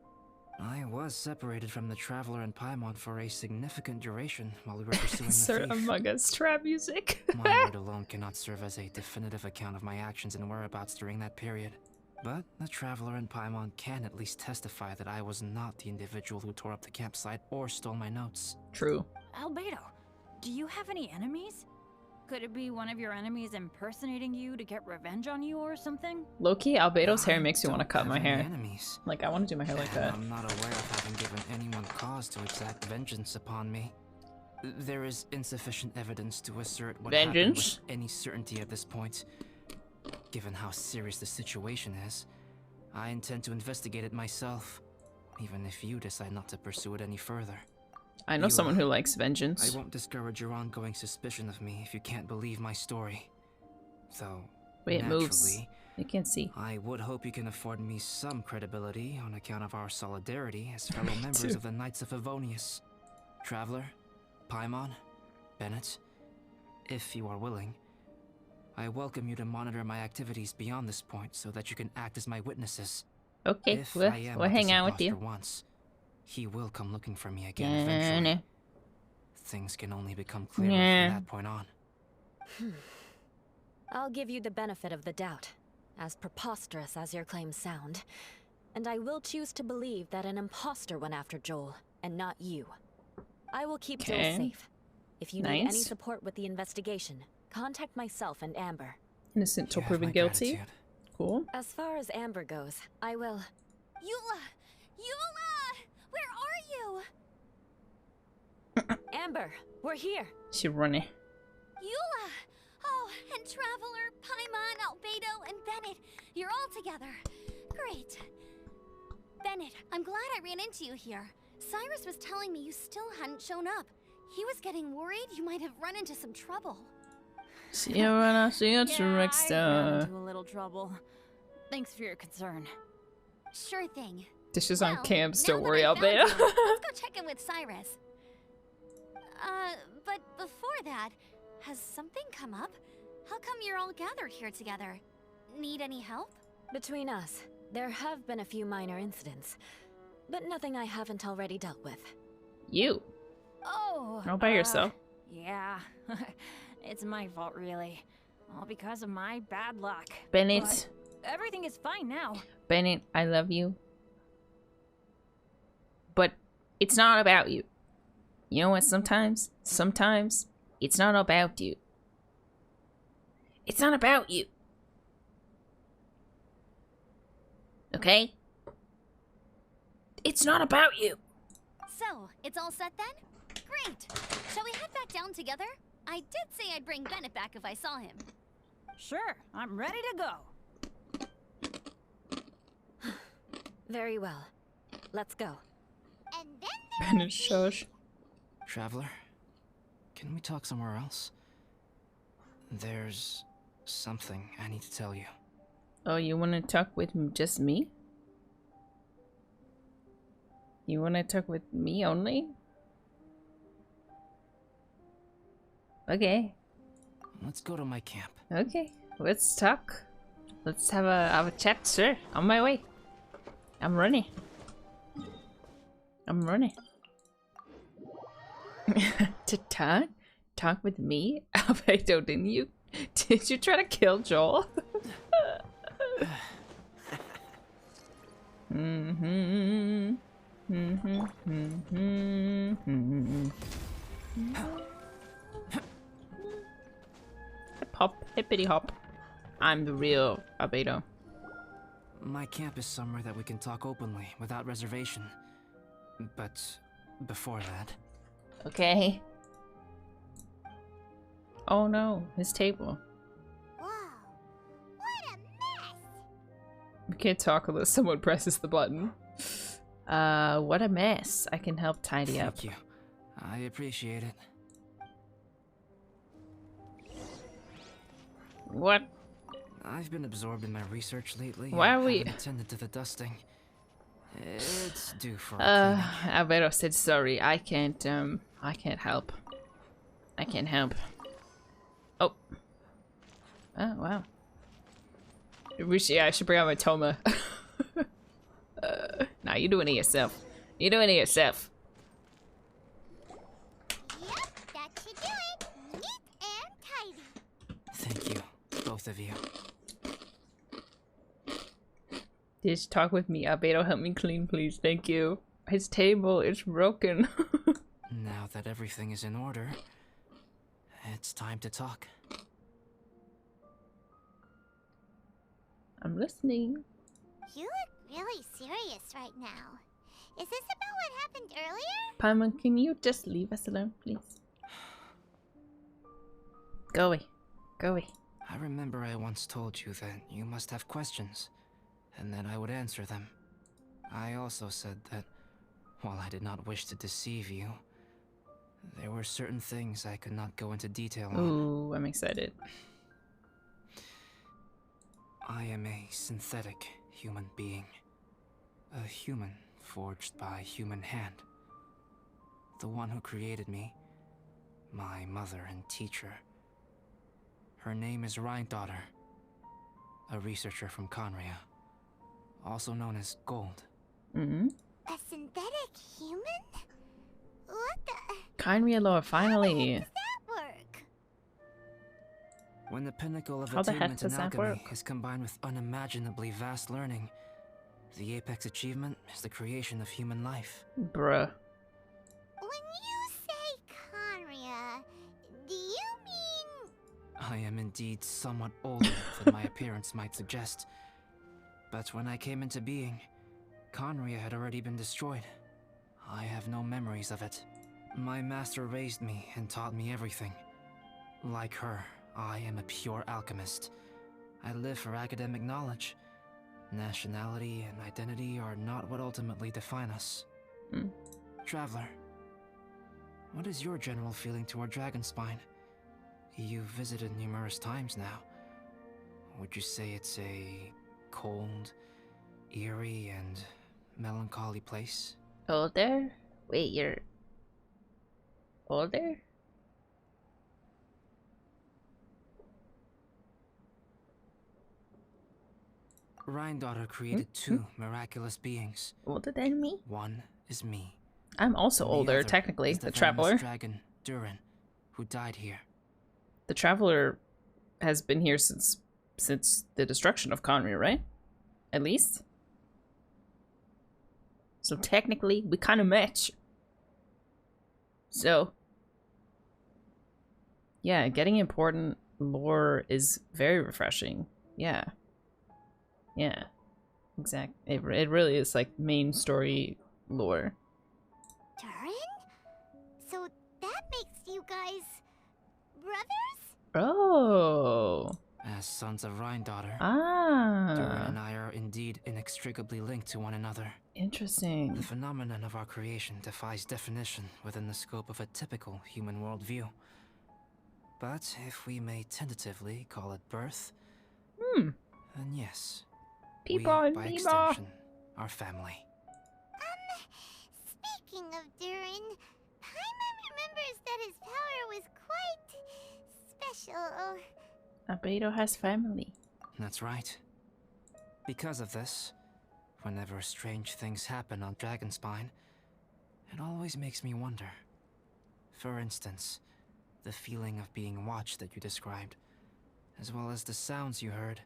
S7: I was separated from the Traveler and Paimon for a significant duration while we were pursuing the
S1: Sir
S7: thief.
S1: Among Us trap music.
S7: My word alone cannot serve as a definitive account of my actions and whereabouts during that period. But the Traveler and Paimon can at least testify that I was not the individual who tore up the campsite or stole my notes.
S1: True.
S13: Albedo, do you have any enemies? Could it be one of your enemies impersonating you to get revenge on you or something?
S1: Low-key, Albedo's hair makes me want to cut my
S7: have any
S1: hair.
S7: enemies.
S1: Like, I want to do my hair like that.
S7: I'm not aware of having given anyone cause to exact vengeance upon me. There is insufficient evidence to assert what happened with any certainty at this point. Given how serious the situation is, I intend to investigate it myself, even if you decide not to pursue it any further.
S1: I know someone who likes vengeance.
S7: I won't discourage your ongoing suspicion of me if you can't believe my story. Though,
S1: Wait, it moves.
S7: naturally,
S1: I can't see.
S7: I would hope you can afford me some credibility on account of our solidarity as fellow members of the Knights of Favonius. Traveler, Paimon, Bennett, if you are willing, I welcome you to monitor my activities beyond this point so that you can act as my witnesses.
S1: Okay,
S7: If
S1: we'll
S7: I am
S1: hang
S7: this
S1: out with you.
S7: imposter once, he will come looking for me again eventually. Things can only become clearer from that point on.
S14: I'll give you the benefit of the doubt, as preposterous as your claims sound. And I will choose to believe that an imposter went after Joel, and not you. I will keep Joel safe. If you need any support with the investigation, contact myself and Amber.
S1: Innocent till proven guilty.
S7: Gratitude.
S1: Cool.
S14: As far as Amber goes, I will...
S12: Eula! Eula! Where are you?
S14: Amber, we're here.
S1: She running.
S12: Eula! Oh, and Traveler, Paimon, Albedo, and Bennett. You're all together. Great. Bennett, I'm glad I ran into you here. Cyrus was telling me you still hadn't shown up. He was getting worried you might have run into some trouble.
S1: See you when I see you next
S13: I got
S1: time.
S13: into a little trouble. Thanks for your concern.
S12: Sure thing.
S1: Dishes on
S12: Well,
S1: camps,
S12: now
S1: don't
S12: that
S1: worry,
S12: I
S1: I'll
S12: found
S1: bet.
S12: you, let's go check in with Cyrus. But before that, has something come up? How come you're all gathered here together? Need any help?
S14: Between us, there have been a few minor incidents, but nothing I haven't already dealt with.
S1: You.
S13: Oh.
S1: All by yourself.
S13: Yeah. It's my fault, really. All because of my bad luck.
S1: Bennett.
S13: But everything is fine now.
S1: Bennett, I love you. But it's not about you. You know what? Sometimes it's not about you. It's not about you. Okay? It's not about you.
S12: So, it's all set then? Great! Shall we head back down together? I did say I'd bring Bennett back if I saw him.
S13: Sure, I'm ready to go.
S14: Very well. Let's go.
S8: And then
S1: Bennett, shush.
S7: Traveler, can we talk somewhere else? There's something I need to tell you.
S1: Oh, you want to talk with just me? You want to talk with me only? Okay.
S7: Let's go to my camp.
S1: Okay, let's talk. Let's have a chat, sir. On my way. I'm running. I'm running. To talk with me? Albedo, didn't you? Did you try to kill Joel? Hip hop, hippity hop. I'm the real Albedo.
S7: My camp is somewhere that we can talk openly, without reservation. But before that...
S1: Okay. Oh no, his table.
S8: Whoa, what a mess!
S1: We can't talk unless someone presses the button. What a mess. I can help tidy up.
S7: Thank you. I appreciate it.
S1: What?
S7: I've been absorbed in my research lately.
S1: Why are we-
S7: haven't attended to the dusting. It's due for a cleaning.
S1: Albedo said sorry. I can't help. I can't help. Oh. Oh, wow. I should bring out my Toma. Nah, you're doing it yourself. You're doing it yourself.
S8: Yep, that should do it. Neat and tidy.
S7: Thank you, both of you.
S1: Just talk with me. Albedo, help me clean, please. Thank you. His table is broken.
S7: Now that everything is in order, it's time to talk.
S1: I'm listening.
S8: You look really serious right now. Is this about what happened earlier?
S1: Paimon, can you just leave us alone, please? Go away. Go away.
S7: I remember I once told you that you must have questions, and that I would answer them. I also said that, while I did not wish to deceive you, there were certain things I could not go into detail on.
S1: Ooh, I'm excited.
S7: I am a synthetic human being. A human forged by human hand. The one who created me, my mother and teacher. Her name is Rhindaughter, a researcher from Conria, also known as Gold.
S1: Mm-hmm.
S8: A synthetic human? What the?
S1: Conria lore, finally.
S8: How does that work?
S7: When the pinnacle of
S1: How the heck
S7: attainment in
S1: does that
S7: alchemy
S1: work?
S7: is combined with unimaginably vast learning, the apex achievement is the creation of human life.
S1: Bruh.
S8: When you say Conria, do you mean...
S7: I am indeed somewhat older than my appearance might suggest. But when I came into being, Conria had already been destroyed. I have no memories of it. My master raised me and taught me everything. Like her, I am a pure alchemist. I live for academic knowledge. Nationality and identity are not what ultimately define us. Traveler, what is your general feeling toward Dragonspine? You've visited numerous times now. Would you say it's a cold, eerie, and melancholy place?
S1: Older? Wait, you're older?
S7: Rhine-daughter created two miraculous beings.
S1: Older than me?
S7: One is me.
S1: I'm also
S7: And the
S1: older,
S7: other
S1: technically.
S7: is
S1: The
S7: famous
S1: Traveler.
S7: dragon, Durin, who died here.
S1: The Traveler has been here since the destruction of Conry, right? At least. So technically, we kind of match. So, yeah, getting important lore is very refreshing. Yeah. Yeah. Exact. It really is like main story lore.
S8: Durin? So that makes you guys brothers?
S1: Oh.
S7: As sons of Rhine-daughter,
S1: Ah.
S7: Durin and I are indeed inextricably linked to one another.
S1: Interesting.
S7: The phenomenon of our creation defies definition within the scope of a typical human worldview. But if we may tentatively call it birth, then yes.
S1: People
S7: we, by extension, are family.
S8: Speaking of Durin, Paimon remembers that his power was quite special.
S1: Albedo has family.
S7: That's right. Because of this, whenever strange things happen on Dragonspine, it always makes me wonder. For instance, the feeling of being watched that you described, as well as the sounds you heard,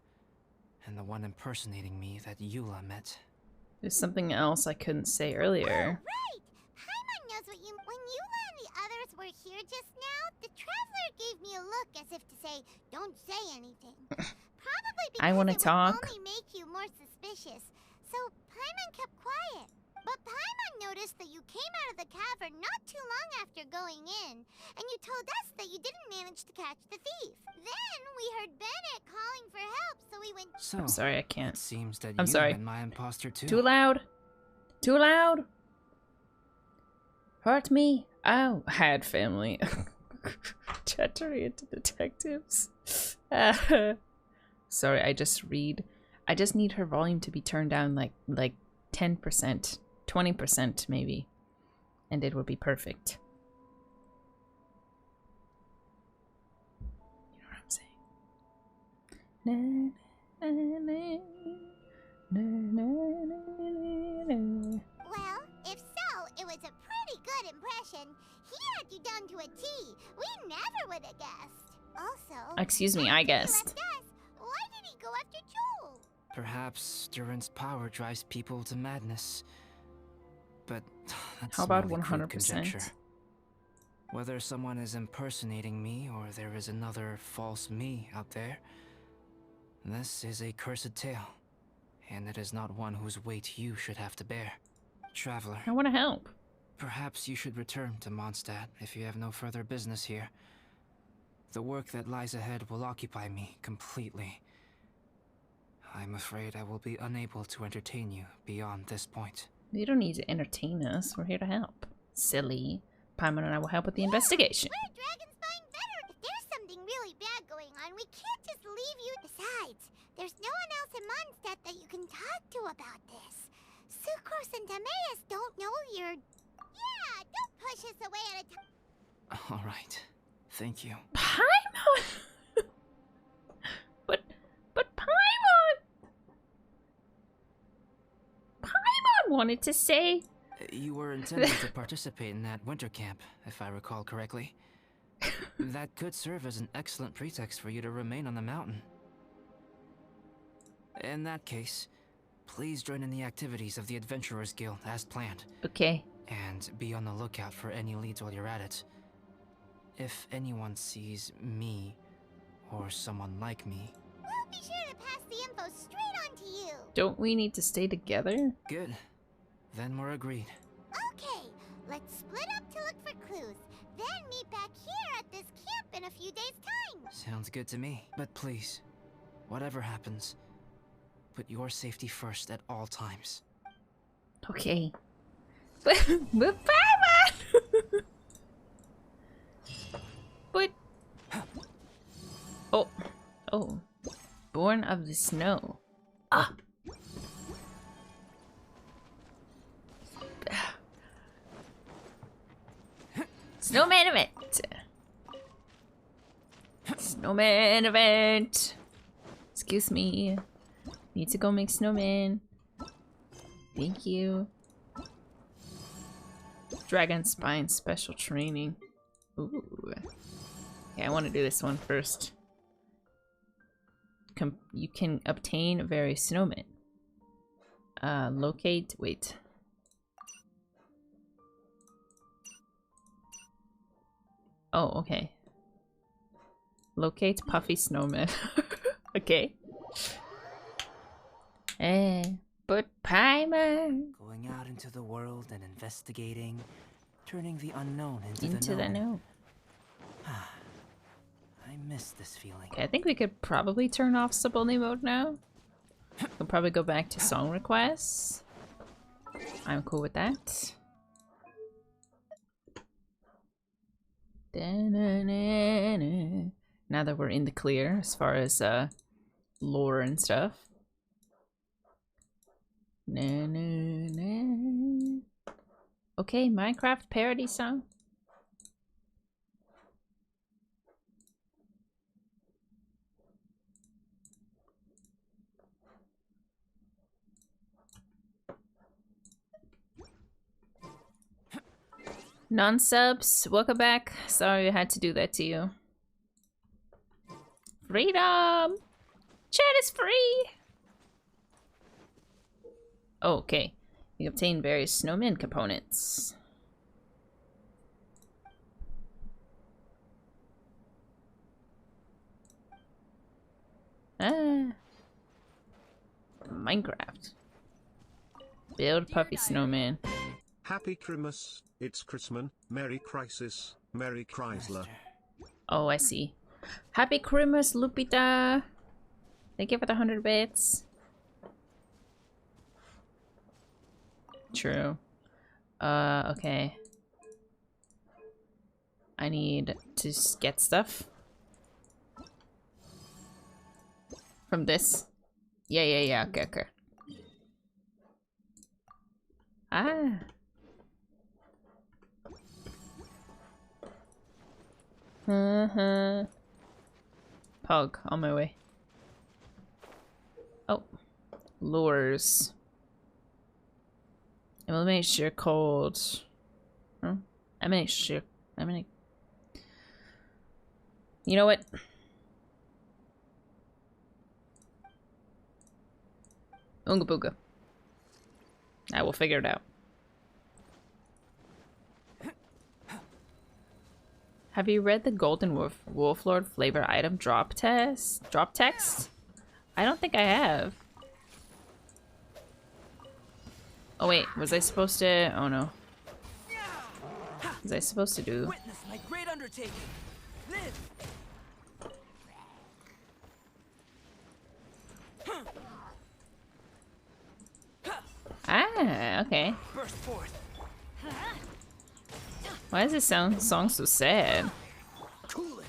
S7: and the one impersonating me that Eula met.
S1: There's something else I couldn't say earlier.
S8: Oh, right! Paimon knows what you... When Eula and the others were here just now, the Traveler gave me a look as if to say, don't say anything. Probably because
S1: I want to
S8: it
S1: talk.
S8: would only make you more suspicious. So Paimon kept quiet. But Paimon noticed that you came out of the cavern not too long after going in, and you told us that you didn't manage to catch the thief. Then we heard Bennett calling for help, so we went...
S7: So,
S1: I'm sorry, I can't.
S7: It seems that
S1: I'm
S7: you
S1: sorry.
S7: and my imposter too.
S1: Too loud. Too loud. Hurt me. Oh, had family. Chattery into detectives. Sorry, I just need her volume to be turned down like 10%, 20% maybe, and it would be perfect. You know what I'm saying? Na, na, na, na, na, na, na.
S8: Well, if so, it was a pretty good impression. He had you down to a T. We never would have guessed. Also...
S1: Excuse me, I guessed.
S8: Left us, why did he go after Joel?
S7: Perhaps Durin's power drives people to madness. But that's
S1: How about
S7: merely crude
S1: 100%?
S7: conjecture. Whether someone is impersonating me or there is another false me out there, this is a cursed tale, and it is not one whose weight you should have to bear. Traveler.
S1: I want to help.
S7: Perhaps you should return to Mondstadt if you have no further business here. The work that lies ahead will occupy me completely. I'm afraid I will be unable to entertain you beyond this point.
S1: You don't need to entertain us. We're here to help. Silly. Paimon and I will help with the investigation.
S8: We're a Dragonspine veteran. If there's something really bad going on, we can't just leave you. Besides, there's no one else in Mondstadt that you can talk to about this. Sucrose and Timaeus don't know you're... Yeah, don't push us away at a time.
S7: All right. Thank you.
S1: Paimon! but Paimon! Paimon wanted to say...
S7: You were intending to participate in that winter camp, if I recall correctly. That could serve as an excellent pretext for you to remain on the mountain. In that case, please join in the activities of the Adventurers Guild as planned.
S1: Okay.
S7: And be on the lookout for any leads while you're at it. If anyone sees me, or someone like me...
S8: We'll be sure to pass the info straight on to you.
S1: Don't we need to stay together?
S7: Good. Then we're agreed.
S8: Okay, let's split up to look for clues. Then meet back here at this camp in a few days' time.
S7: Sounds good to me. But please, whatever happens, put your safety first at all times.
S1: Okay. But Paimon! But Oh. Oh. Born of the snow. Ah. Snowman event. Snowman event. Excuse me. Need to go make snowman. Thank you. Dragonspine special training. Ooh. Okay, I want to do this one first. You can obtain various snowmen. Locate. Wait. Oh, okay. Locate puffy snowman. Okay. But Paimon.
S7: Going out into the world and investigating, turning the unknown into
S1: the known.
S7: I miss this feeling.
S1: Okay, I think we could probably turn off sub-only mode now. We'll probably go back to song requests. I'm cool with that. Now that we're in the clear as far as lore and stuff. Okay, Minecraft parody song. Non-subs, welcome back. Sorry I had to do that to you. Freedom! Chat is free! Oh, okay. You obtain various snowman components. Minecraft. Build puffy snowman.
S3: Happy Christmas, it's Christmas, Merry Crisis, Merry Chrysler.
S1: Oh, I see. Happy Christmas, Lupita! Thank you for the 100 bits. True. Okay. I need to get stuff. From this? Yeah, okay. Ah. Pog, on my way. Oh. Lures. Eliminate sheer cold. Huh? Eliminate sheer. Eliminate. You know what? Oonga booga. I will figure it out. Have you read the Golden Wolf Lord flavor item drop text? I don't think I have. Oh wait, was I supposed to? Oh no. Was I supposed to do?
S5: Witness my great undertaking. Live.
S1: Ah, okay.
S5: Burst forth.
S1: Why does this song so sad?
S5: Cool it.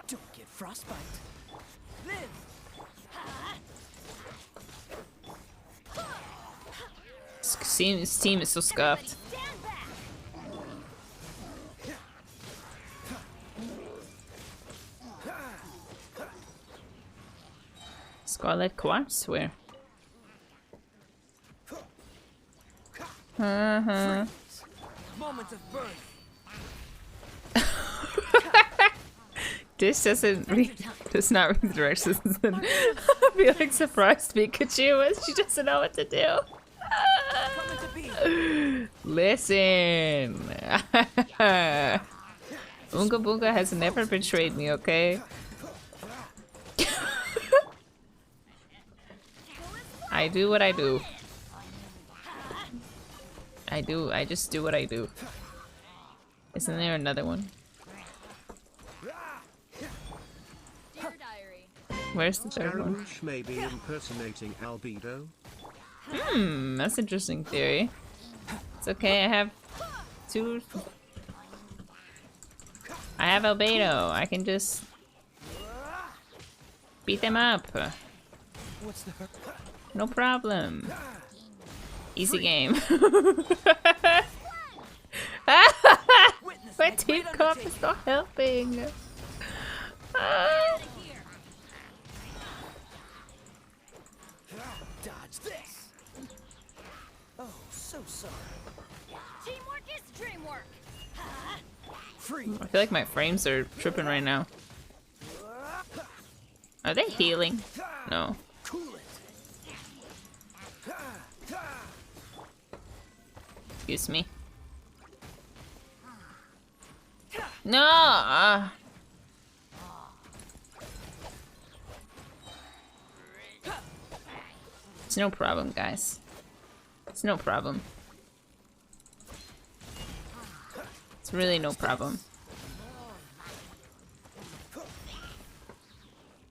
S5: Don't get frostbite. Live.
S1: This team is so scuffed. Scarlet Quartz, where?
S5: Moment of birth.
S1: This does not read the directions. I feel like surprised Pikachu is. She doesn't know what to do. Listen. Oonga Boonga has never betrayed me, okay? I do what I do. I just do what I do. Isn't there another one? Where's the third one?
S3: Scaramouche may be impersonating albedo.
S1: That's an interesting theory. It's okay, I have two. I have albedo. I can just Beat them up.
S5: What's the
S1: No problem. Easy game. My team comp is not helping.
S5: Dodge this. Oh, so sorry.
S12: Teamwork is dreamwork.
S5: Free.
S1: I feel like my frames are tripping right now. Are they healing? No.
S5: Cool it.
S1: Excuse me. No! It's no problem, guys. It's no problem. It's really no problem.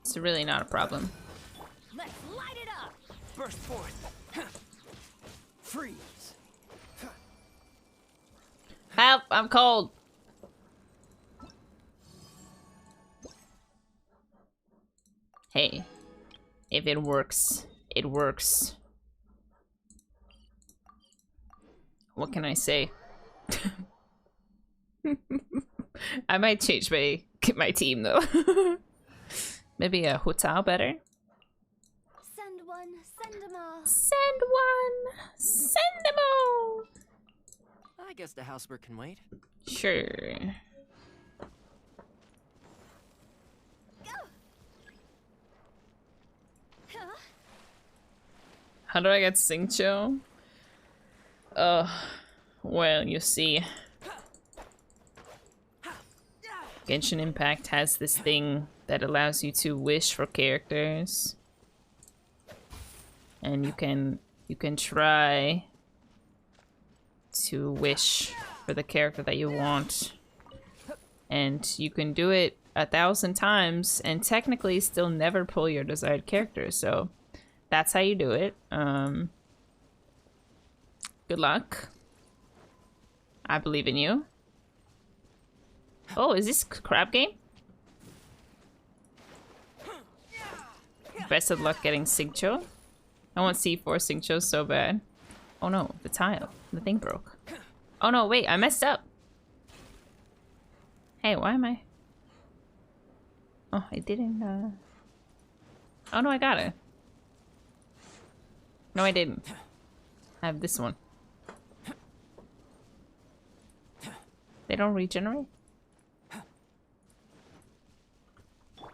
S1: It's really not a problem.
S12: Let's light it up.
S5: Burst forth. Freeze.
S1: Help! I'm cold! Hey. If it works, it works. What can I say? I might change my team though. Maybe a hotel better?
S12: Send one, send them all.
S1: Send one! Send them all!
S7: I guess the housework can wait.
S1: Sure. How do I get Xingqiu? Well, you see, Genshin Impact has this thing that allows you to wish for characters, and you can try to wish for the character that you want, and you can do it 1,000 times and technically still never pull your desired character. So that's how you do it. Good luck. I believe in you. Oh, is this crab game? Best of luck getting Xingqiu. I want C4 Xingqiu so bad. Oh no, the tile. The thing broke. Oh no, wait, I messed up. Hey, why am I? Oh, I didn't, Oh no, I got it. No, I didn't. I have this one. They don't regenerate?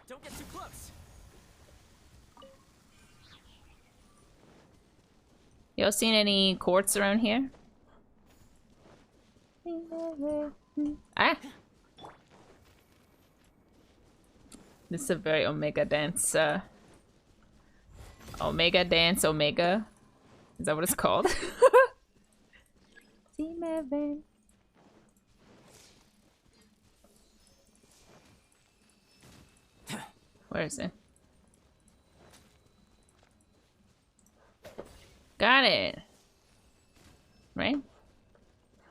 S5: Don't get too close.
S1: Y'all seen any quartz around here? Ah! This is a very Omega dance, Omega dance, Omega. Is that what it's called? Team Evan. Where is it? Got it. Right?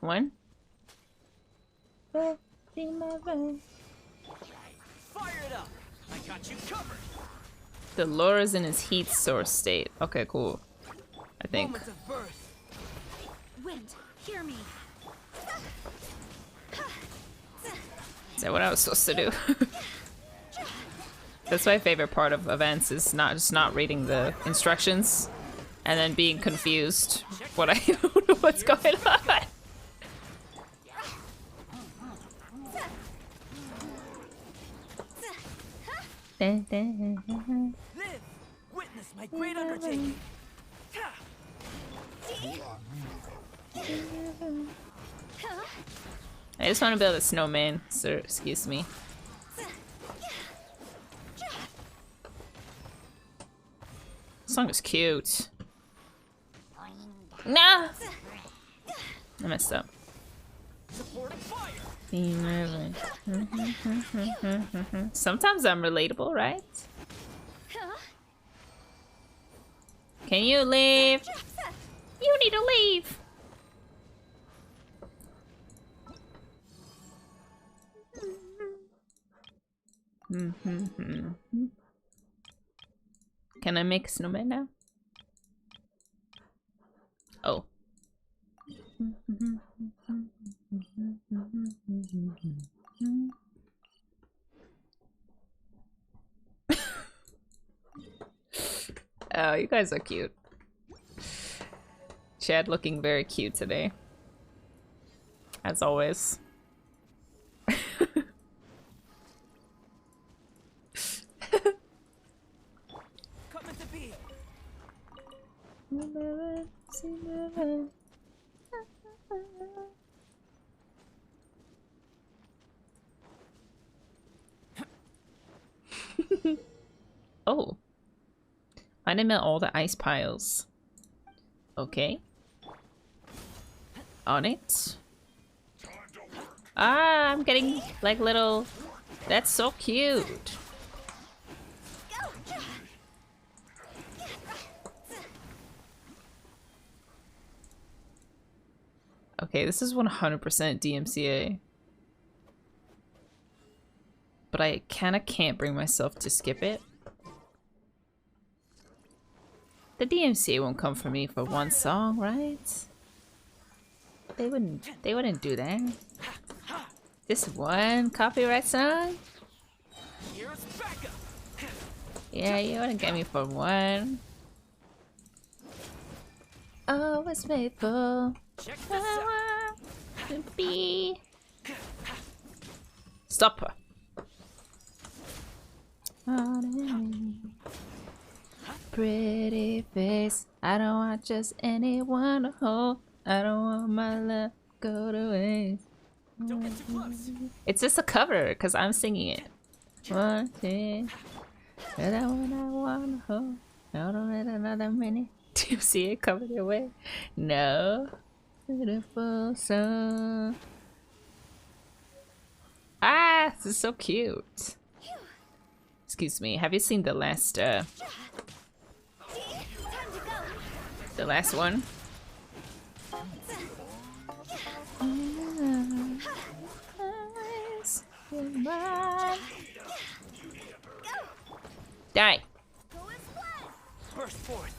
S1: One. Team Evan.
S5: Fire it up. I got you covered.
S1: The lure is in his heat source state. Okay, cool. I think.
S5: Moments of birth.
S12: Wind, hear me.
S1: Is that what I was supposed to do? That's my favorite part of events, is not reading the instructions and then being confused what I don't know what's going on.
S5: Live. Witness my great undertaking.
S1: I just want to build a snowman, sir. Excuse me. This song is cute. Nah! I messed up. Sometimes I'm relatable, right? Can you leave? You need to leave! Can I make a snowman now? Oh. Oh, you guys are cute. Chad looking very cute today. As always.
S5: Coming to be.
S1: Oh. Find him at all the ice piles. Okay. On it. Ah, I'm getting like little... That's so cute. Okay, this is 100% DMCA. But I kinda can't bring myself to skip it. The DMCA won't come for me for one song, right? They wouldn't do that. This one copyright song? Yeah, you wouldn't get me for one. Always faithful. I want to be. Stop her. Pretty face. I don't want just anyone to hold. I don't want my love go to waste.
S5: Don't get too close.
S1: It's just a cover because I'm singing it. One thing that I want to hold. I don't need another minute. Do you see it coming your way? No. Beautiful song. Ah, this is so cute. Excuse me. Have you seen the last one? Die.
S5: Burst forth.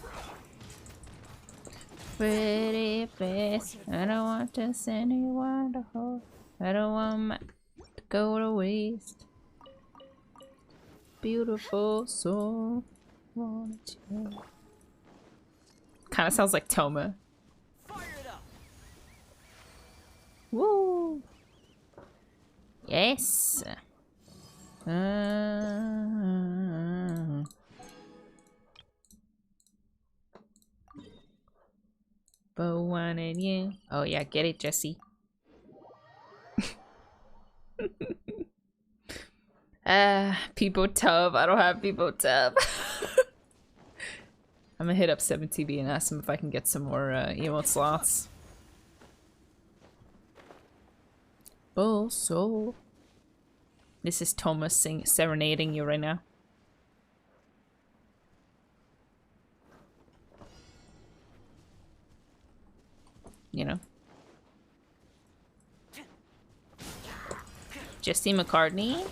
S1: Pretty face. I don't want just anyone to hold. I don't want my to go to waste. Beautiful soul. Want you. Kind of sounds like Toma.
S5: Fire it up.
S1: Woo! Yes. But wanted you. Oh yeah, get it, Jesse. People tub. I don't have people tub. I'm gonna hit up 7TV and ask him if I can get some more emote slots. Oh, so this is Thomas serenading you right now. You know, Jesse McCartney,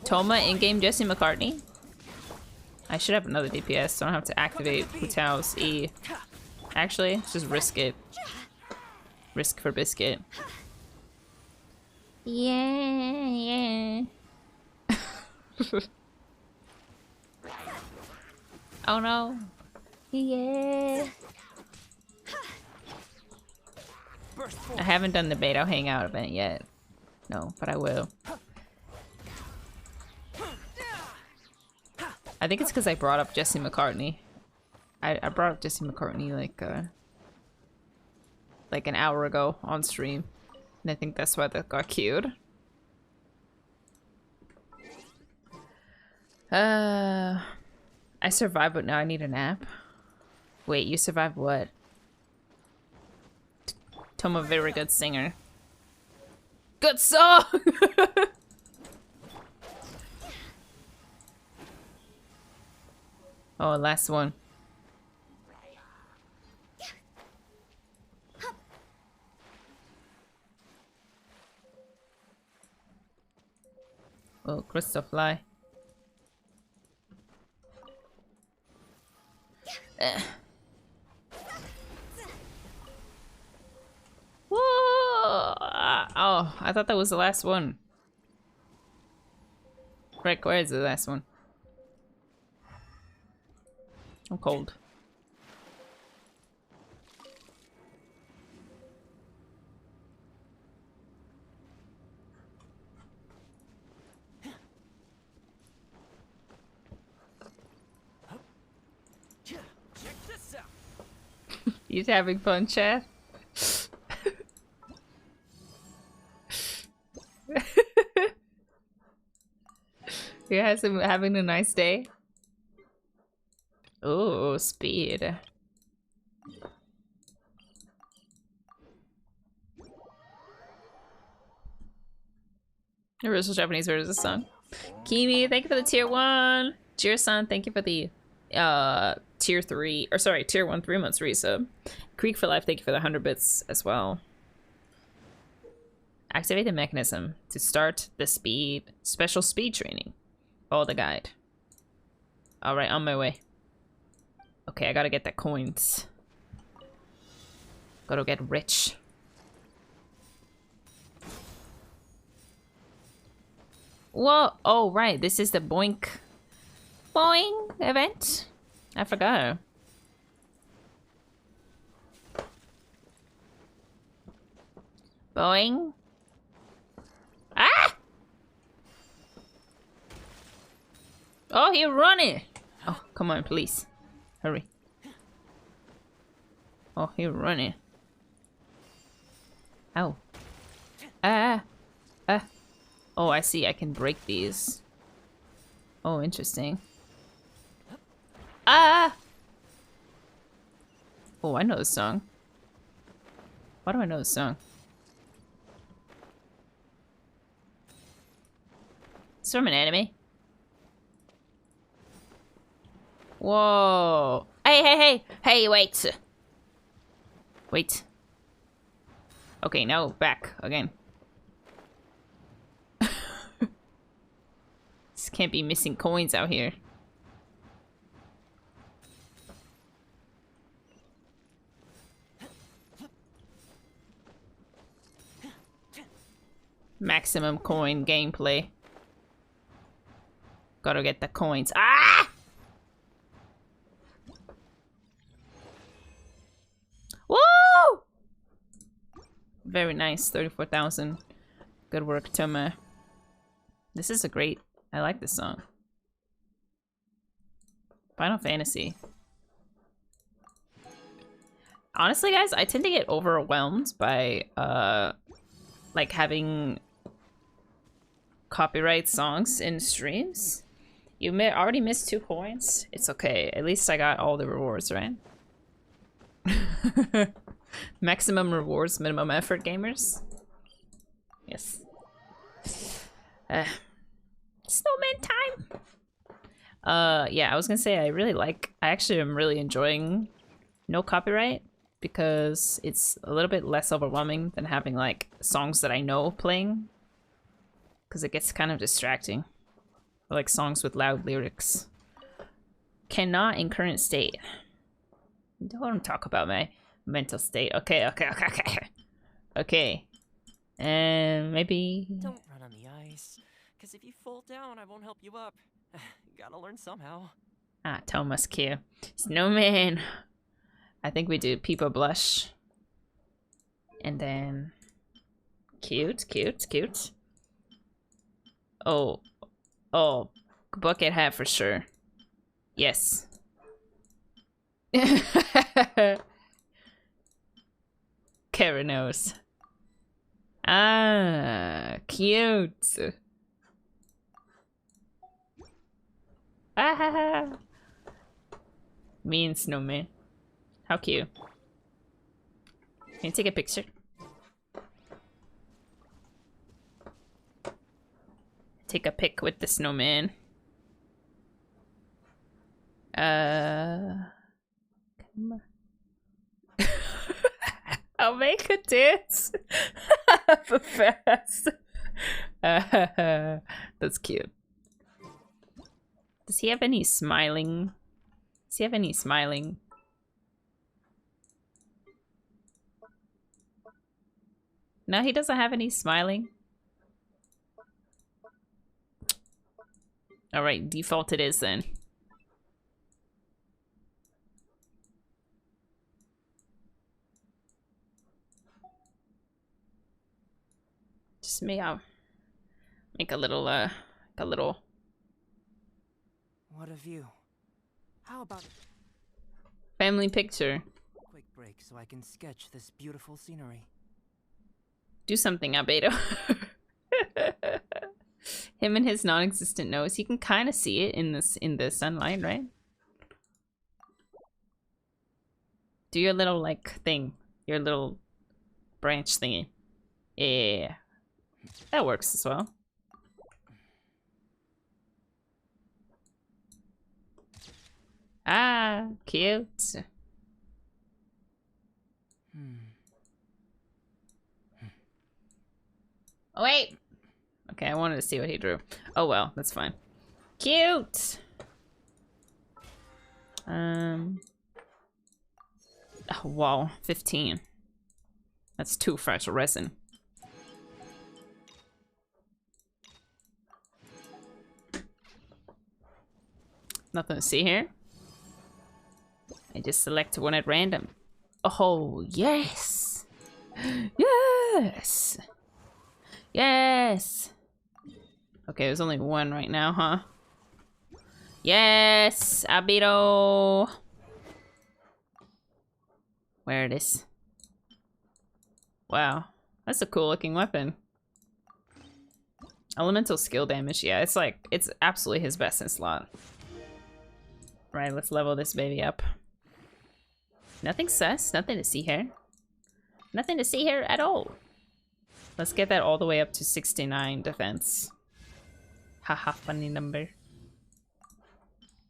S1: Toma in-game Jesse McCartney. I should have another DPS, so I don't have to activate Putao's E. Actually, let's just risk it. Risk for biscuit. Yeah. Oh no. Yeah. I haven't done the Beto Hangout event yet. No, but I will. I think it's because I brought up Jesse McCartney. I brought up Jesse McCartney like an hour ago on stream. And I think that's why that got queued. I survived, but now I need a nap. Wait, you survived what? Toma, very good singer. Good song! Oh, last one. Oh, crystal fly. Whoa! Oh, I thought that was the last one. Rick, where is the last one? I'm cold.
S5: Check this out.
S1: You having fun, Chad? You guys having a nice day? Oh, speed. Original Japanese version of the song. Kimi, thank you for the tier 1. Jiro-san, thank you for the tier 3, or sorry, tier 1 3 months resub. Creek for Life, thank you for the 100 bits as well. Activate the mechanism to start the special speed training. Follow the guide. Alright, on my way. Okay, I gotta get the coins. Gotta get rich. Whoa! Oh, right, this is the Boink event? I forgot. Boing. Ah! Oh, he's running! Oh, come on, please. Hurry. Oh, he's running. Ow. Ah! Ah! Oh, I see. I can break these. Oh, interesting. Ah! Oh, I know this song. Why do I know this song? It's from an anime. Whoa. Hey, hey, hey! Hey, wait! Wait. Okay, now back again. Just can't be missing coins out here. Maximum coin gameplay. Gotta get the coins. Ah! Woo! Very nice. 34,000. Good work, Toma. This is a great... I like this song. Final Fantasy. Honestly, guys, I tend to get overwhelmed by, like, having copyright songs in streams. You already missed 2 coins. It's okay. At least I got all the rewards, right? Maximum rewards, minimum effort, gamers. Yes. Snowman time! Yeah, I was gonna say I actually am really enjoying no copyright because it's a little bit less overwhelming than having like songs that I know playing. Because it gets kind of distracting. Or, like songs with loud lyrics. Cannot in current state. Don't talk about my mental state. Okay, okay, okay, okay. Okay. And maybe...
S5: Don't run on the ice, because if you fall down, I won't help you up. Gotta learn somehow.
S1: Ah, Thomas Q. Snowman. I think we do People Blush. And then... Cute, cute, cute. Oh. Oh. Bucket hat for sure. Yes. Kara knows. Ah, cute. Ah, me and Snowman. How cute. Can you take a picture? Take a pic with the snowman. I'll make a dance. Fast. That's cute. Does he have any smiling? Does he have any smiling No, he doesn't have any smiling. Alright, default it is then. Just make a little
S7: What a view. How about
S1: family picture.
S7: quick break so I can sketch this beautiful scenery?
S1: Do something, albedo. Him and his non-existent nose. You can kind of see it in the sunlight, right? Do your little like thing, your little branch thingy. Yeah, that works as well. Ah, cute. Oh wait. Okay, I wanted to see what he drew. Oh well, that's fine. Cute. Oh, wow, 15. That's too fragile resin. Nothing to see here. I just select one at random. Oh, yes! Yes! Yes! Okay, there's only one right now, huh? Yes! albedo! Where it is. Wow. That's a cool looking weapon. Elemental skill damage, yeah, it's absolutely his best in slot. Right, let's level this baby up. Nothing sus, nothing to see here. Nothing to see here at all. Let's get that all the way up to 69 defense. Haha, funny number.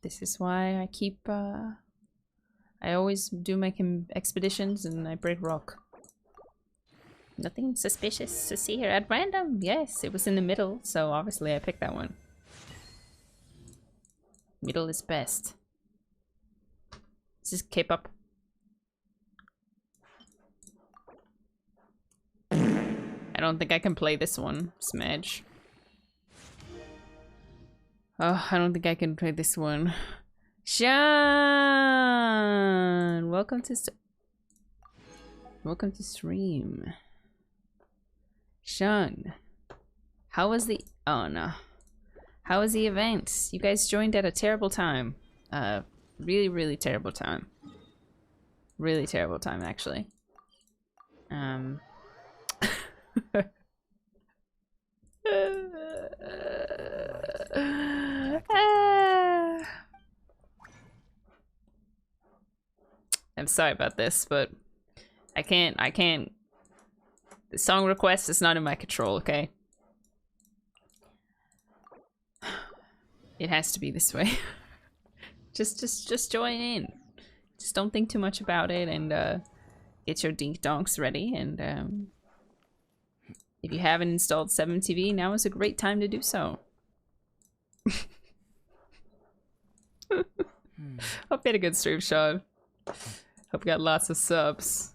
S1: This is why I keep, I always do my expeditions and I break rock. Nothing suspicious to see here at random. Yes, it was in the middle, so obviously I picked that one. Middle is best. This is K-pop. I don't think I can play this one, Smedge. Oh, I don't think I can play this one. Sean! Welcome to stream. Sean. How was the... Oh, no. How was the event? You guys joined at a terrible time. Really, really terrible time. Really terrible time, actually. I'm sorry about this, but I can't. The song request is not in my control, okay? It has to be this way. just join in. Just don't think too much about it and get your dink donks ready. And if you haven't installed 7TV, now is a great time to do so. Hope you had a good stream, Sean. Hope you got lots of subs.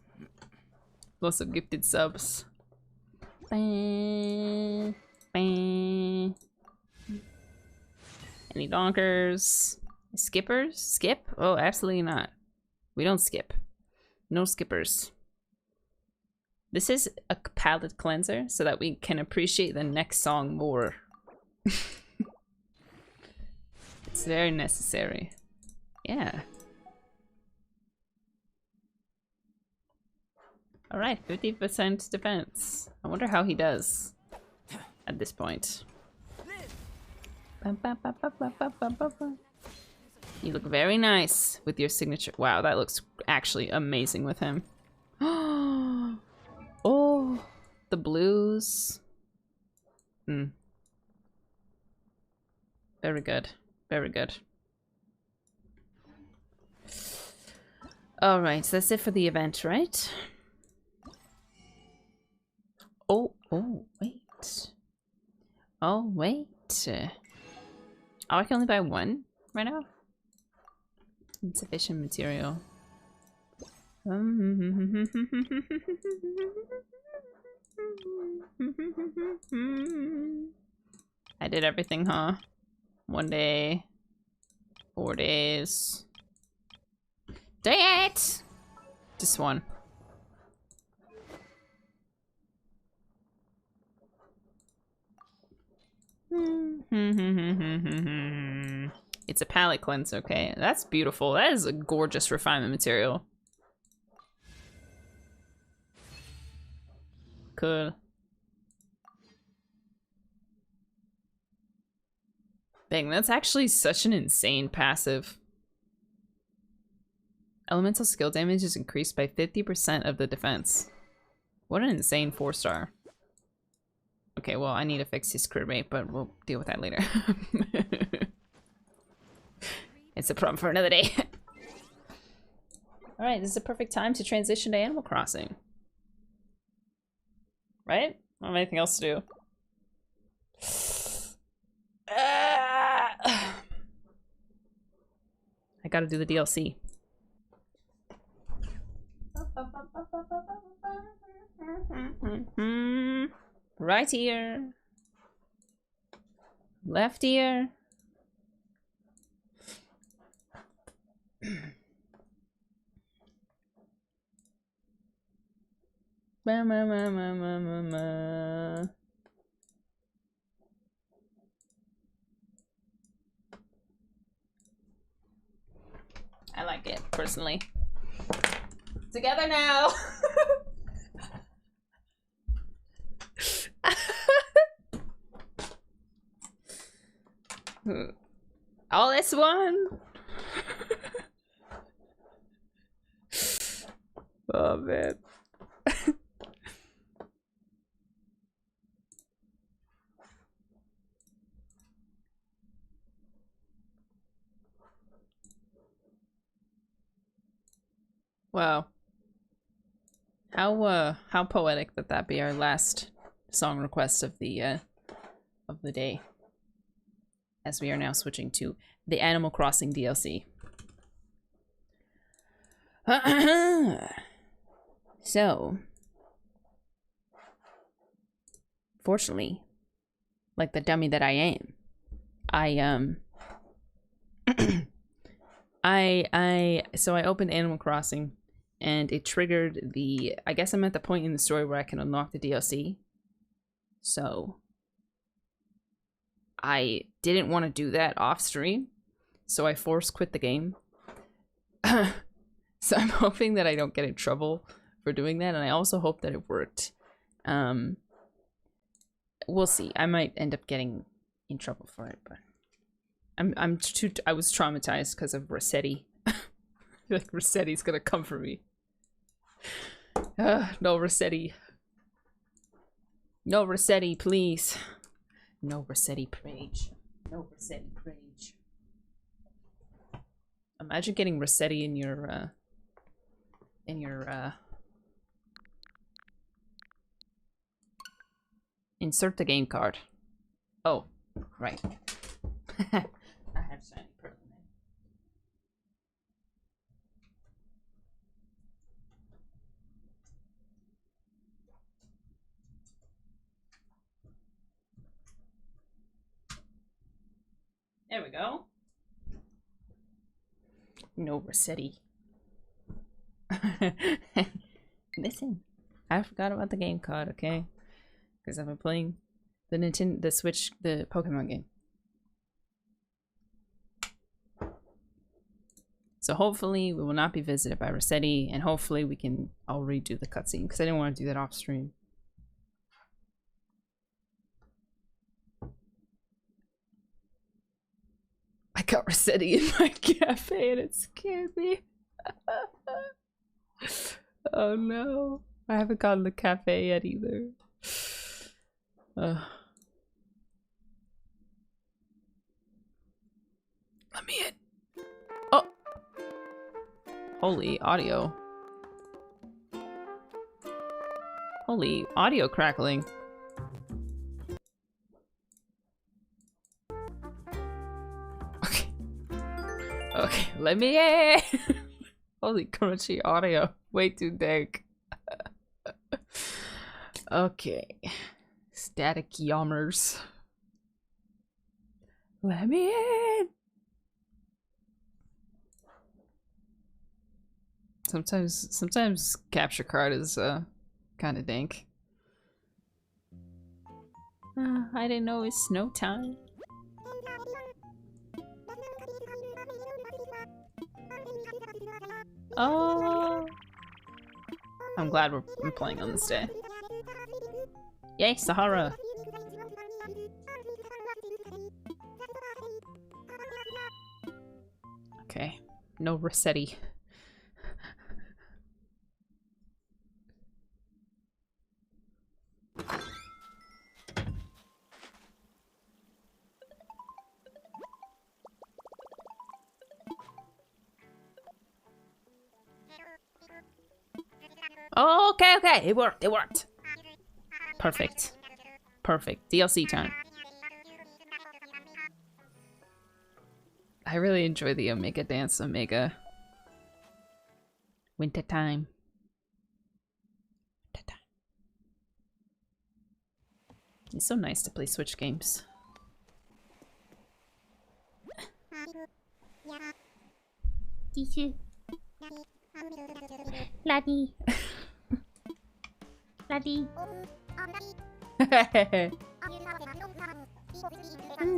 S1: Lots of gifted subs. Any donkers? Skippers? Skip? Oh, absolutely not. We don't skip. No skippers. This is a palate cleanser so that we can appreciate the next song more. It's very necessary. Yeah. Alright, 50% defense. I wonder how he does at this point. You look very nice with your signature. Wow, that looks actually amazing with him. Oh, the blues. Very good. Very good. Alright, so that's it for the event, right? Oh, wait. Oh, wait. Oh, I can only buy one right now? Insufficient material. I did everything, huh? 1 day. 4 days. Dang it! Just one. It's a palette cleanse, okay. That's beautiful. That is a gorgeous refinement material. Cool. Dang, that's actually such an insane passive. Elemental skill damage is increased by 50% of the defense. What an insane 4-star. Okay, well, I need to fix his crit rate, but we'll deal with that later. It's a problem for another day. Alright, this is a perfect time to transition to Animal Crossing. Right? I don't have anything else to do. I gotta do the DLC. Right ear. Left ear. I like it, personally. Together now! All this one? Oh, man. Wow. How poetic that that be our last song request of the day. As we are now switching to the Animal Crossing DLC. So, fortunately, like the dummy that I am, so I opened Animal Crossing and it triggered the, I guess I'm at the point in the story where I can unlock the DLC. So I didn't want to do that off stream, so I force quit the game. So I'm hoping that I don't get in trouble for doing that, and I also hope that it worked. We'll see. I might end up getting in trouble for it, but I was traumatized because of Rossetti. Like Rossetti's gonna come for me. No Rossetti. No Rossetti, please. No Rossetti Prage. No Rossetti Prage. Imagine getting Rossetti in your insert the game card. Oh, right. I have shiny pearl in it. There we go. No Rossetti. Listen, I forgot about the game card, okay? Because I've been playing the Switch, the Pokemon game. So hopefully we will not be visited by Rossetti, and hopefully I'll redo the cutscene, because I didn't want to do that off stream. I got Rossetti in my cafe and it scared me. Oh no. I haven't gotten the cafe yet either. Let me in. Oh! Holy audio. Holy audio crackling. Okay, let me in. Holy crunchy audio. Way too dank. Okay. Static yammers. Let me in! Sometimes capture card is kind of dank. I didn't know it's snow time. Oh, I'm glad we're playing on this day. Yay, Sahara! Okay, no Rossetti. Oh, okay, it worked. Perfect. DLC time. I really enjoy the Omega dance, Omega. Winter time. It's so nice to play Switch games. Laddie. Laddie.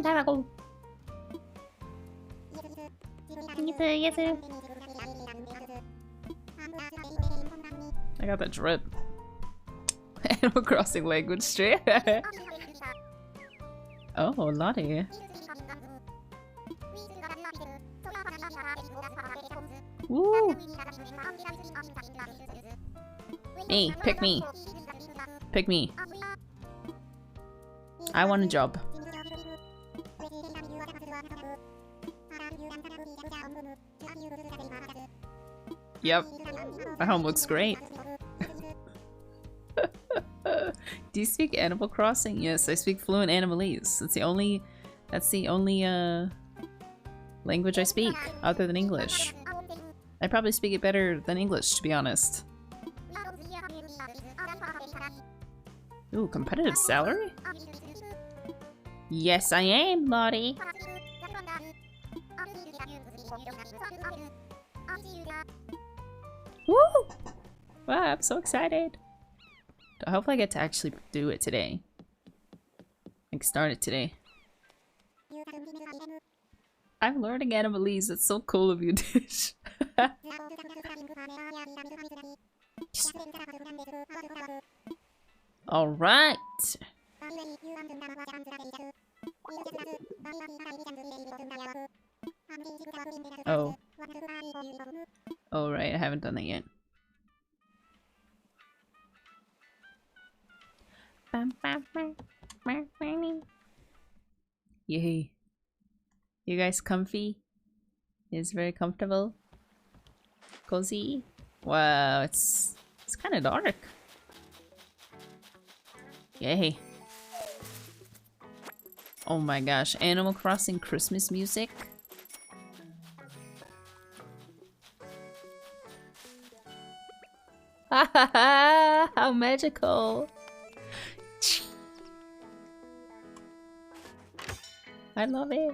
S1: 잘하고. Yes. I got that drip. Animal Crossing language straight. Oh, Lottie. Woo! Me, pick me. Pick me. I want a job. Yep. My home looks great. Do you speak Animal Crossing? Yes, I speak fluent Animalese. That's the only language I speak other than English. I probably speak it better than English, to be honest. Ooh, competitive salary? Yes, I am, Lottie. Woo! Wow, I'm so excited. I hope I get to actually do it today. Like, start it today. I'm learning Animalese. That's so cool of you, Dish. Alright. Oh. Oh, right. I haven't done that yet. Yay. You guys comfy? It's very comfortable. Cozy. Wow, it's kind of dark. Yay. Oh my gosh, Animal Crossing Christmas music. Ha ha ha! How magical! I love it.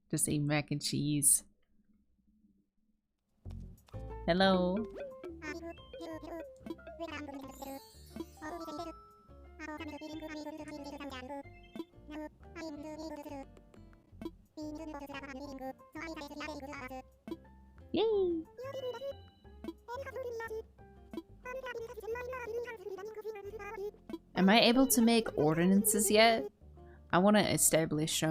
S1: Just eat mac and cheese. Hello. Yay! Am I able to make ordinances yet? I want to establish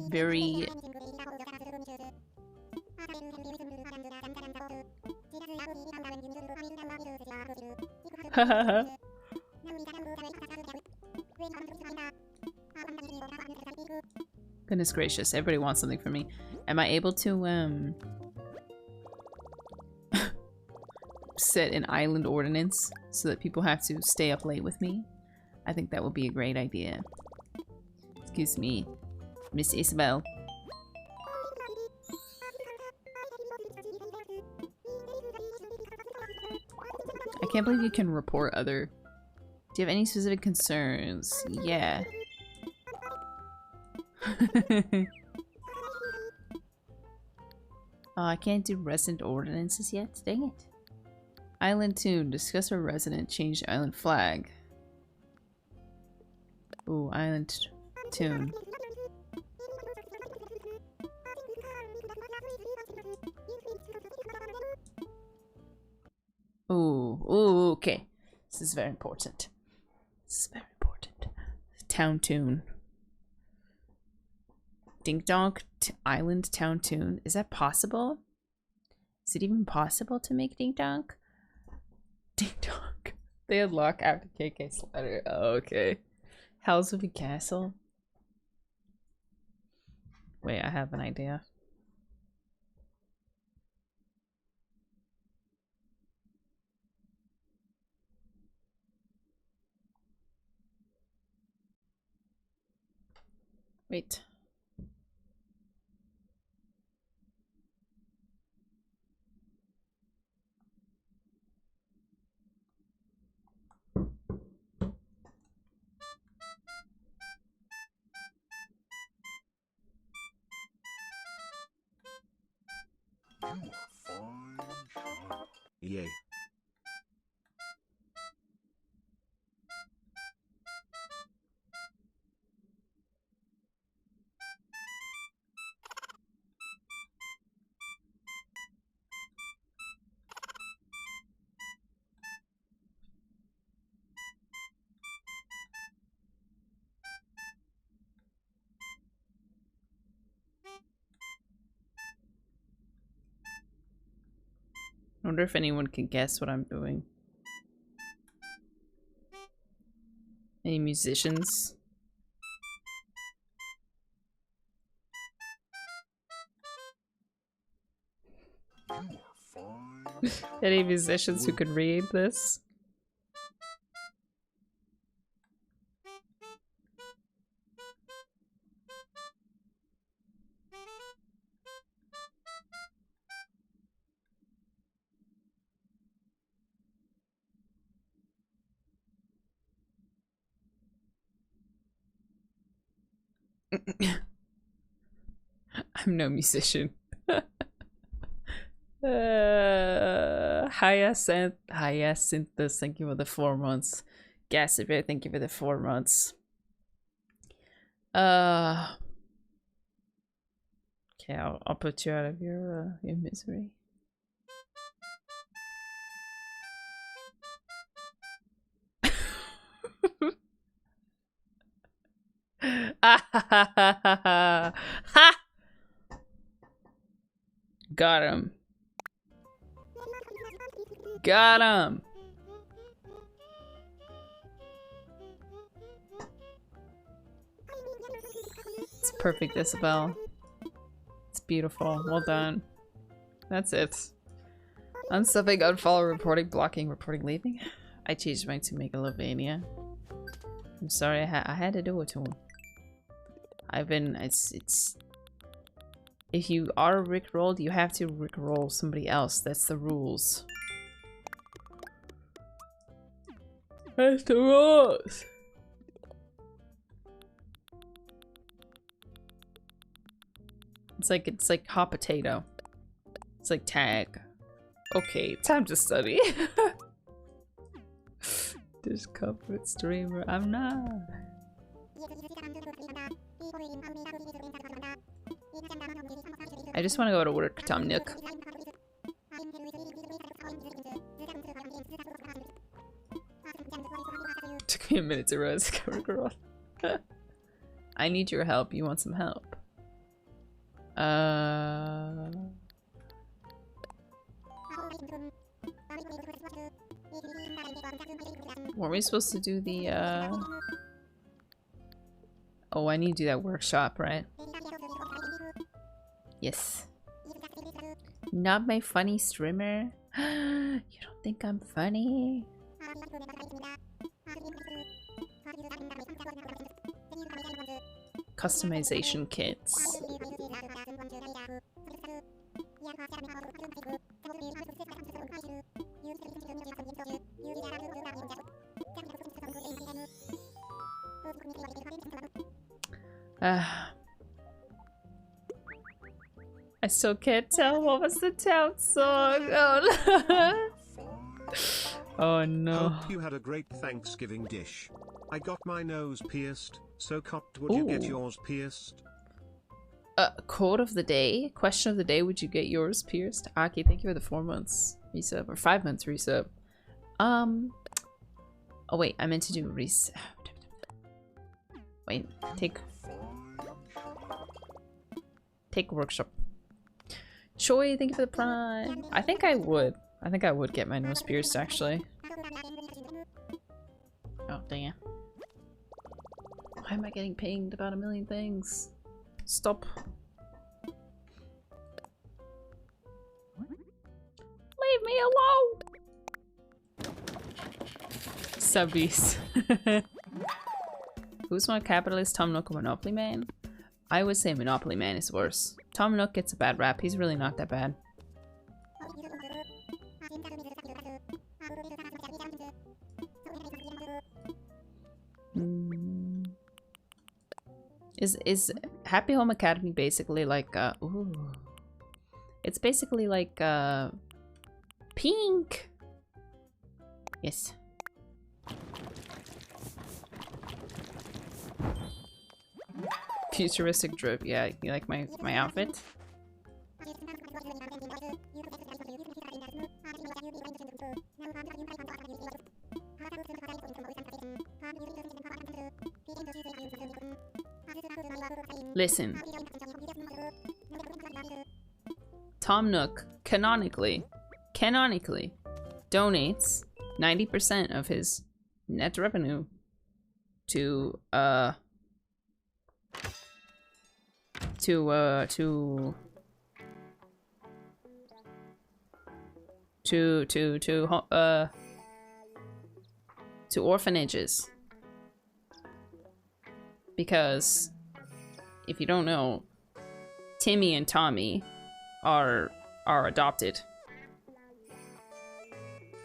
S1: very Goodness gracious, everybody wants something from me. Am I able to set an island ordinance so that people have to stay up late with me? I think that would be a great idea. Excuse me, Miss Isabel. can't believe you can report other... Do you have any specific concerns? Yeah. Oh, I can't do resident ordinances yet? Dang it. Island tune. Discuss our resident. Change the island flag. Ooh, island tune. Ooh, okay. This is very important. This is very important. Town tune. Dink Donk Island Town Tune. Is that possible? Is it even possible to make Dink Donk? Dink Donk. They unlock after KK Slider. Oh, okay. Hellsville Castle. Wait, I have an idea. Wait.
S3: Yay.
S1: I wonder if anyone can guess what I'm doing. Any musicians? Any musicians who could read this? I'm no musician. Hyacinthus, thank you for the 4 months. Gassivir, thank you for the 4 months. Okay, I'll put you out of your misery. Ha! Got him. Got him. It's perfect, Isabel. It's beautiful. Well done. That's it. Unstuffing, unfollow, reporting, blocking, reporting, leaving. I changed mine to make a Lovania. I'm sorry, I had to do it to him. It's if you are rickrolled, you have to rickroll somebody else. That's the rules. That's the rules. It's like hot potato. It's like tag. Okay, time to study. Discomfort streamer, I'm not. I just want to go to work, Tom Nook. Took me a minute to realize cover girl. I need your help. You want some help? Were we supposed to do the Oh, I need to do that workshop, right? Yes. Not my funny streamer? You don't think I'm funny? Customization kits. I still can't tell what was the town song. Oh no. Oh no.
S3: Hope you had a great Thanksgiving dish. I got my nose pierced, so Copt, would you get
S1: Ooh.
S3: yours pierced?
S1: Quote of the day? Question of the day, would you get yours pierced? Aki, thank you for the 4 months resub, or 5 months resub. Oh wait, I meant to do reset. Wait, take workshop. Choi, thank you for the prime. I think I would get my nose pierced actually. Oh damn. Why am I getting pinged about a million things? Stop. Leave me alone! Subbies. Who's more capitalist, Tom Nook or Monopoly Man? I would say Monopoly Man is worse. Tom Nook gets a bad rap, he's really not that bad. Is Happy Home Academy basically like ooh. It's basically like pink. Yes. Futuristic drip, yeah, you like my outfit? Listen. Tom Nook canonically donates 90% of his net revenue to orphanages. Because if you don't know, Timmy and Tommy are adopted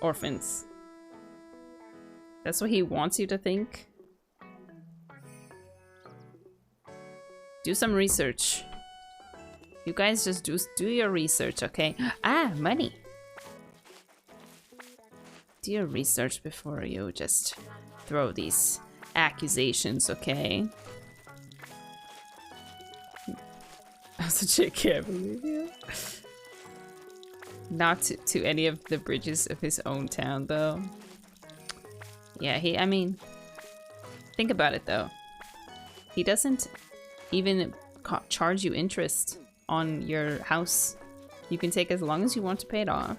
S1: orphans. That's what he wants you to think. Do some research. You guys just do your research, okay? Ah, money. Do your research before you just throw these accusations, okay? As a chick, can't believe you. Not to any of the bridges of his own town, though. Yeah, I mean, think about it, though. He doesn't even charge you interest on your house. You can take as long as you want to pay it off.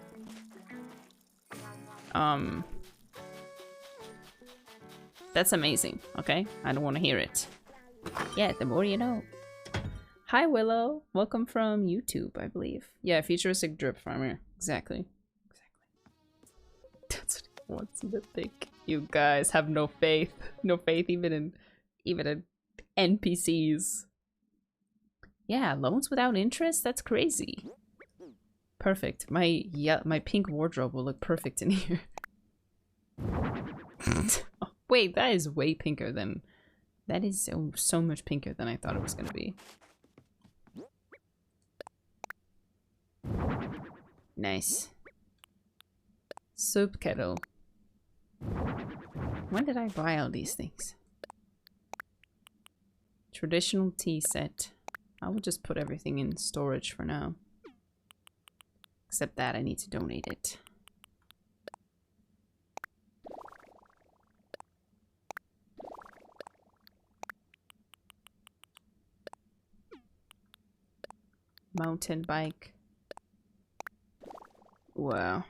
S1: That's amazing, okay? I don't want to hear it. Yeah, the more you know. Hi, Willow. Welcome from YouTube, I believe. Yeah, futuristic drip farmer. Exactly. That's what he wants you to think. You guys have no faith. No faith even in NPCs. Yeah, loans without interest? That's crazy. Perfect. My pink wardrobe will look perfect in here. Oh, wait, that is way pinker than... That is so much pinker than I thought it was gonna be. Nice. Soup kettle. When did I buy all these things? Traditional tea set. I will just put everything in storage for now. Except that I need to donate it. Mountain bike. Wow.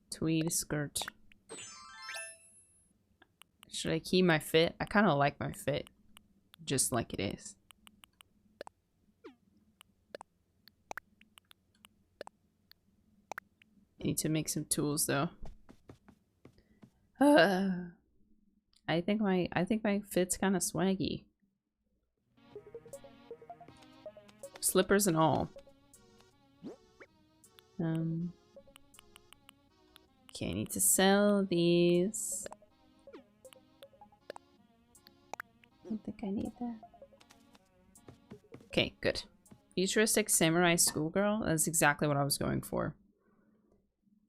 S1: Tweed skirt. Should I keep my fit? I kind of like my fit. Just like it is. I need to make some tools though. I think my fit's kind of swaggy. Slippers and all. Okay, I need to sell these. don't think I need that. Okay, good. Futuristic samurai schoolgirl. That's exactly what I was going for.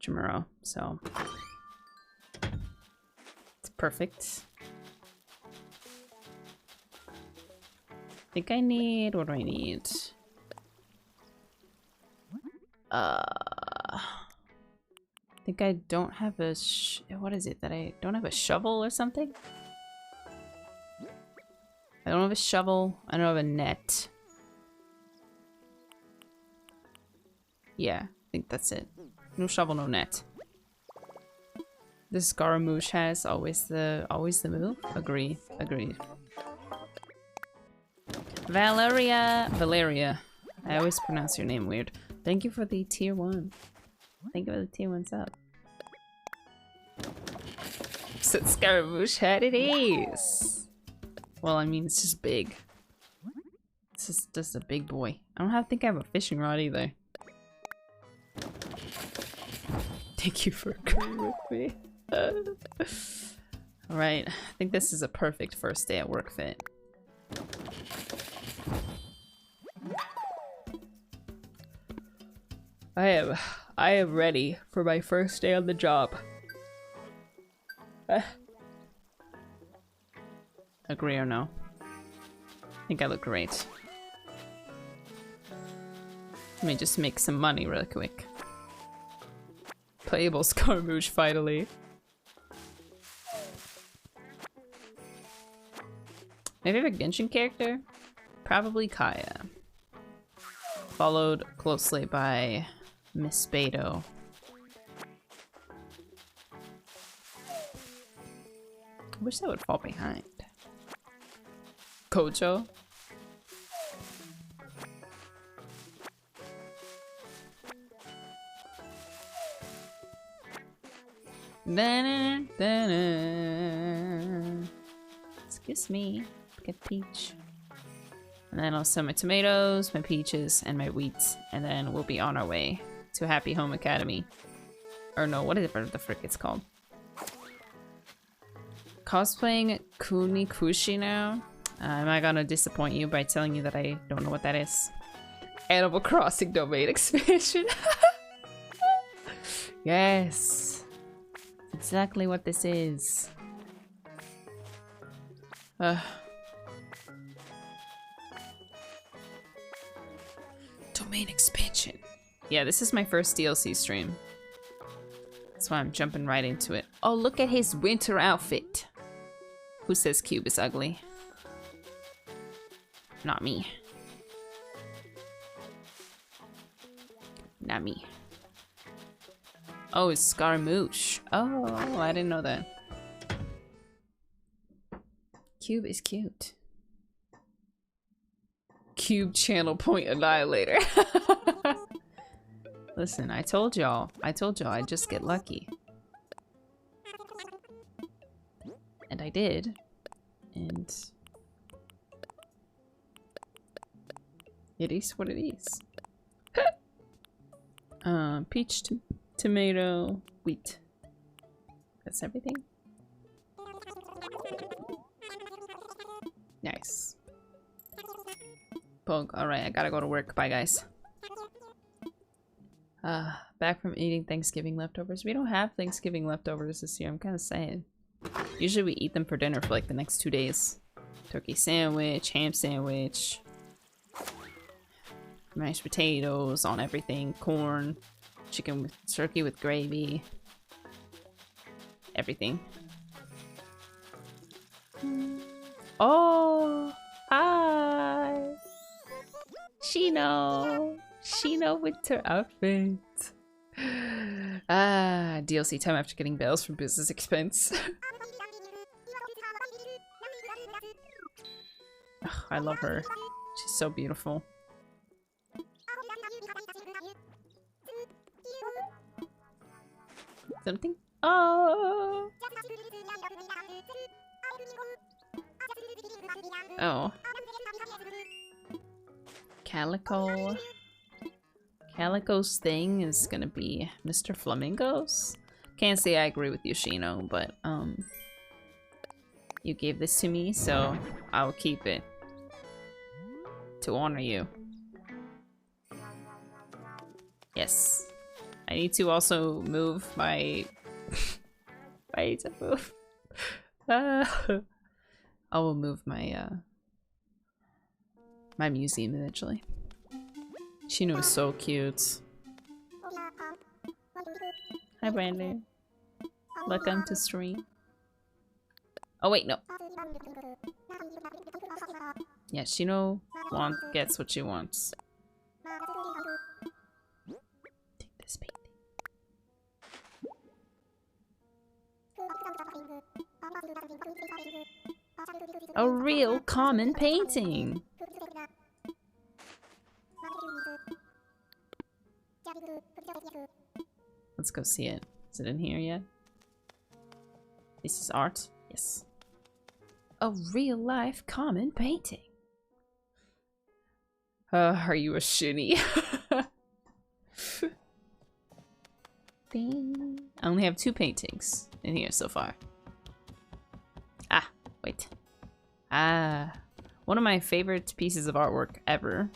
S1: Chimero, so it's perfect. I think I need, what do I need? I think I don't have a what is it that I don't have a shovel or something? I don't have a shovel. I don't have a net. Yeah, I think that's it. No shovel, no net. This Scaramouche has always the move. Agree. Valeria. I always pronounce your name weird. Thank you for the tier 1. Thank you for the tier 1 sub. So Scaramouche hat it is. Well, I mean, it's just big. It's just a big boy. I don't think I have a fishing rod either. Thank you for agreeing with me. Alright, I think this is a perfect first day at work fit. I am ready for my first day on the job. Agree or no? I think I look great. Let me just make some money real quick. Playable Scaramouche, finally. My favorite Genshin character? Probably Kaya. Followed closely by Miss Beto. I wish that would fall behind. Kojo? Excuse me. Get peach. And then I'll sell my tomatoes, my peaches, and my wheat. And then we'll be on our way to Happy Home Academy. Or no, whatever the frick it's called. Cosplaying Kunikushi now? Am I gonna disappoint you by telling you that I don't know what that is? Animal Crossing domain expansion. Yes. Exactly what this is. Domain expansion. Yeah, this is my first DLC stream. That's why I'm jumping right into it. Oh, look at his winter outfit. Who says Cube is ugly? Not me. Not me. Oh, it's Scaramouche. Oh, I didn't know that. Cube is cute. Cube channel point annihilator. Listen, I told y'all I'd just get lucky. And I did. And it is what it is. Peach, tomato, wheat. That's everything. Nice. Poke. Alright, I gotta go to work. Bye, guys. Back from eating Thanksgiving leftovers. We don't have Thanksgiving leftovers this year. I'm kind of sad. Usually we eat them for dinner for like the next 2 days. Turkey sandwich, ham sandwich, mashed potatoes on everything, corn, chicken with turkey with gravy, everything. Oh, hi! Shino winter outfit. DLC time after getting bells from business expense. Oh, I love her. She's so beautiful. Something? Oh! Oh. Calico's thing is gonna be Mr. Flamingo's? Can't say I agree with you, Shino, but, You gave this to me, so I'll keep it. To honor you. Yes. I need to also move my... I need to move. I will move my my museum eventually. Shino is so cute. Hi Brandon. Welcome to stream. Oh wait, no. Yeah, Shino gets what she wants. Take this painting. A real common painting. Let's go see it. Is it in here yet? This is art? Yes. A real life common painting. Are you a shinny? Ding. I only have 2 paintings in here so far. Ah, wait. Ah, one of my favorite pieces of artwork ever.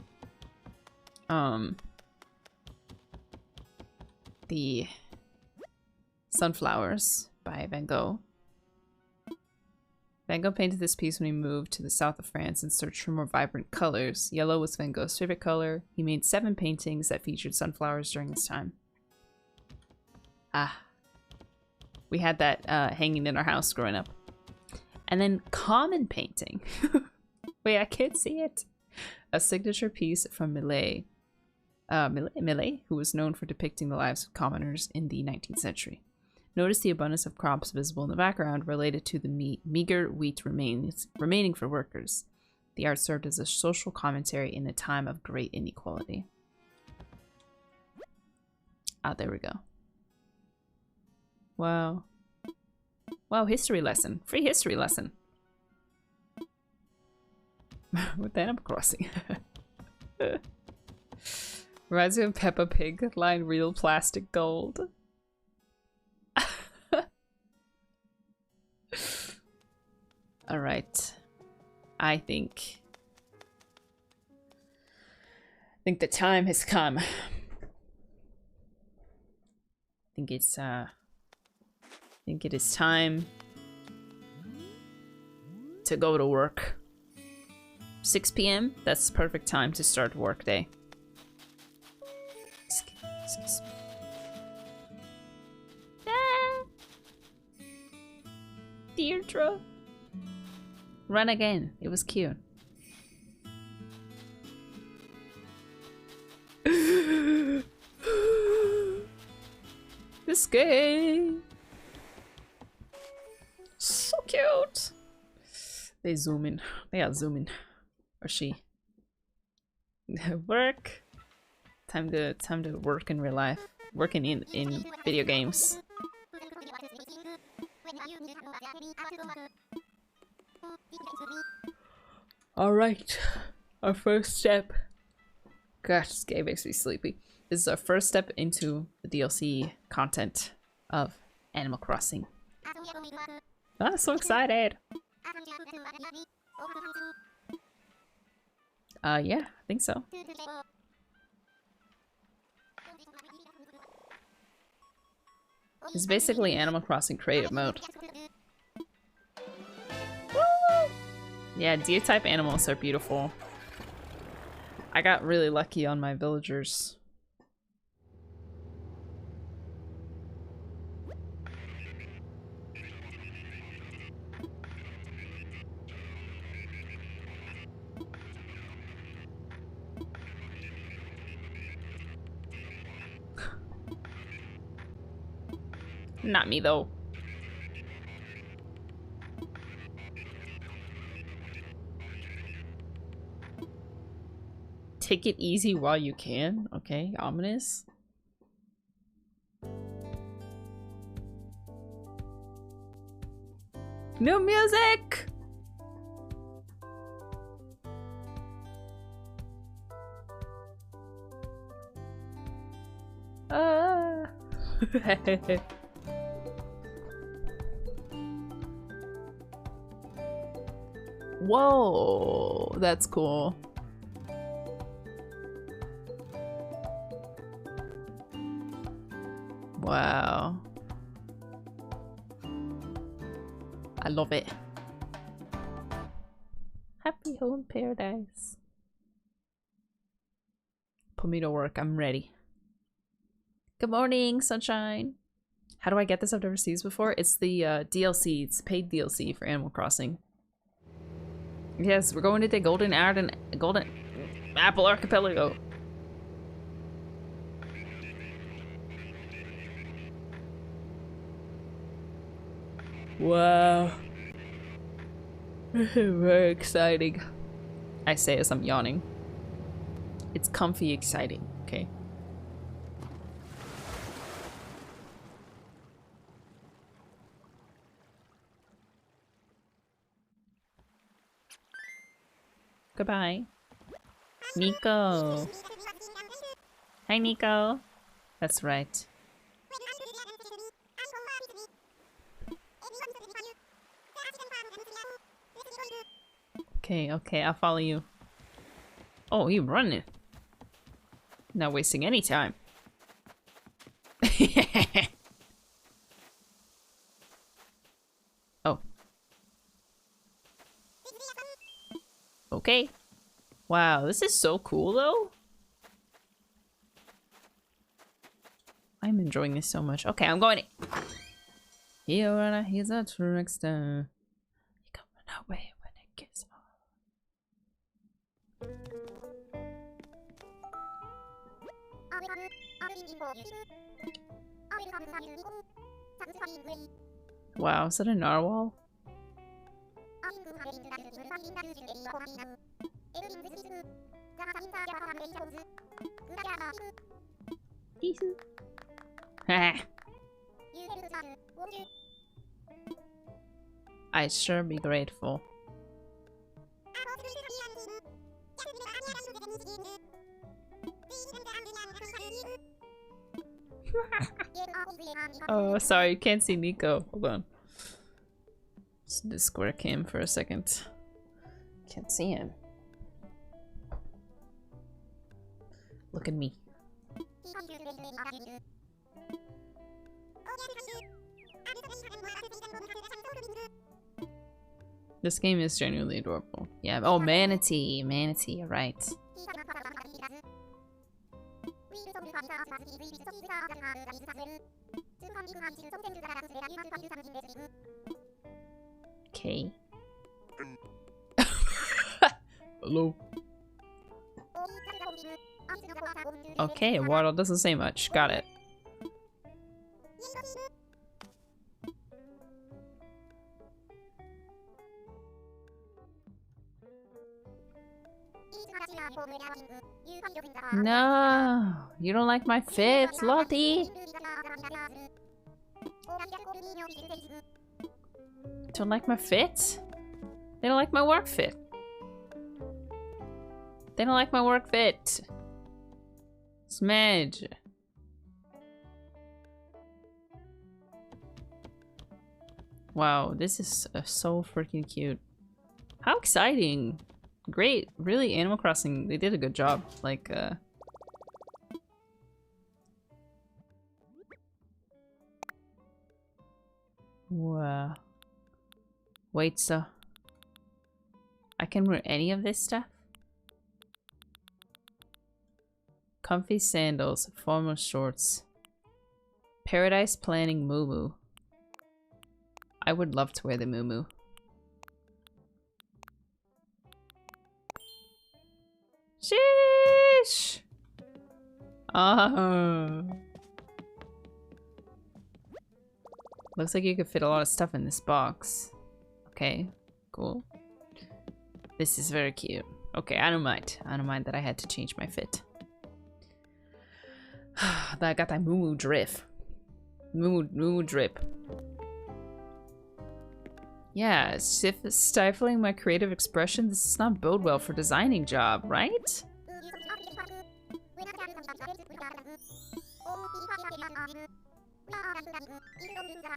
S1: The Sunflowers by Van Gogh. Van Gogh painted this piece when he moved to the south of France in search for more vibrant colors. Yellow was Van Gogh's favorite color. He made 7 paintings that featured sunflowers during this time. Ah. We had that hanging in our house growing up. And then common painting. Wait, I can't see it. A signature piece from Millet. Millet, who was known for depicting the lives of commoners in the 19th century. Notice the abundance of crops visible in the background related to the meager wheat remaining for workers. The art served as a social commentary in a time of great inequality. Ah, there we go. Wow. Wow, history lesson. Free history lesson. With Animal Crossing. Reminds me of Peppa Pig, line real plastic gold. Alright. I think the time has come. I think it is time to go to work. 6 p.m. That's the perfect time to start work day. Excuse me. Ah! Deirdre. Run again. It was cute. This game. So cute. They zoom in. They are zooming. Or she. Work. Time to work in real life. Working in video games. Alright. Our first step. Gosh, this game makes me sleepy. This is our first step into the DLC content of Animal Crossing. I'm so excited! Yeah, I think so. It's basically Animal Crossing creative mode. Woo! Yeah, deer-type animals are beautiful. I got really lucky on my villagers. Not me, though. Take it easy while you can. Okay, ominous. New music! Whoa, that's cool. Wow. I love it. Happy home paradise. Put me to work. I'm ready. Good morning, sunshine. How do I get this? I've never seen this before. It's the DLC. It's paid DLC for Animal Crossing. Yes, we're going to the Golden Apple Archipelago. Wow. Very exciting. I say as I'm yawning. It's comfy exciting, okay? Goodbye. Nico. Hi, Nico. That's right. Okay, okay, I'll follow you. Oh, you running. Not wasting any time. Oh. Okay. Wow, this is so cool though. I'm enjoying this so much. Okay, I'm going. He's a trickster. He coming away when it gets hard. Wow, is that a narwhal? I'd sure be grateful. Oh, sorry, you can't see Nico. Hold on. Just the square cam for a second. Can't see him. Look at me. This game is genuinely adorable. Yeah. Oh, manatee. Manatee, you're right. Okay. Hello. Okay, Waddle doesn't say much. Got it. No, you don't like my fit, Lottie. Don't like my fit? They don't like my work fit. They don't like my work fit. Smedge. Wow, this is so freaking cute. How exciting. Great. Really, Animal Crossing, they did a good job. Like, wow. Wait, so I can wear any of this stuff? Comfy sandals, formal shorts. Paradise planning muumuu. I would love to wear the muumuu. Sheesh! Looks like you could fit a lot of stuff in this box. Okay, cool. This is very cute. Okay, I don't mind. I don't mind that I had to change my fit. I got that muumuu drip. Muumuu drip. Yeah, stifling my creative expression. This does not bode well for designing job, right?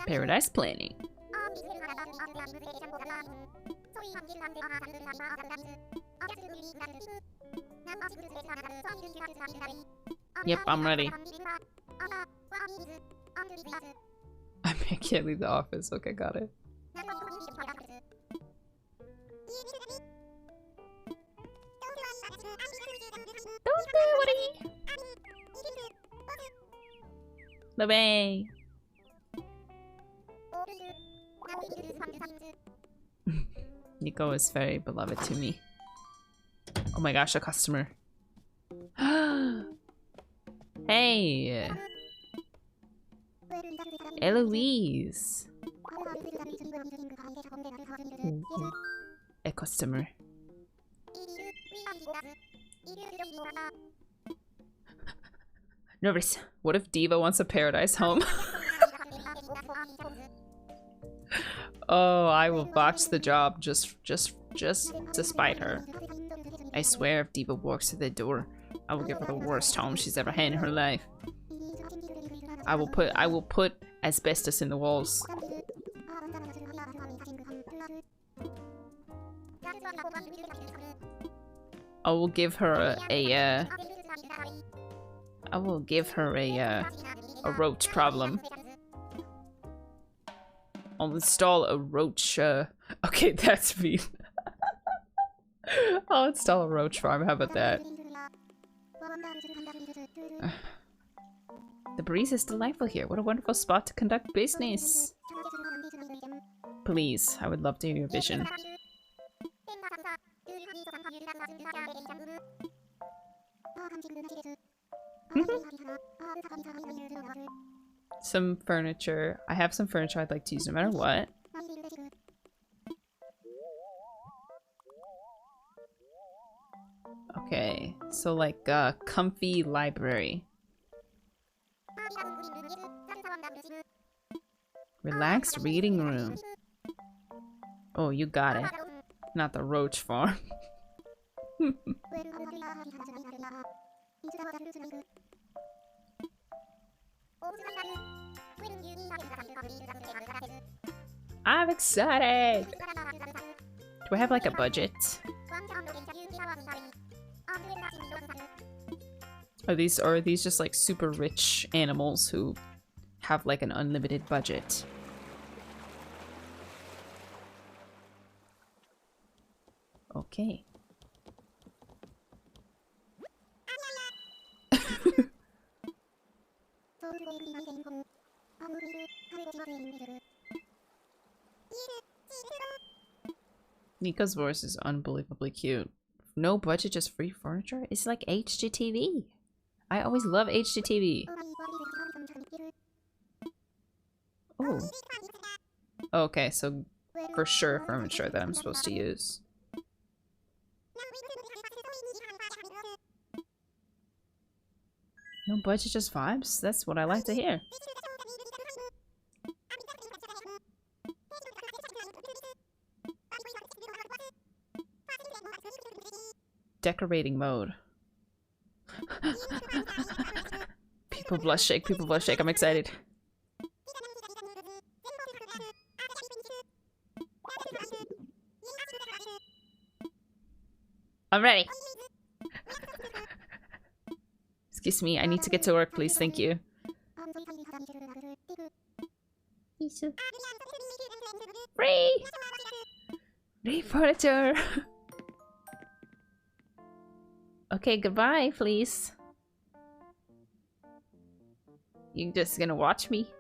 S1: Paradise planning. Yep, I'm ready. I can't leave the office. Okay, got it. Don't do Woody! Bye-bye! Nico is very beloved to me. Oh my gosh, a customer. Hey! Eloise! A customer. Nervous. What if Diva wants a paradise home? Oh, I will botch the job just to spite her. I swear if Diva walks through the door, I will give her the worst home she's ever had in her life. I will put asbestos in the walls. I will give her a roach problem. I'll install a roach, okay, that's mean. I'll install a roach farm, how about that? The breeze is delightful here. What a wonderful spot to conduct business. Please, I would love to hear your vision. Some furniture. I have some furniture I'd like to use no matter what. Okay, so like a comfy library. Relaxed reading room. Oh, you got it. Not the roach farm. I'm excited! Do I have like a budget? Are these just like super rich animals who have like an unlimited budget? Okay. Nico's voice is unbelievably cute. No budget, just free furniture? It's like HGTV. I always love HGTV. Oh. Okay, so for sure furniture that I'm supposed to use. No budget, just vibes? That's what I like to hear. Decorating mode. People blush shake, I'm excited. I'm ready. Excuse me, I need to get to work, please, thank you. Free! Free furniture! Okay, goodbye, please. You just gonna watch me?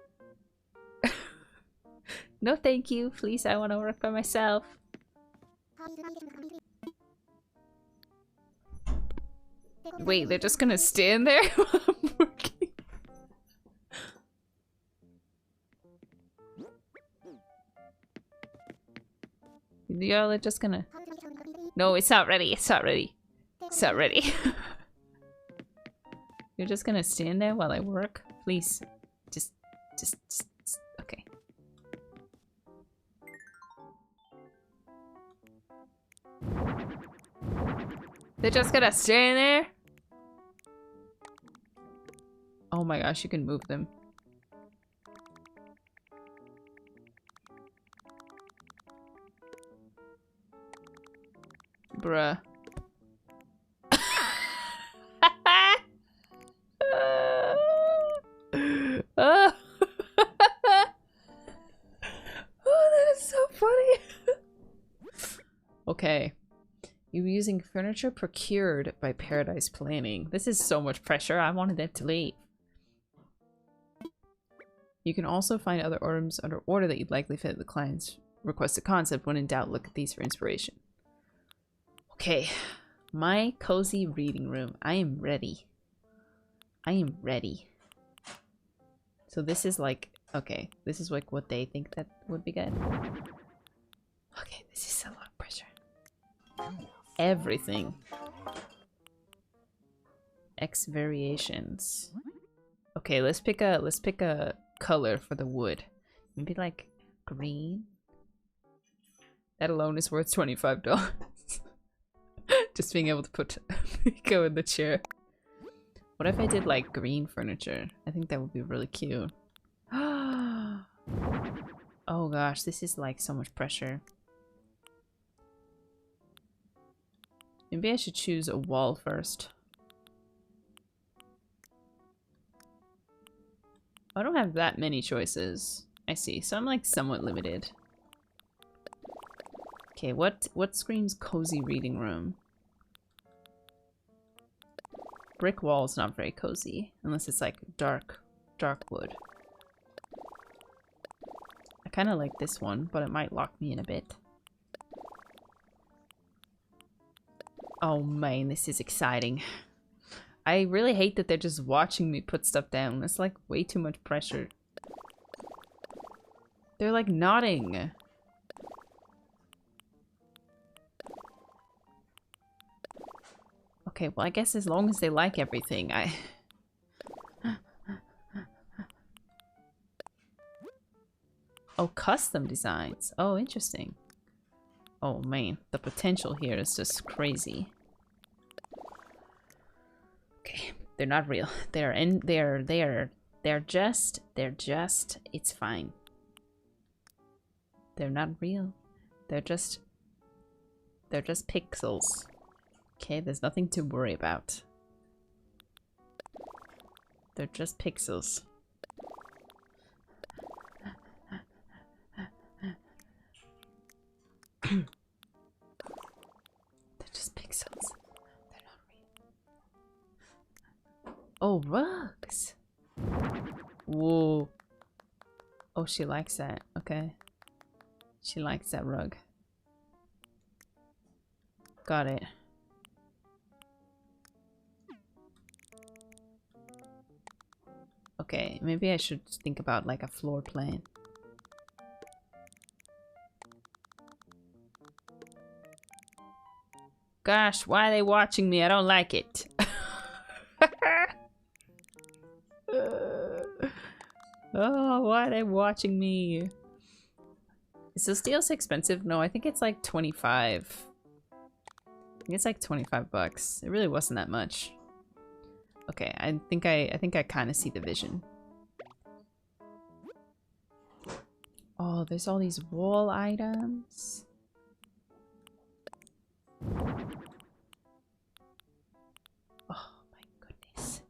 S1: No, thank you. Please, I want to work by myself. Wait, they're just gonna stand there while I'm working? Y'all are just gonna... No, it's not ready. It's not ready. It's not ready. You're just gonna stand there while I work? Please. Just okay. They're just gonna stand there? Oh my gosh, you can move them. Bruh. Oh, that is so funny. Okay. You're using furniture procured by Paradise Planning. This is so much pressure. I wanted them to leave. You can also find other items under order that you'd likely fit the client's requested concept. When in doubt, look at these for inspiration. Okay. My cozy reading room. I am ready. I am ready. So this is like, okay, this is like what they think that would be good. Okay, this is a lot of pressure. Everything. X variations. Okay, let's pick a color for the wood. Maybe like green. That alone is worth $25. Just being able to put Pico in the chair. What if I did like green furniture? I think that would be really cute. Oh gosh, this is like so much pressure. Maybe I should choose a wall first. I don't have that many choices. I see, so I'm like somewhat limited. Okay, what screams cozy reading room? Brick wall is not very cozy, unless it's like dark wood. I kind of like this one, but it might lock me in a bit. Oh man, this is exciting. I really hate that they're just watching me put stuff down. That's like way too much pressure. They're like nodding. Okay, well I guess as long as they like everything, Oh, custom designs. Oh, interesting. Oh man, the potential here is just crazy. Okay, they're not real. They're just, it's fine. They're not real. They're just pixels. Okay, there's nothing to worry about. They're just pixels. They're just pixels. They're not real. Oh, rugs! Whoa. Oh, she likes that. Okay. She likes that rug. Got it. Okay, maybe I should think about like a floor plan. Gosh, why are they watching me? I don't like it. Oh, why are they watching me? Is the steel so expensive? No, I think it's like 25. I think it's like 25 bucks. It really wasn't that much. Okay, I think I kind of see the vision. Oh, there's all these wall items. Oh my goodness.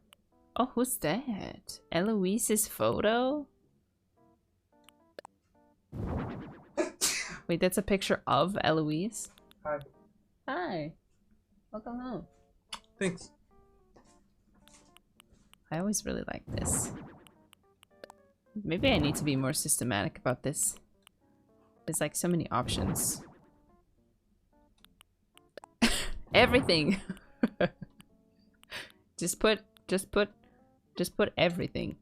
S1: Oh, who's that? Eloise's photo? Wait, that's a picture of Eloise?
S2: Hi.
S1: Hi. Welcome home.
S2: Thanks.
S1: I always really like this. Maybe I need to be more systematic about this. There's like so many options. Everything. just put everything.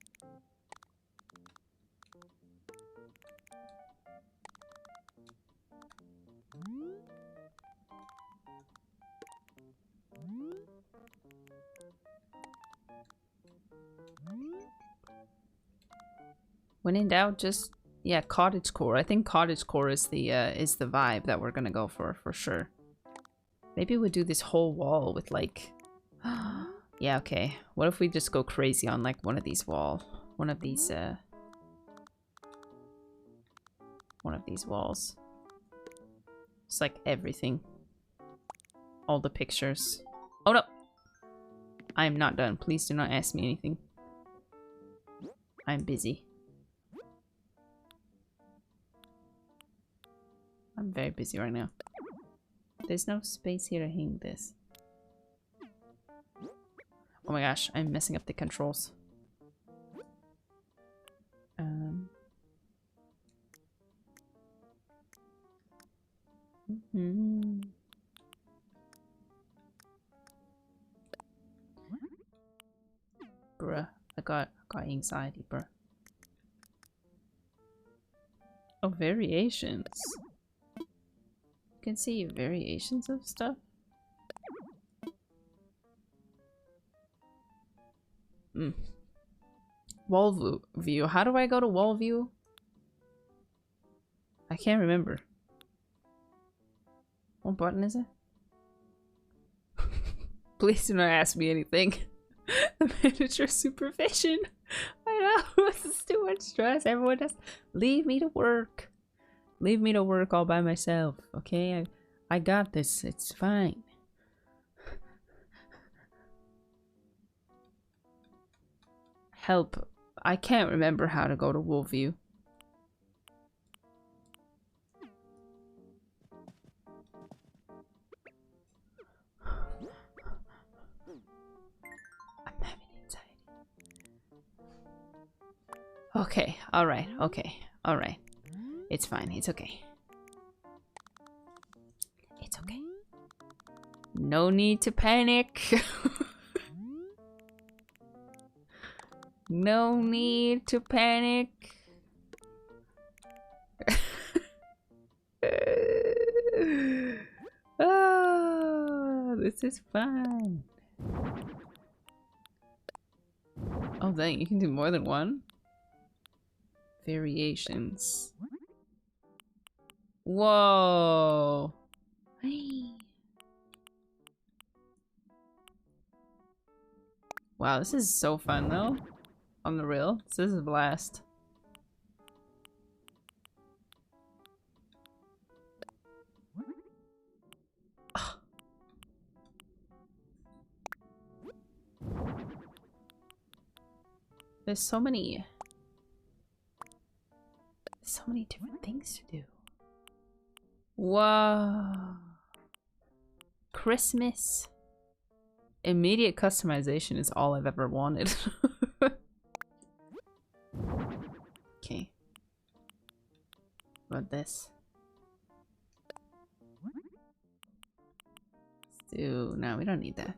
S1: When in doubt, just yeah, cottagecore. I think cottagecore is the vibe that we're gonna go for sure. Maybe we'll do this whole wall with like, yeah, okay. What if we just go crazy on like one of these walls? One of these walls. It's like everything. all the pictures. Oh no! I am not done. Please do not ask me anything. I'm busy. I'm very busy right now. There's no space here to hang this. Oh my gosh, I'm messing up the controls. Bruh, I got anxiety, bruh. Oh, variations. You can see variations of stuff. Wall view. How do I go to wall view? I can't remember. What button is it? Please do not ask me anything. The manager supervision. I know, this is too much stress. Everyone does. Leave me to work. Leave me to work all by myself, okay? I got this. It's fine. Help. I can't remember how to go to Wolf View. I'm having anxiety. Okay, alright, okay, alright. It's fine, it's okay. It's okay. No need to panic. No need to panic. Oh, this is fun. Oh dang, you can do more than one? Variations. Whoa. Wow, this is so fun though. On the real. This is a blast. There's so many different things to do. Whoa. Christmas. Immediate customization is all I've ever wanted. Okay. What about this? Let's do... No, we don't need that.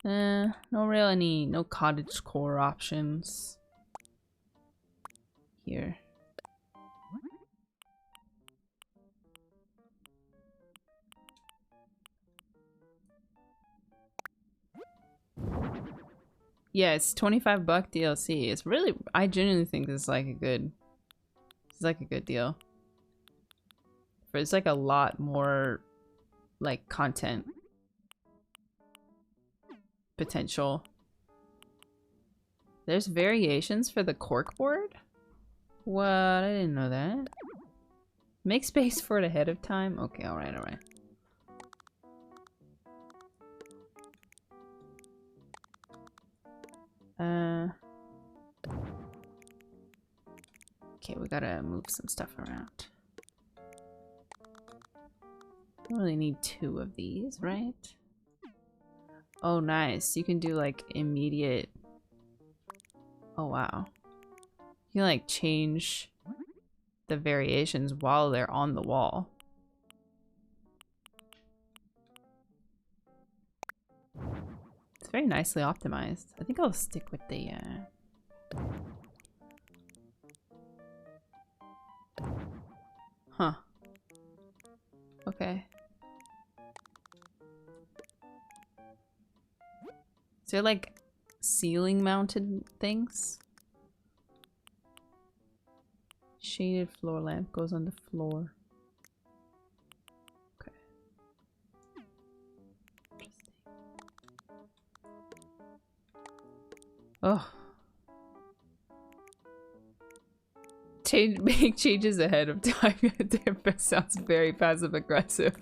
S1: No cottage core options here. Yeah, it's $25 DLC. It's really, I genuinely think this is like a good deal. It's like a lot more like content potential. There's variations for the corkboard? What? I didn't know that. Make space for it ahead of time? Okay, alright, alright. Okay, we gotta move some stuff around. Don't really need 2 of these, right? Oh, nice. You can do like immediate... Oh, wow. You can like change the variations while they're on the wall. It's very nicely optimized. I think I'll stick with the Huh. Okay. Is there like ceiling mounted things? Shaded floor lamp goes on the floor. Okay. Interesting. Oh. make changes ahead of time. That sounds very passive aggressive.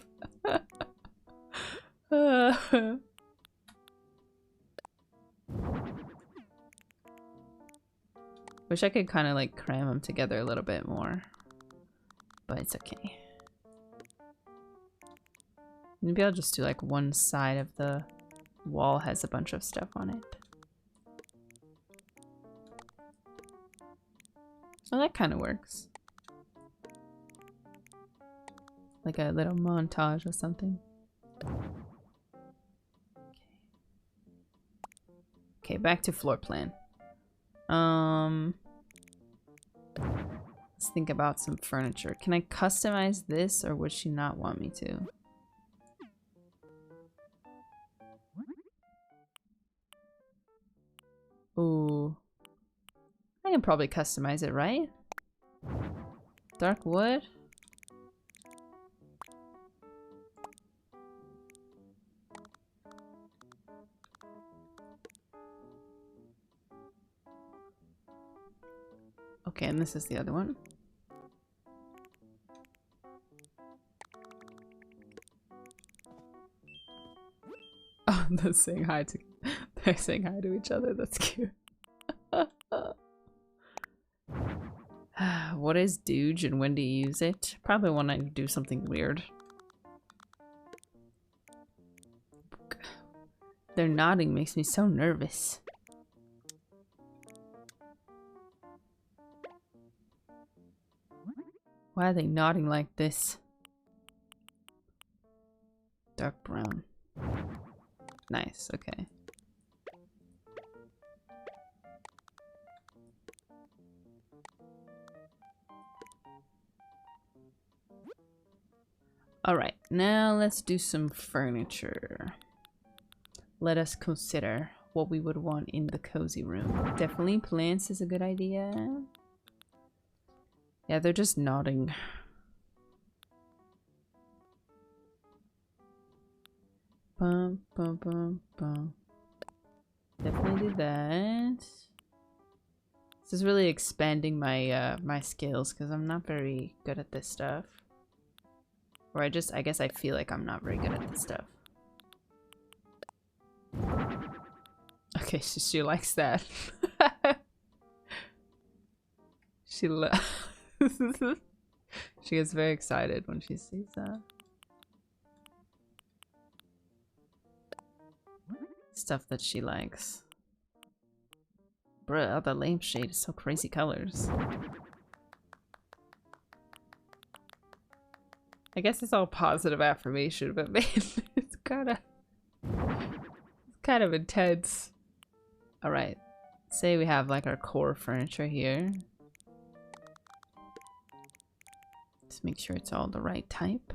S1: Wish I could kind of like cram them together a little bit more, but it's okay. Maybe I'll just do like one side of the wall has a bunch of stuff on it. Oh, that kind of works. Like a little montage or something. Okay, back to floor plan. Let's think about some furniture. Can I customize this, or would she not want me to? Ooh. I can probably customize it, right? Dark wood? Okay, and this is the other one. Oh, they're saying hi to each other. That's cute. What is Dooge and when do you use it? Probably when I do something weird. Their nodding makes me so nervous. Why are they nodding like this? Dark brown. Nice, okay. Alright, now let's do some furniture. Let us consider what we would want in the cozy room. Definitely plants is a good idea. Yeah, they're just nodding. Bum, bum, bum, bum. Definitely do that. This is really expanding my my skills because I'm not very good at this stuff. Or I guess I feel like I'm not very good at this stuff. Okay, she likes that. She gets very excited when she sees that. Stuff that she likes. Bruh, the lampshade is so crazy colors. I guess it's all positive affirmation, but man, it's kind of intense. All right, say we have like our core furniture here. Just make sure it's all the right type.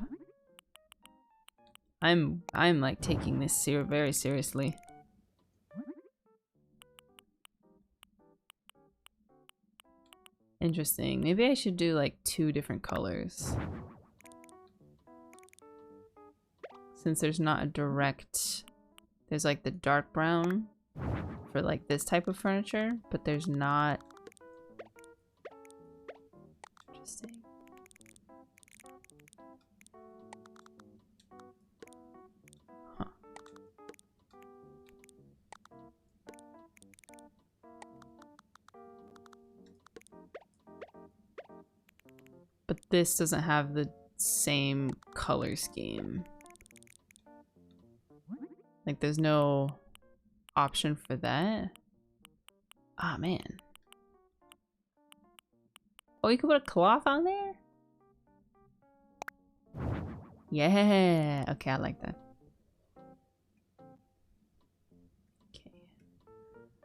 S1: I'm like taking this very seriously. Interesting. Maybe I should do like 2 different colors. Since there's not a direct... There's like the dark brown for like this type of furniture, but there's not... Interesting. Huh. But this doesn't have the same color scheme. Like there's no option for that. Ah, man. Oh, you can put a cloth on there? Yeah. Okay, I like that. Okay.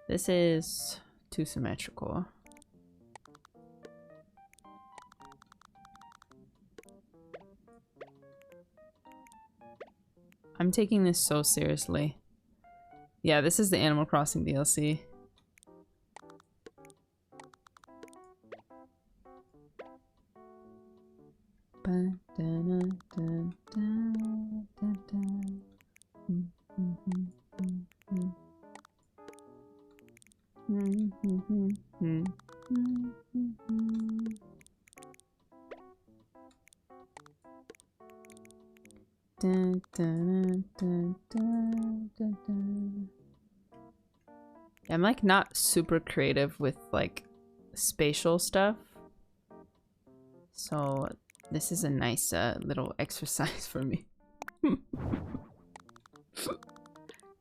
S1: This is too symmetrical. I'm taking this so seriously. Yeah, this is the Animal Crossing DLC. Dun, dun, dun, dun. Yeah, I'm like not super creative with like spatial stuff. So this is a nice little exercise for me. I feel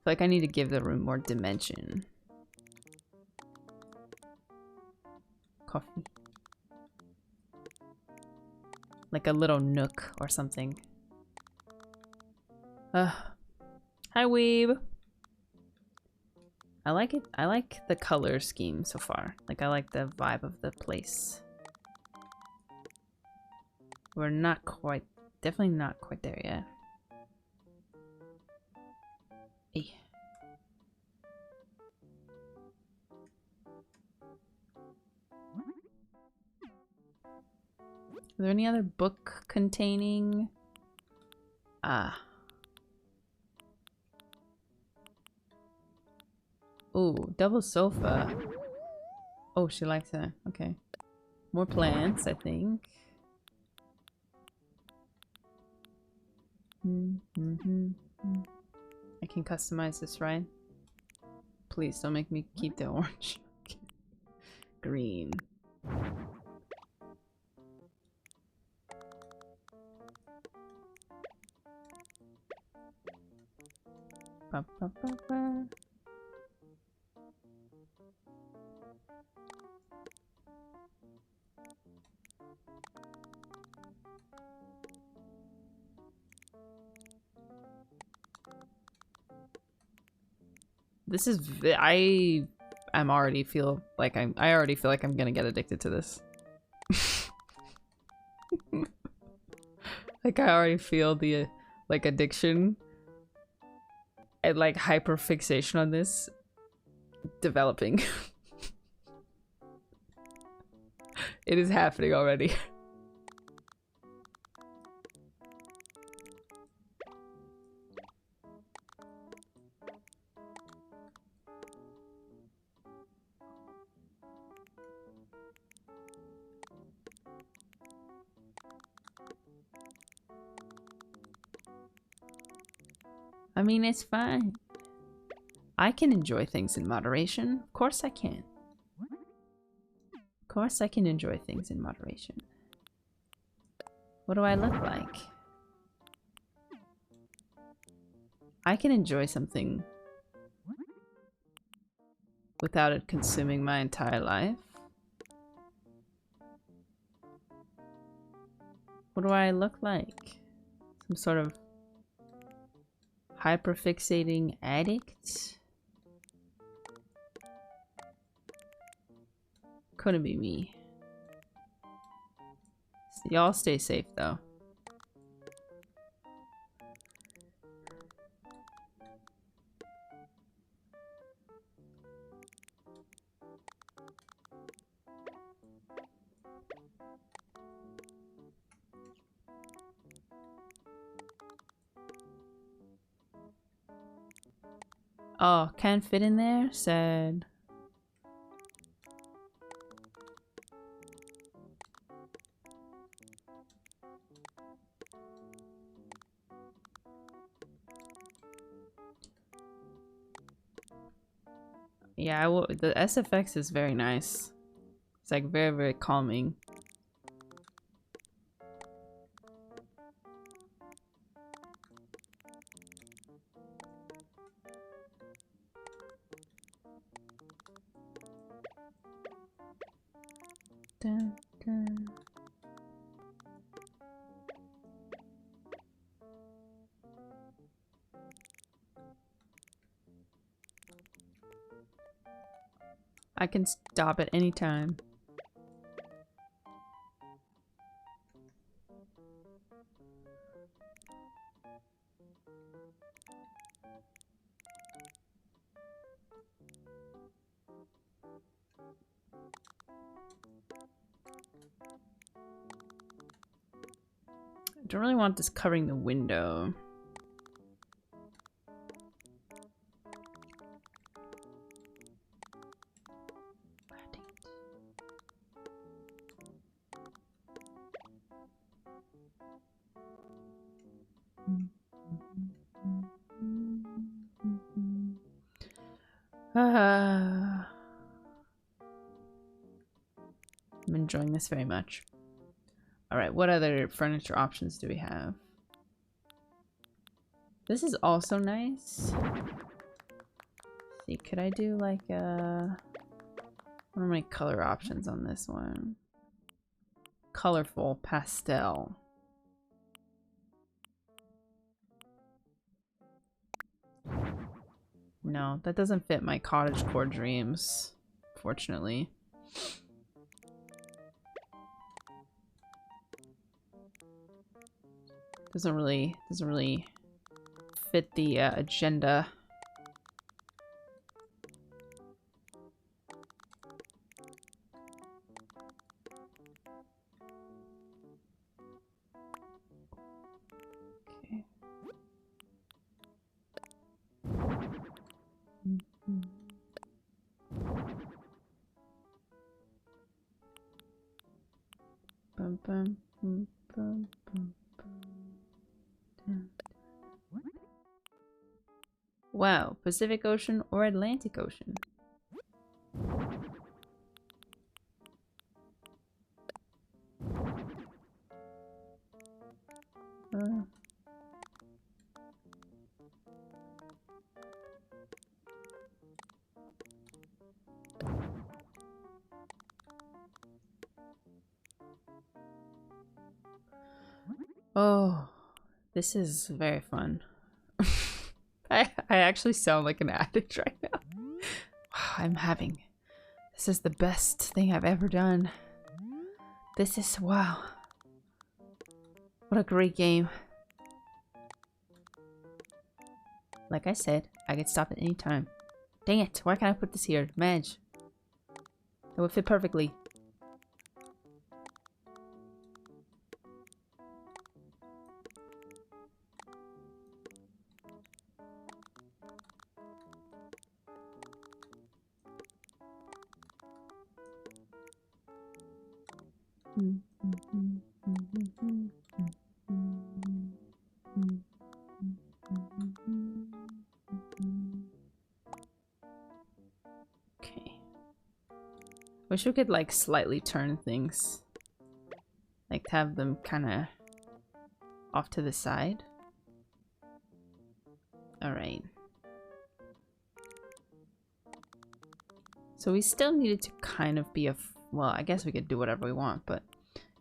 S1: like I need to give the room more dimension. Coffee. Like a little nook or something. Hi, Weeb. I like it. I like the color scheme so far. Like, I like the vibe of the place. We're not quite, definitely not quite there yet. Hey. Are there any other book containing? Ooh, double sofa. Oh, she likes that. Okay. More plants, I think. I can customize this, right? Please don't make me keep the orange. Green. Ba, ba, ba, ba. This is I already feel like I already feel like I'm gonna get addicted to this. Like I already feel the like addiction and like hyper fixation on this developing. It is happening already. I mean, it's fine. I can enjoy things in moderation. Of course I can. Of course I can enjoy things in moderation. What do I look like? I can enjoy something without it consuming my entire life. What do I look like? Some sort of hyperfixating addict? Couldn't be me. Y'all stay safe though. Oh, can't fit in there? Sad. Yeah, the SFX is very nice. It's like very, very calming. Dun, dun. I can stop at any time. I don't really want this covering the window. I'm enjoying this very much. Alright, what other furniture options do we have? This is also nice. Let's see, could I do like a... What are my color options on this one? Colorful pastel. No, that doesn't fit my cottagecore dreams, fortunately. Doesn't really fit the agenda. Okay. Bum, bum, bum, bum, bum, bum. Wow, Pacific Ocean or Atlantic Ocean? Oh, this is very fun. I actually sound like an addict right now. This is the best thing I've ever done. This is, wow. What a great game. Like I said, I could stop at any time. Dang it, why can't I put this here? Madge. That would fit perfectly. Okay. Wish we could like slightly turn things. Like have them kind of off to the side. Alright. So we still needed to kind of be a... Well, I guess we could do whatever we want, but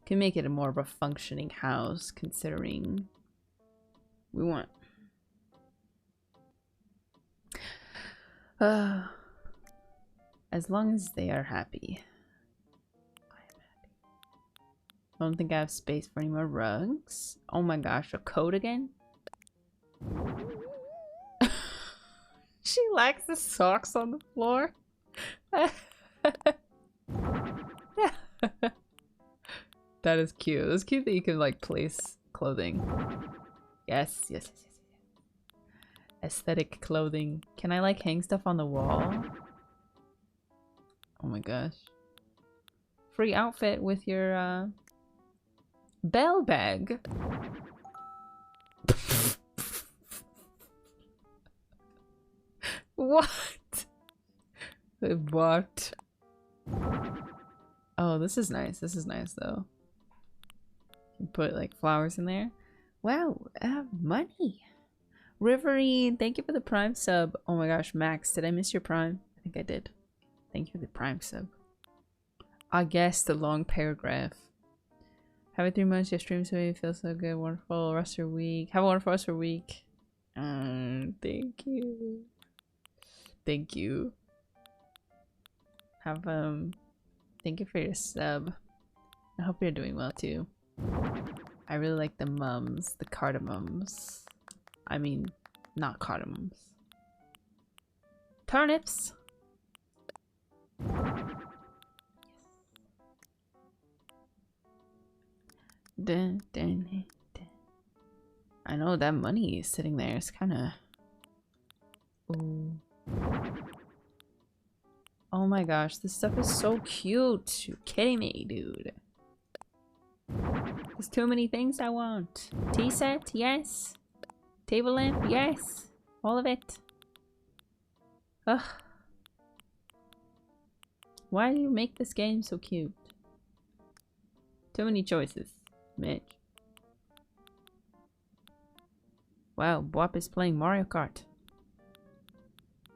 S1: can make it a more of a functioning house considering we want... as long as they are happy. I am happy. I don't think I have space for any more rugs. Oh my gosh, a coat again? She likes the socks on the floor. That is cute. It's cute that you can like place clothing. Yes, yes, yes, yes, yes. Aesthetic clothing. Can I like hang stuff on the wall? Oh my gosh. Free outfit with your bell bag. What? What? Oh, this is nice. This is nice though. You can put like flowers in there. Wow, money. Riverine, thank you for the Prime sub. Oh my gosh, Max, did I miss your Prime? I think I did. Thank you for the Prime sub. I guess the long paragraph. Have it 3 months, your streams made me feel so good. Wonderful rest of your week. Have a wonderful rest of your week. Thank you. Thank you. Have thank you for your sub. I hope you're doing well too. I really like the mums, the cardamoms. I mean, not cardamoms. Turnips. Dun, dun, dun, dun. I know that money is sitting there. It's kind of. Ooh. Oh my gosh, this stuff is so cute. You're kidding me, dude. There's too many things I want. Tea set, yes. Table lamp, yes. All of it. Ugh. Why do you make this game so cute? Too many choices, Mitch. Wow, Bwap is playing Mario Kart.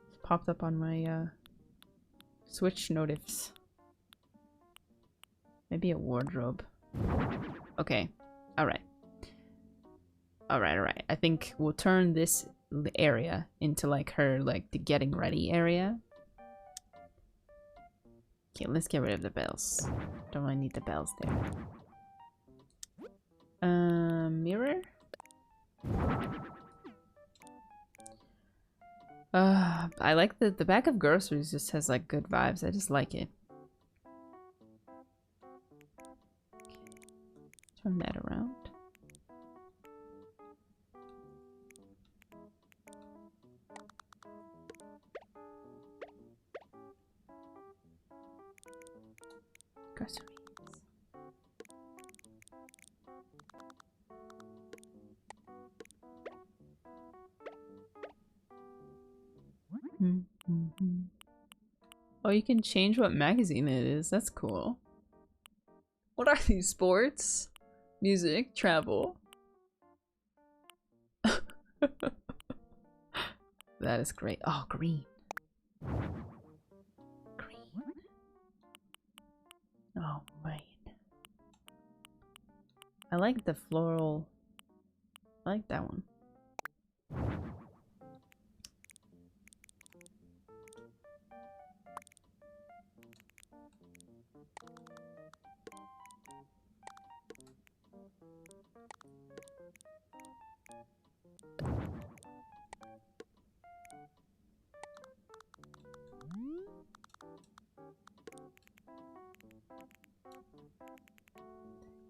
S1: It's popped up on my Switch notifs. Maybe a wardrobe. Okay. Alright. Alright. I think we'll turn this area into like her, like the getting ready area. Okay, let's get rid of the bells. Don't really need the bells there. Mirror? I like the back of groceries just has like good vibes. I just like it. Okay. Turn that around. Groceries. Oh, you can change what magazine it is. That's cool. What are these? Sports? Music? Travel? That is great. Oh, green. Green. Oh, man. I like the floral. I like that one.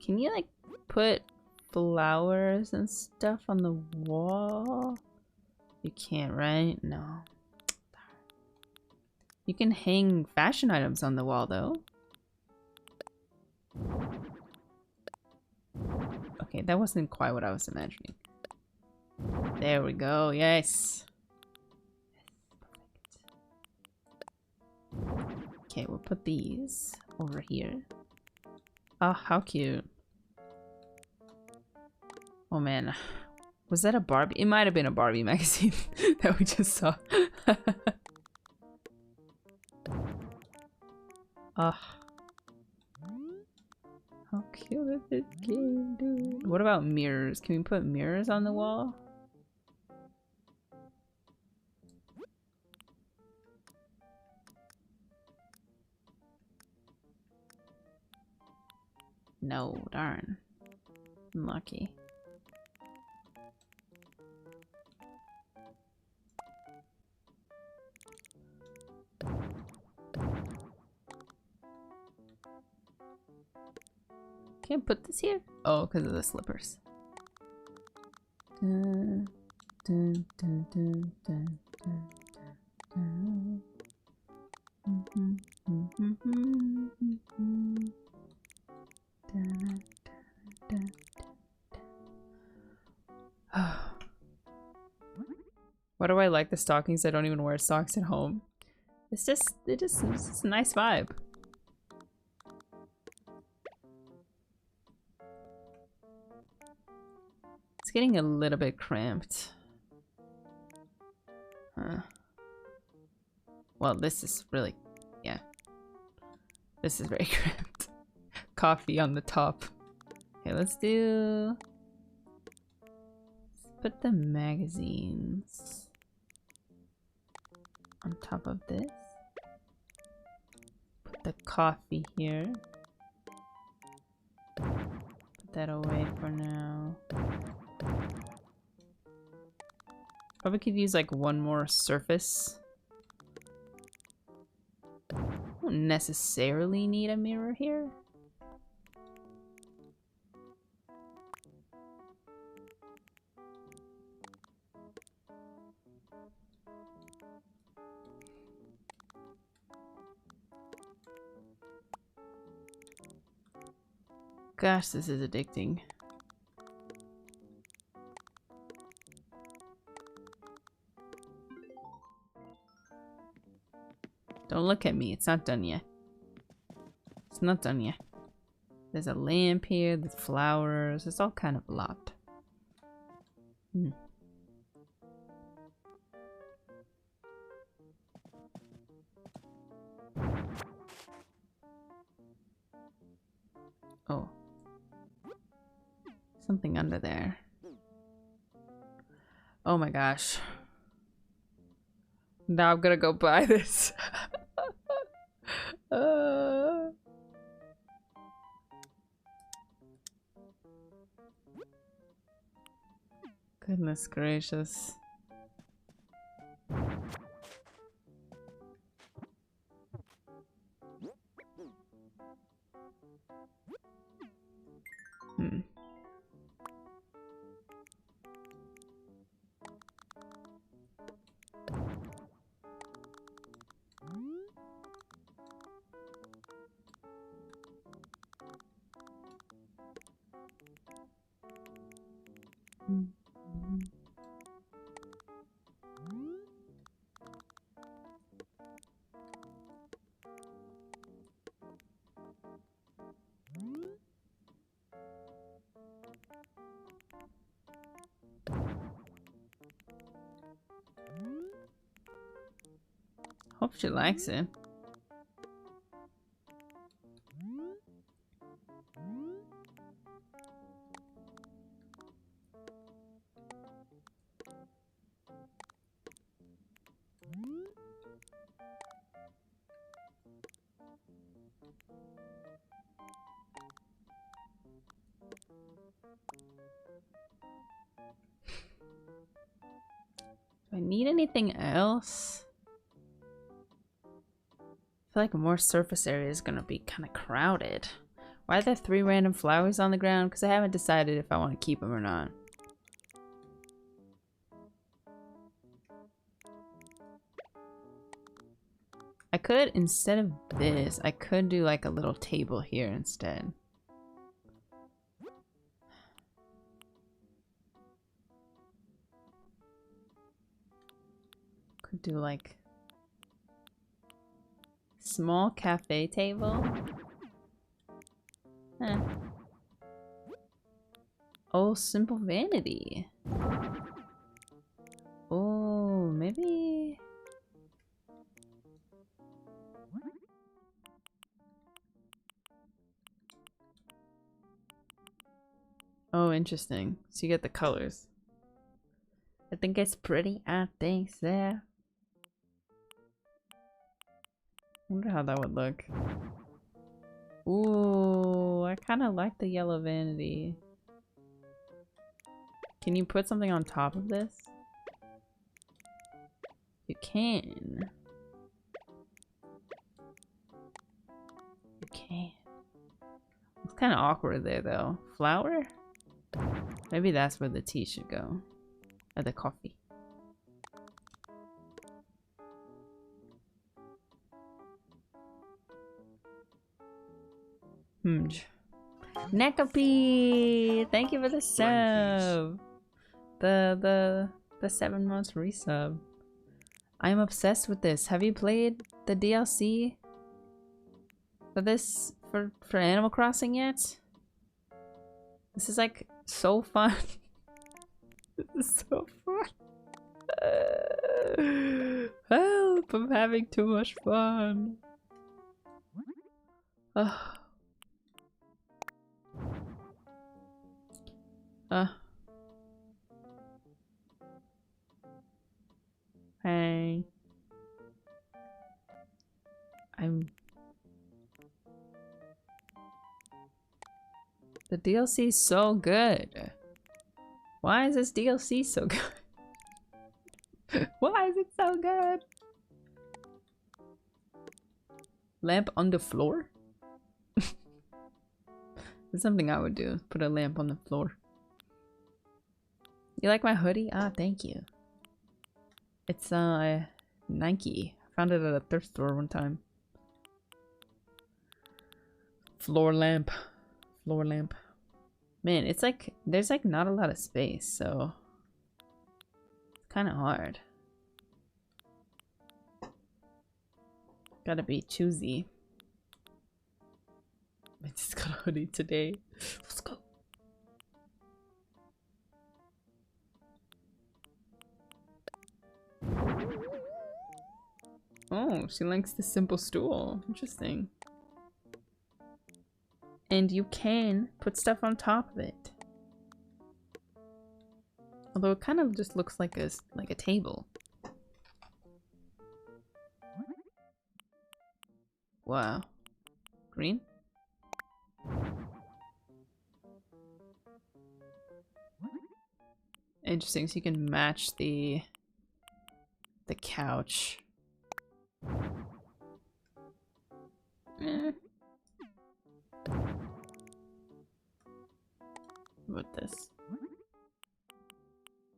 S1: Can you like put flowers and stuff on the wall? You can't, right? No. You can hang fashion items on the wall though. Okay, that wasn't quite what I was imagining. There we go, yes. Okay, we'll put these over here. Oh, how cute. Oh man, was that a Barbie? It might have been a Barbie magazine that we just saw. Oh. How cute is this game, dude? What about mirrors? Can we put mirrors on the wall? No, darn. Unlucky. Can't put this here? Oh, because of the slippers. Dun, dun, dun, dun, dun, dun, dun. Dun, dun, dun. Why do I like the stockings? I don't even wear socks at home. It's just it's a nice vibe. It's getting a little bit cramped. Huh. Well, this is really, yeah. This is very cramped. Coffee on the top. Okay, let's put the magazines on top of this. Put the coffee here. Put that away for now. Probably could use like one more surface. Don't necessarily need a mirror here. Gosh, this is addicting. Don't look at me, it's not done yet. It's not done yet. There's a lamp here, there's flowers, it's all kind of a lot. Hmm. Oh. Something under there. Oh my gosh. Now I'm gonna go buy this. Goodness gracious. Hmm. Hope she likes it. Do I need anything else? I feel like more surface area is gonna be kind of crowded. Why are there 3 random flowers on the ground? Because I haven't decided if I want to keep them or not. I could, instead of this, I could do like a little table here instead. Could do like small cafe table. Eh. Oh, simple vanity. Oh, maybe. Oh, interesting. So you get the colors. I think it's pretty. I think so. Wonder how that would look. Ooh, I kind of like the yellow vanity. Can you put something on top of this? You can. You can. It's kind of awkward there though. Flower? Maybe that's where the tea should go. Or the coffee. Necopy! Thank you for the sub. The 7 months resub. I'm obsessed with this. Have you played the DLC for this for Animal Crossing yet? This is like so fun. This is so fun. Help! I'm having too much fun. Hey. The DLC is so good. Why is this DLC so good? Why is it so good? Lamp on the floor? That's something I would do. Put a lamp on the floor. You like my hoodie? Ah, thank you. It's Nike. I found it at a thrift store one time. Floor lamp. Floor lamp. Man, it's like there's like not a lot of space, so it's kind of hard. Gotta be choosy. I just got a hoodie today. Let's go. Oh, she likes the simple stool. Interesting. And you can put stuff on top of it. Although it kind of just looks like a table. Wow. Green? Interesting, so you can match the couch. Eh. What about this?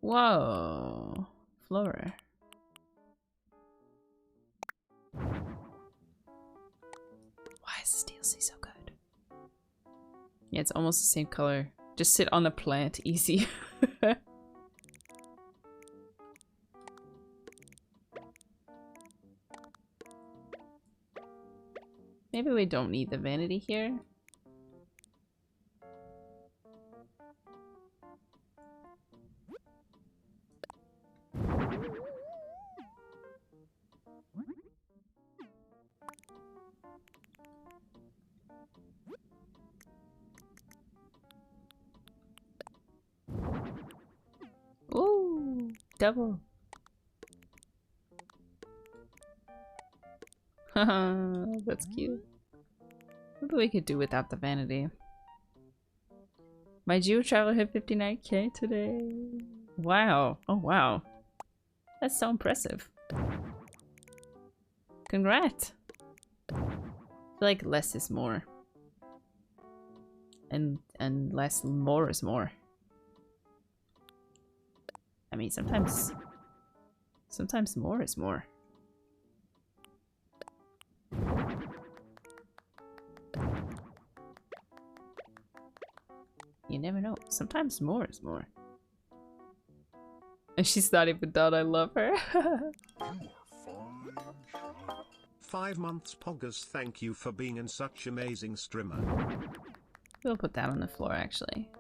S1: Whoa, Flora. Why is this DLC so good? Yeah, it's almost the same color. Just sit on the plant, easy. Maybe we don't need the vanity here. Ooh, double. Haha, that's cute. Maybe we could do without the vanity. My Geo Traveler hit 59k today. Wow. Oh wow. That's so impressive. Congrats. I feel like less is more. And less more is more. I mean sometimes more is more. You never know. Sometimes more is more. And she's not even done. I love her.
S3: 5 months Poggers, thank you for being in such amazing streamer.
S1: We'll put that on the floor actually.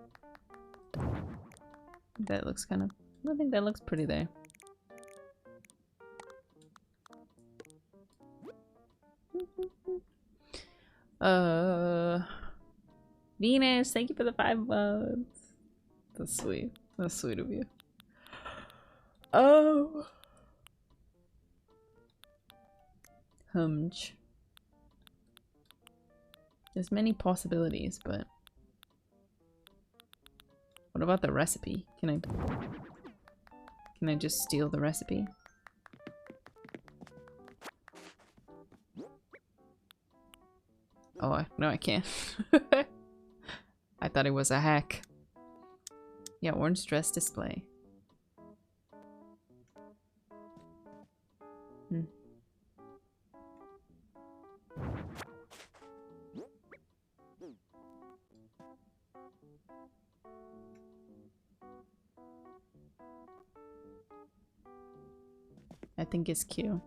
S1: That looks kind of... I think that looks pretty there. Venus, thank you for the 5 months. That's sweet. That's sweet of you. Oh. Humj. There's many possibilities, but what about the recipe? Can I just steal the recipe? Oh, no, I can't. I thought it was a hack. Yeah, orange dress display. Hmm. I think it's cute.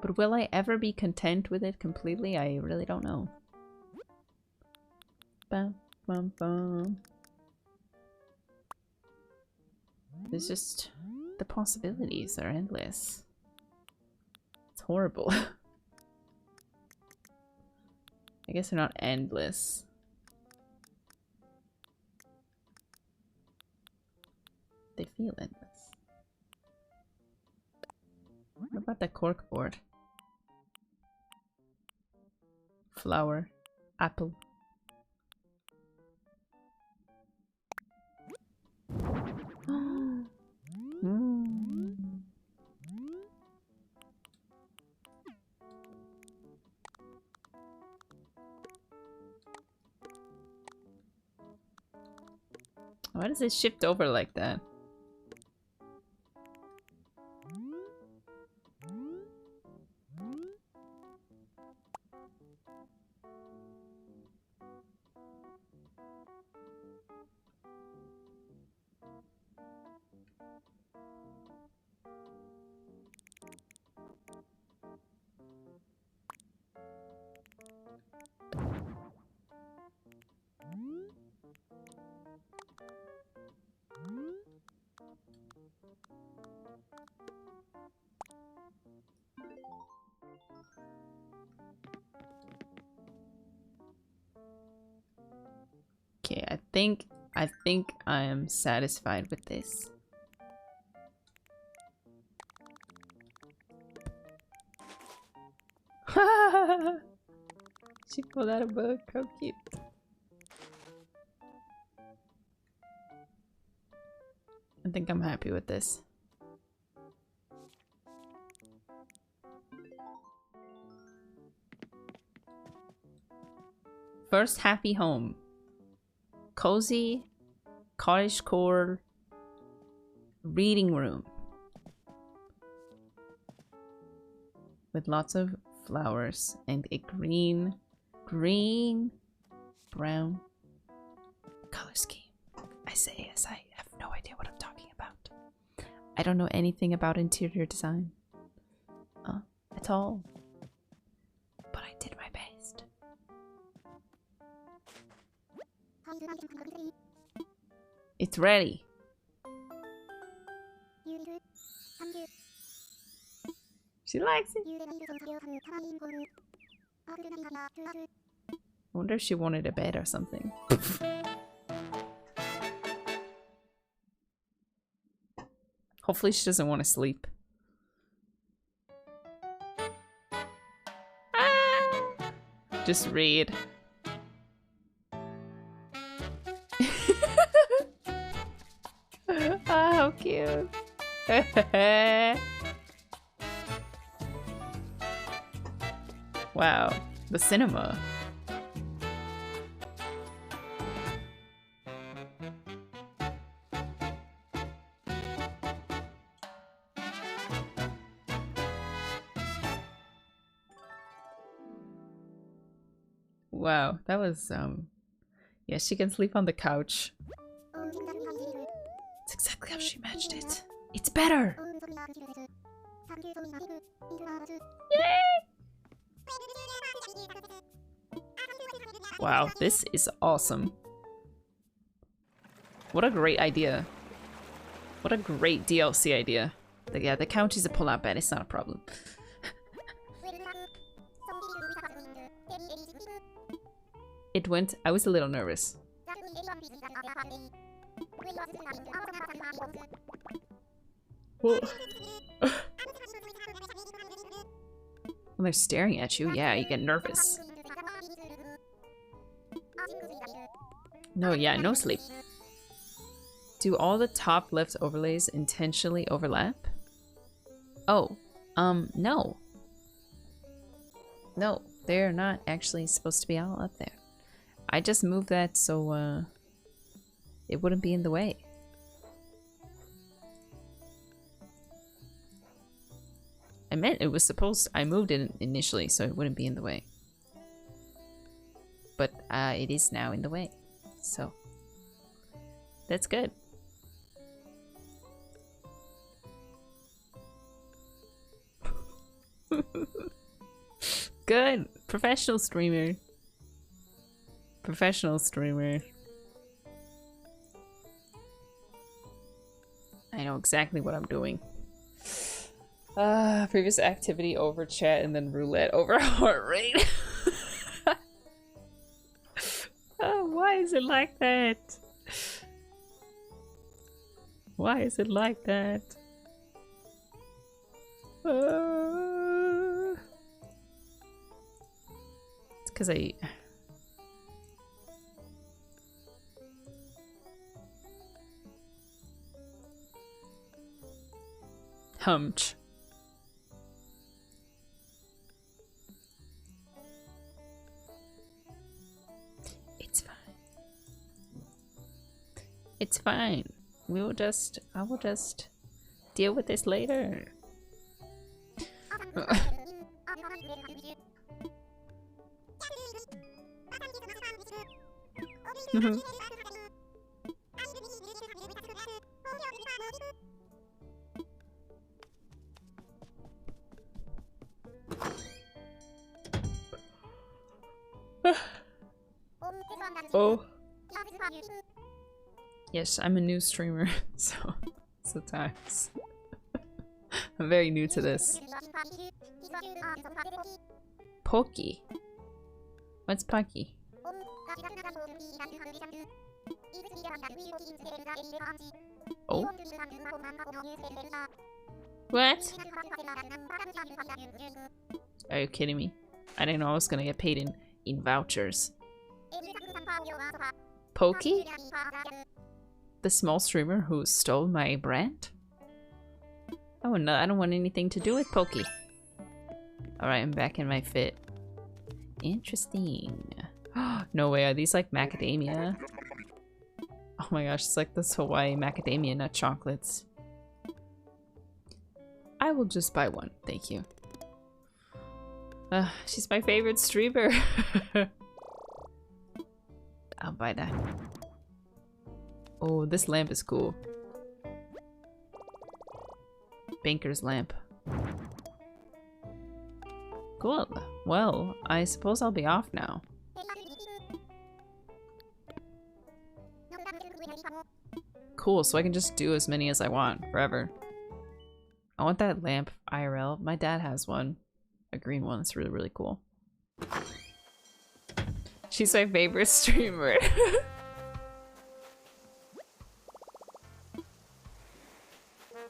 S1: But will I ever be content with it completely? I really don't know. Bum, bum, bum. There's just... the possibilities are endless. It's horrible. I guess they're not endless. They feel endless. What about the cork board? Flower. Apple. Why does it shift over like that? think I am satisfied with this. She pulled out a book. How cute. I think I'm happy with this. First happy home. Cozy, cottagecore, reading room. With lots of flowers and a green, brown color scheme. I say yes, I have no idea what I'm talking about. I don't know anything about interior design. At all. But I did my best. It's ready. She likes it. I wonder if she wanted a bed or something. Hopefully she doesn't want to sleep. Just read. Oh, how cute. Wow, the cinema. Wow, that was yeah, she can sleep on the couch. It's exactly how she imagined it. It's better. Yay! Wow, this is awesome. What a great idea. What a great DLC idea. Yeah, the couch is a pull-out bed, it's not a problem. It went. I was a little nervous. When they're staring at you, yeah, you get nervous. No, yeah, no sleep. Do all the top left overlays intentionally overlap? Oh, no. No, they're not actually supposed to be all up there. I just moved that so, it wouldn't be in the way. I meant it was supposed... I moved it initially so it wouldn't be in the way. But, it is now in the way. So, that's good. Good! Professional streamer. Professional streamer. I know exactly what I'm doing. Previous activity over chat and then roulette over heart rate. Why is it like that? Why is it like that? It's because I... Humch. It's fine. It's fine. I will just deal with this later. Oh. Yes, I'm a new streamer, so sometimes I'm very new to this. Pokey. What's Pokey? Oh. What? Are you kidding me? I didn't know I was gonna get paid in vouchers. Pokey? The small streamer who stole my brand? Oh no, I don't want anything to do with Pokey. Alright, I'm back in my fit. Interesting. No way, are these like macadamia? Oh my gosh, it's like this Hawaii macadamia nut chocolates. I will just buy one, thank you. She's my favorite streamer. I'll buy that. Oh, this lamp is cool. Banker's lamp. Cool. Well, I suppose I'll be off now. Cool, so I can just do as many as I want forever. I want that lamp IRL. My dad has one. A green one. It's really, really cool. She's my favorite streamer.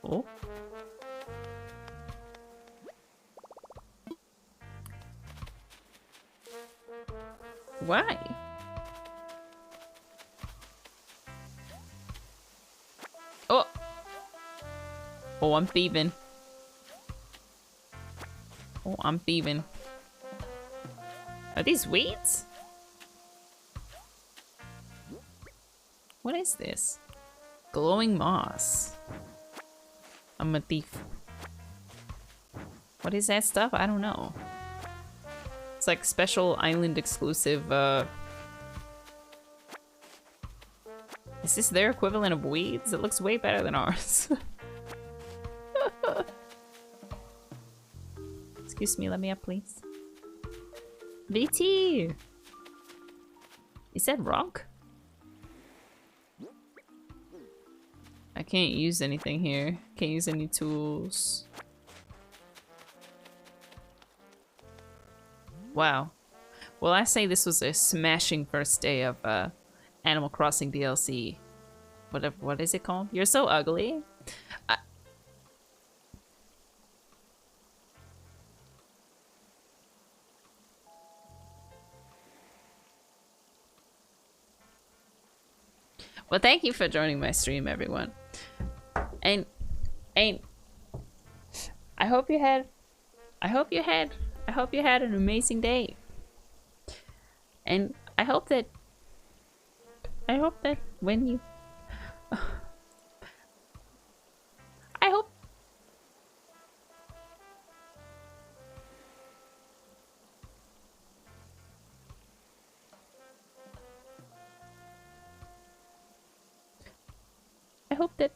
S1: Oh. Why? Oh! Oh, I'm thieving. Oh, I'm thieving. Are these weeds? What is this? Glowing moss. I'm a thief. What is that stuff? I don't know. It's like special island exclusive, Is this their equivalent of weeds? It looks way better than ours. Excuse me, let me up, please. VT! Is that rock? I can't use anything here. Can't use any tools. Wow. Well, I say this was a smashing first day of Animal Crossing DLC. What is it called? You're so ugly. Well, thank you for joining my stream, everyone. And I hope you had an amazing day. And I hope that when you I hope that